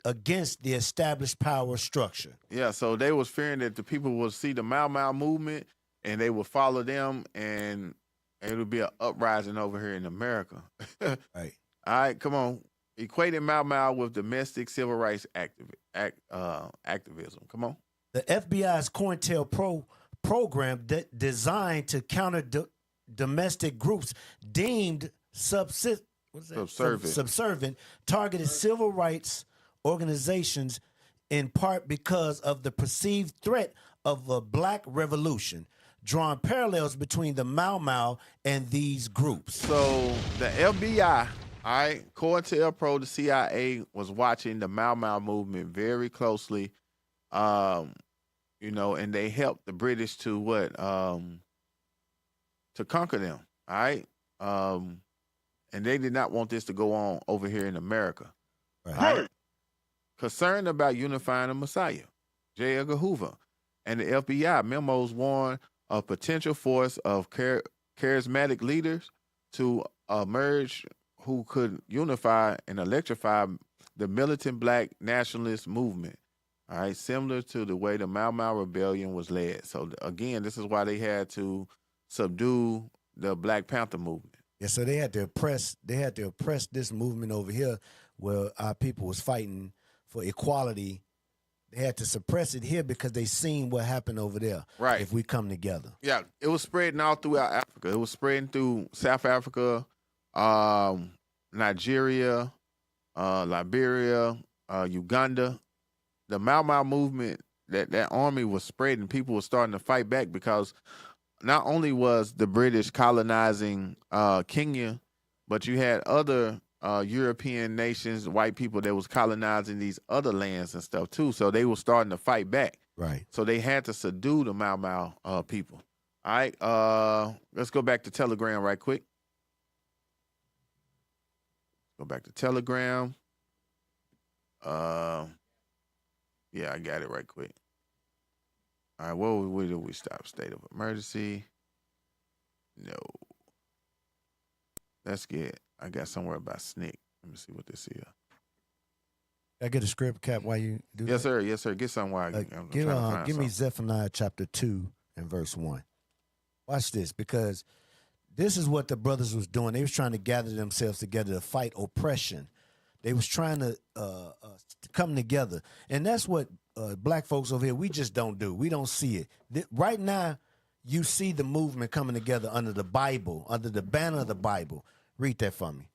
S12: against the established power structure.
S14: Yeah, so they was fearing that the people would see the Mau Mau movement and they would follow them and it would be an uprising over here in America.
S12: Right.
S14: All right, come on. Equating Mau Mau with domestic civil rights activism. Come on.
S12: The FBI's COINTELPRO program designed to counter domestic groups deemed subservient targeted civil rights organizations in part because of the perceived threat of a black revolution, drawing parallels between the Mau Mau and these groups.
S14: So the FBI, all right, according to El-Pro, the CIA was watching the Mau Mau movement very closely, you know, and they helped the British to what? To conquer them, all right? And they did not want this to go on over here in America. Right. Concerned about unifying the Messiah, J. Edgar Hoover, and the FBI memos warned a potential force of charismatic leaders to emerge who could unify and electrify the militant black nationalist movement, all right, similar to the way the Mau Mau rebellion was led. So again, this is why they had to subdue the Black Panther movement.
S12: Yeah, so they had to oppress this movement over here where our people was fighting for equality. They had to suppress it here because they seen what happened over there.
S14: Right.
S12: If we come together.
S14: Yeah, it was spreading all throughout Africa. It was spreading through South Africa, Nigeria, Liberia, Uganda. The Mau Mau movement, that army was spreading. People were starting to fight back because not only was the British colonizing Kenya, but you had other European nations, white people that was colonizing these other lands and stuff too. So they were starting to fight back.
S12: Right.
S14: So they had to subdue the Mau Mau people. All right. Let's go back to Telegram right quick. Go back to Telegram. Yeah, I got it right quick. All right, where did we stop? State of emergency. No. Let's get, I got somewhere about SNCC. Let me see what this is.
S12: I get a script, Cap, while you do
S14: Yes,
S12: that?
S14: sir. Yes, sir. Get somewhere.
S12: Give me Zephaniah chapter 2 and verse 1. Watch this, because this is what the brothers was doing. They was trying to gather themselves together to fight oppression. They was trying to come together. And that's what black folks over here, we just don't do. We don't see it. Right now, you see the movement coming together under the Bible, under the banner of the Bible. Read that for me.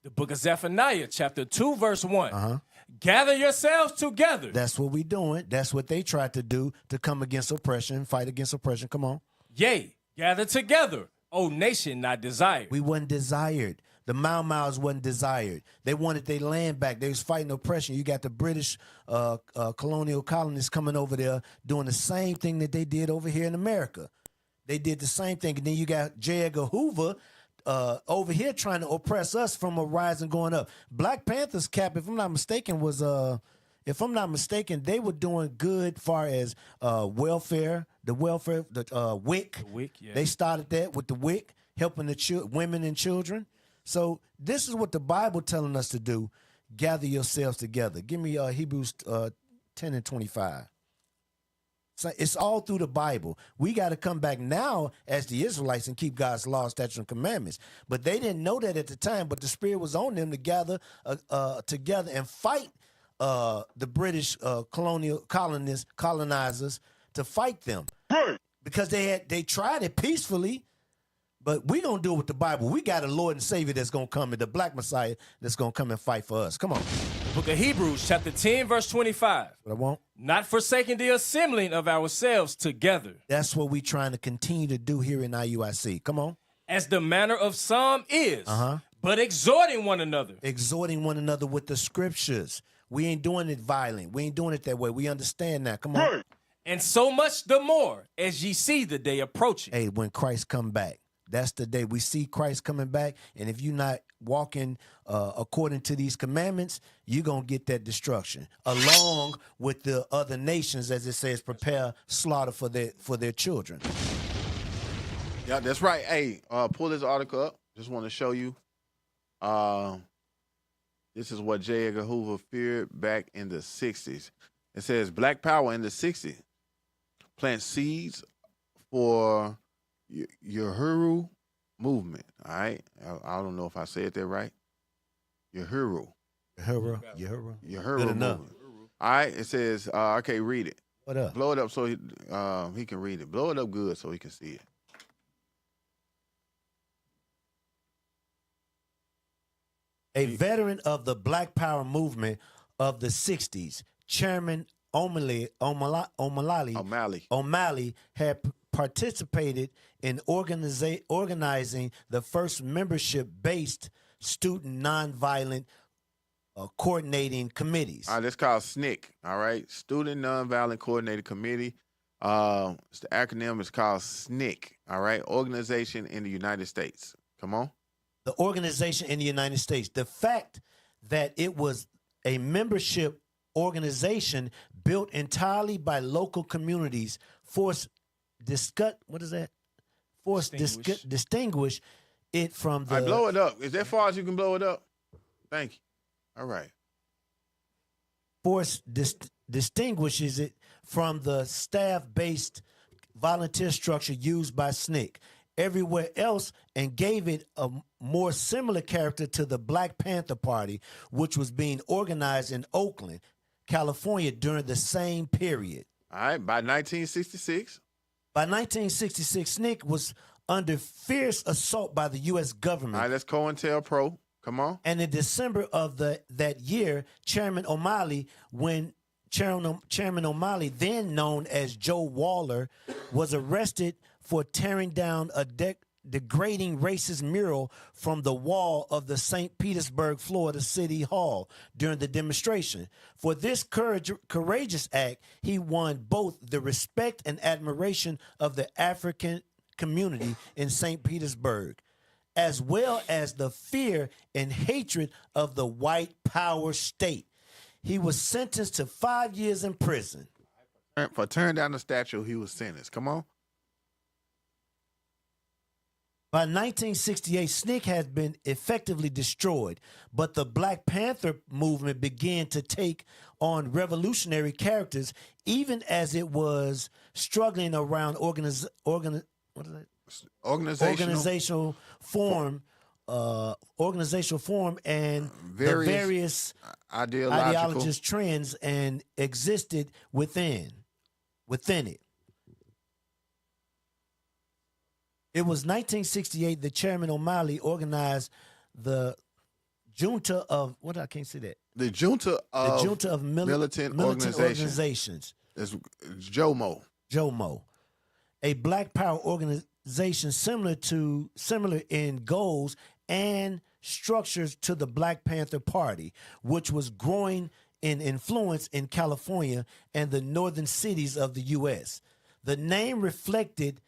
S13: The book of Zephaniah, chapter 2, verse 1. Gather yourselves together.
S12: That's what we doing. That's what they tried to do to come against oppression, fight against oppression. Come on.
S13: Yea, gather together, O nation not desired.
S12: We wasn't desired. The Mau Mau's wasn't desired. They wanted their land back. They was fighting oppression. You got the British colonial colonists coming over there doing the same thing that they did over here in America. They did the same thing. And then you got J. Edgar Hoover over here trying to oppress us from a rise and going up. Black Panthers, Cap, if I'm not mistaken, they were doing good far as welfare, the WIC.
S13: The WIC, yeah.
S12: They started that with the WIC, helping the women and children. So this is what the Bible telling us to do. Gather yourselves together. Give me Hebrews 10 and 25. So it's all through the Bible. We got to come back now as the Israelites and keep God's laws, statutes, and commandments. But they didn't know that at the time. But the Spirit was on them to gather together and fight the British colonizers to fight them. Because they tried it peacefully. But we don't do it with the Bible. We got a Lord and Savior that's going to come, and the black Messiah that's going to come and fight for us. Come on.
S13: Book of Hebrews, chapter 10, verse 25.
S12: What I want?
S13: Not forsaking the assembling of ourselves together.
S12: That's what we trying to continue to do here in IUIC. Come on.
S13: As the manner of some is, but exhorting one another.
S12: Exhorting one another with the scriptures. We ain't doing it violent. We ain't doing it that way. We understand that. Come on.
S13: And so much the more as ye see the day approaching.
S12: Hey, when Christ come back. That's the day we see Christ coming back. And if you're not walking according to these commandments, you're going to get that destruction. Along with the other nations, as it says, prepare slaughter for their children.
S14: Yeah, that's right. Hey, pull this article up. Just want to show you. This is what J. Edgar Hoover feared back in the 60s. It says, Black Power in the 60s plant seeds for Uhuru movement. All right, I don't know if I said that right. Uhuru movement. All right, it says okay, read it.
S12: What up?
S14: Blow it up so he can read it. Blow it up good so he can see it.
S12: A veteran of the Black Power movement of the 60s, Chairman O'Malley had participated in organizing the first membership-based student nonviolent coordinating committees.
S14: All right, that's called SNCC. All right, Student Nonviolent Coordinated Committee. The acronym is called SNCC. All right, Organization in the United States. Come on.
S12: The organization in the United States. The fact that it was a membership organization built entirely by local communities distinguish it from the.
S14: All right, blow it up. Is that far as you can blow it up? Thank you. All right.
S12: Distinguishes it from the staff-based volunteer structure used by SNCC everywhere else, and gave it a more similar character to the Black Panther Party, which was being organized in Oakland, California during the same period.
S14: All right, by 1966.
S12: By 1966, SNCC was under fierce assault by the U.S. government.
S14: All right, that's COINTELPRO. Come on.
S12: And in December of that year, Chairman O'Malley, then known as Joe Waller, was arrested for tearing down a degrading racist mural from the wall of the St. Petersburg, Florida City Hall during the demonstration. For this courageous act, he won both the respect and admiration of the African community in St. Petersburg, as well as the fear and hatred of the white power state. He was sentenced to 5 years in prison.
S14: For tearing down the statue, he was sentenced. Come on.
S12: By 1968, SNCC had been effectively destroyed, but the Black Panther movement began to take on revolutionary characters, even as it was struggling around organizational form and the various ideologist trends and existed within it. It was 1968 that Chairman O'Malley organized the Junta of
S14: The Junta of Militant
S12: Organizations.
S14: It's JOMO.
S12: JOMO, a Black Power organization similar in goals and structures to the Black Panther Party, which was growing in influence in California and the northern cities of the U.S. The name reflected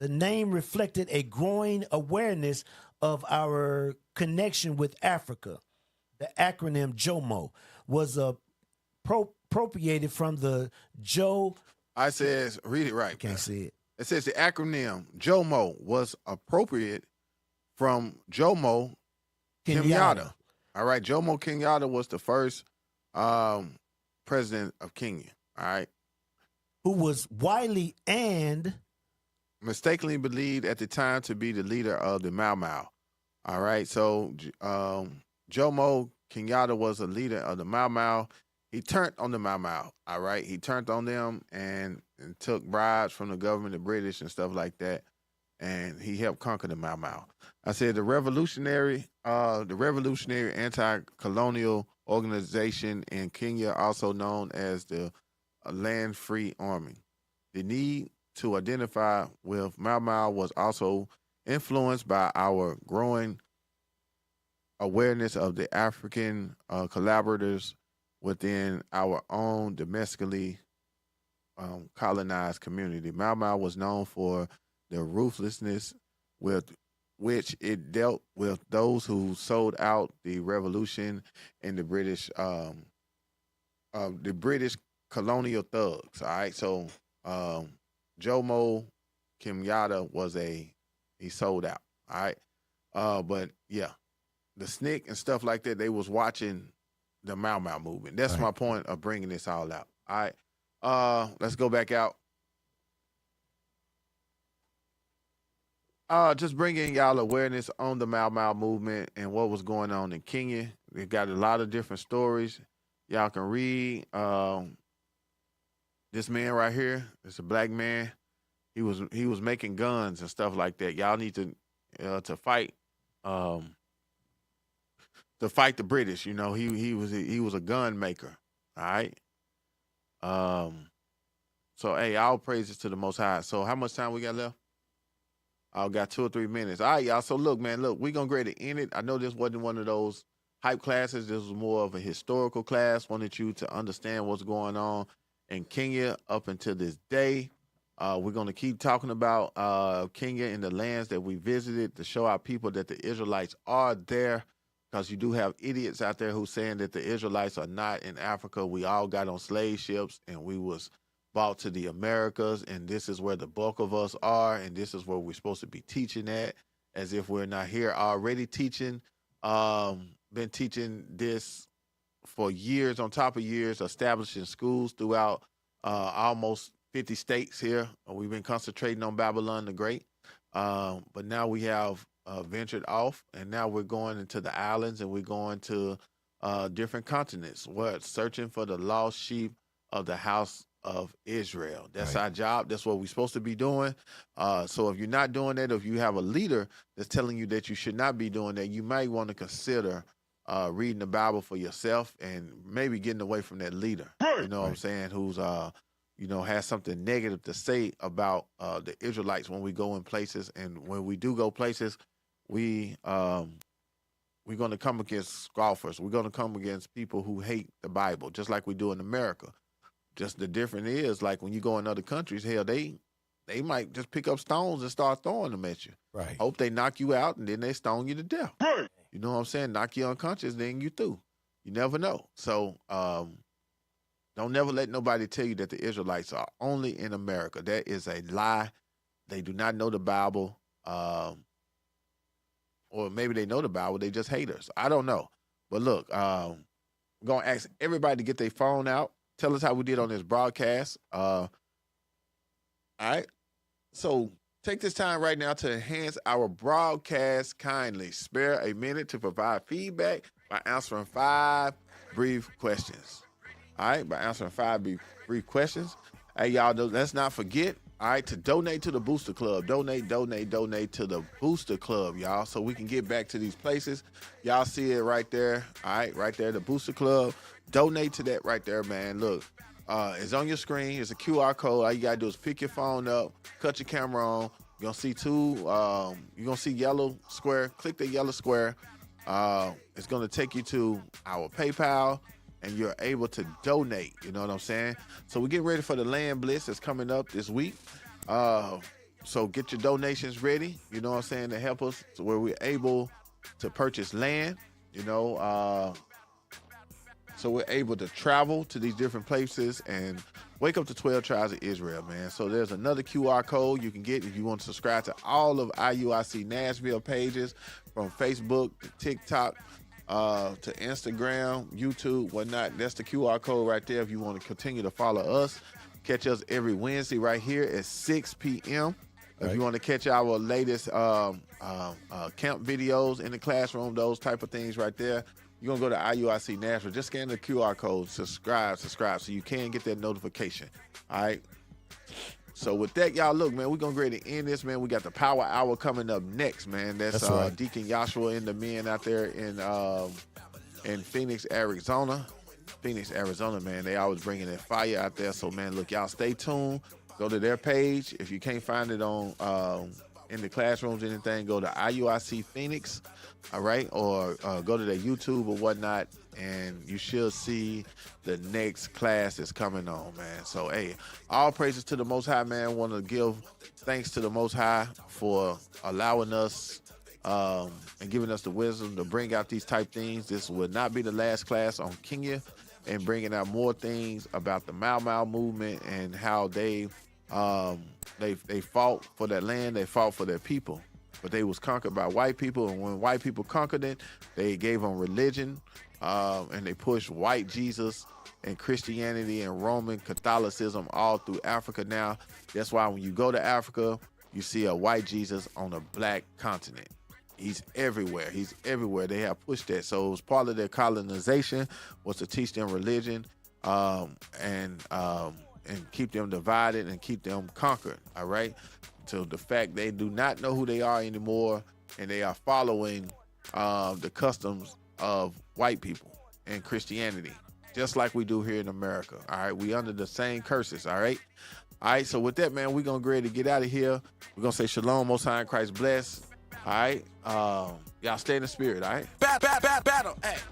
S12: a growing awareness of our connection with Africa. The acronym JOMO was appropriated from the Joe.
S14: I says, read it right.
S12: Can't see it.
S14: It says the acronym JOMO was appropriate from Jomo Kenyatta. All right, Jomo Kenyatta was the first president of Kenya. All right,
S12: who was widely and
S14: mistakenly believed at the time to be the leader of the Mau Mau. All right, so Jomo Kenyatta was a leader of the Mau Mau. He turned on the Mau Mau. All right, he turned on them and took bribes from the government, the British and stuff like that, and he helped conquer the Mau Mau. I said the revolutionary anti-colonial organization in Kenya, also known as the Land Free Army. The need to identify with Mau Mau was also influenced by our growing awareness of the African collaborators within our own domestically colonized community. Mau Mau was known for the ruthlessness with which it dealt with those who sold out the revolution and the British colonial thugs. All right, so Jomo Kenyatta he sold out. All right, but yeah, the SNCC and stuff like that, they was watching the Mau Mau movement. That's my point of bringing this all out. All right, let's go back out. Just bringing y'all awareness on the Mau Mau movement and what was going on in Kenya. We got a lot of different stories y'all can read. This man right here, it's a black man. He was making guns and stuff like that. Y'all need to fight the British. You know, he was a gun maker. All right, So, hey, all praises to the Most High. So how much time we got left? I got 2 or 3 minutes. All right, y'all. So look, man, we're going to grade to end it. I know this wasn't one of those hype classes. This was more of a historical class. Wanted you to understand what's going on in Kenya up until this day. We're going to keep talking about Kenya and the lands that we visited to show our people that the Israelites are there, because you do have idiots out there who saying that the Israelites are not in Africa. We all got on slave ships and we was brought to the Americas, and this is where the bulk of us are, and this is where we're supposed to be teaching at, as if we're not here already teaching. Been teaching this for years on top of years, establishing schools throughout almost 50 states here. We've been concentrating on Babylon the Great, but now we have ventured off, and now we're going into the islands, and we're going to different continents. We're searching for the lost sheep of the house of Israel. That's our job. That's what we're supposed to be doing. So if you're not doing that, if you have a leader that's telling you that you should not be doing that, you might want to consider reading the Bible for yourself and maybe getting away from that leader. You know what I'm saying? Who's has something negative to say about the Israelites when we go in places. And when we do go places, we're going to come against scoffers. We're going to come against people who hate the Bible, just like we do in America. Just the difference is, like, when you go in other countries, hell, they might just pick up stones and start throwing them at you.
S12: Right.
S14: Hope they knock you out, and then they stone you to death. Right. You know what I'm saying? Knock you unconscious, then you through. You never know. So don't never let nobody tell you that the Israelites are only in America. That is a lie. They do not know the Bible. Or maybe they know the Bible, they just haters. I don't know. But look, we're going to ask everybody to get their phone out. Tell us how we did on this broadcast. All right. So take this time right now to enhance our broadcast kindly. Spare a minute to provide feedback by answering 5 brief questions. All right. By answering 5 brief questions. Hey, y'all, let's not forget, all right, to donate to the Booster Club. Donate to the Booster Club, y'all, so we can get back to these places. Y'all see it right there. All right, right there, the Booster Club. Donate to that right there, man. Look, it's on your screen. It's a QR code. All you got to do is pick your phone up, cut your camera on. You're going to see 2. You're going to see yellow square. Click the yellow square. It's going to take you to our PayPal, and you're able to donate. You know what I'm saying? So we're getting ready for the Land Blitz that's coming up this week. So get your donations ready, you know what I'm saying, to help us to where we're able to purchase land, you know, so we're able to travel to these different places and wake up the 12 tribes of Israel, man. So there's another QR code you can get if you want to subscribe to all of IUIC Nashville pages, from Facebook to TikTok, to Instagram, YouTube, whatnot. That's the QR code right there if you want to continue to follow us. Catch us every Wednesday right here at 6 p.m. If you want to catch our latest camp videos in the classroom, those type of things right there, you're going to go to IUIC Nashville. Just scan the QR code, subscribe, so you can get that notification. All right? So with that, y'all, look, man, we're going to go ahead and end this, man. We got the Power Hour coming up next, man. That's right. Deacon Joshua and the men out there in Phoenix, Arizona. Phoenix, Arizona, man. They always bringing that fire out there. So, man, look, y'all stay tuned. Go to their page. If you can't find it on in the classrooms or anything, go to IUIC Phoenix, all right? Or go to their YouTube or whatnot, and you should see the next class that's coming on, man. So, hey, all praises to the Most High, man. Want to give thanks to the Most High for allowing us and giving us the wisdom to bring out these type things. This would not be the last class on Kenya, and bringing out more things about the Mau Mau movement and how they fought for that land, they fought for their people, but they was conquered by white people, and when white people conquered it, they gave them religion, and they pushed white Jesus and Christianity and Roman Catholicism all through Africa now. That's why when you go to Africa, you see a white Jesus on a black continent. He's everywhere. He's everywhere. They have pushed that. So it was part of their colonization was to teach them religion and keep them divided and keep them conquered. All right. So the fact they do not know who they are anymore, and they are following the customs of white people and Christianity. just like we do here in America. All right, we under the same curses. All right. All right, so with that, man, we're going to get ready to get out of here. We're going to say shalom, most high in Christ bless. All right. Y'all stay in the spirit, all right? Battle act. Battle act.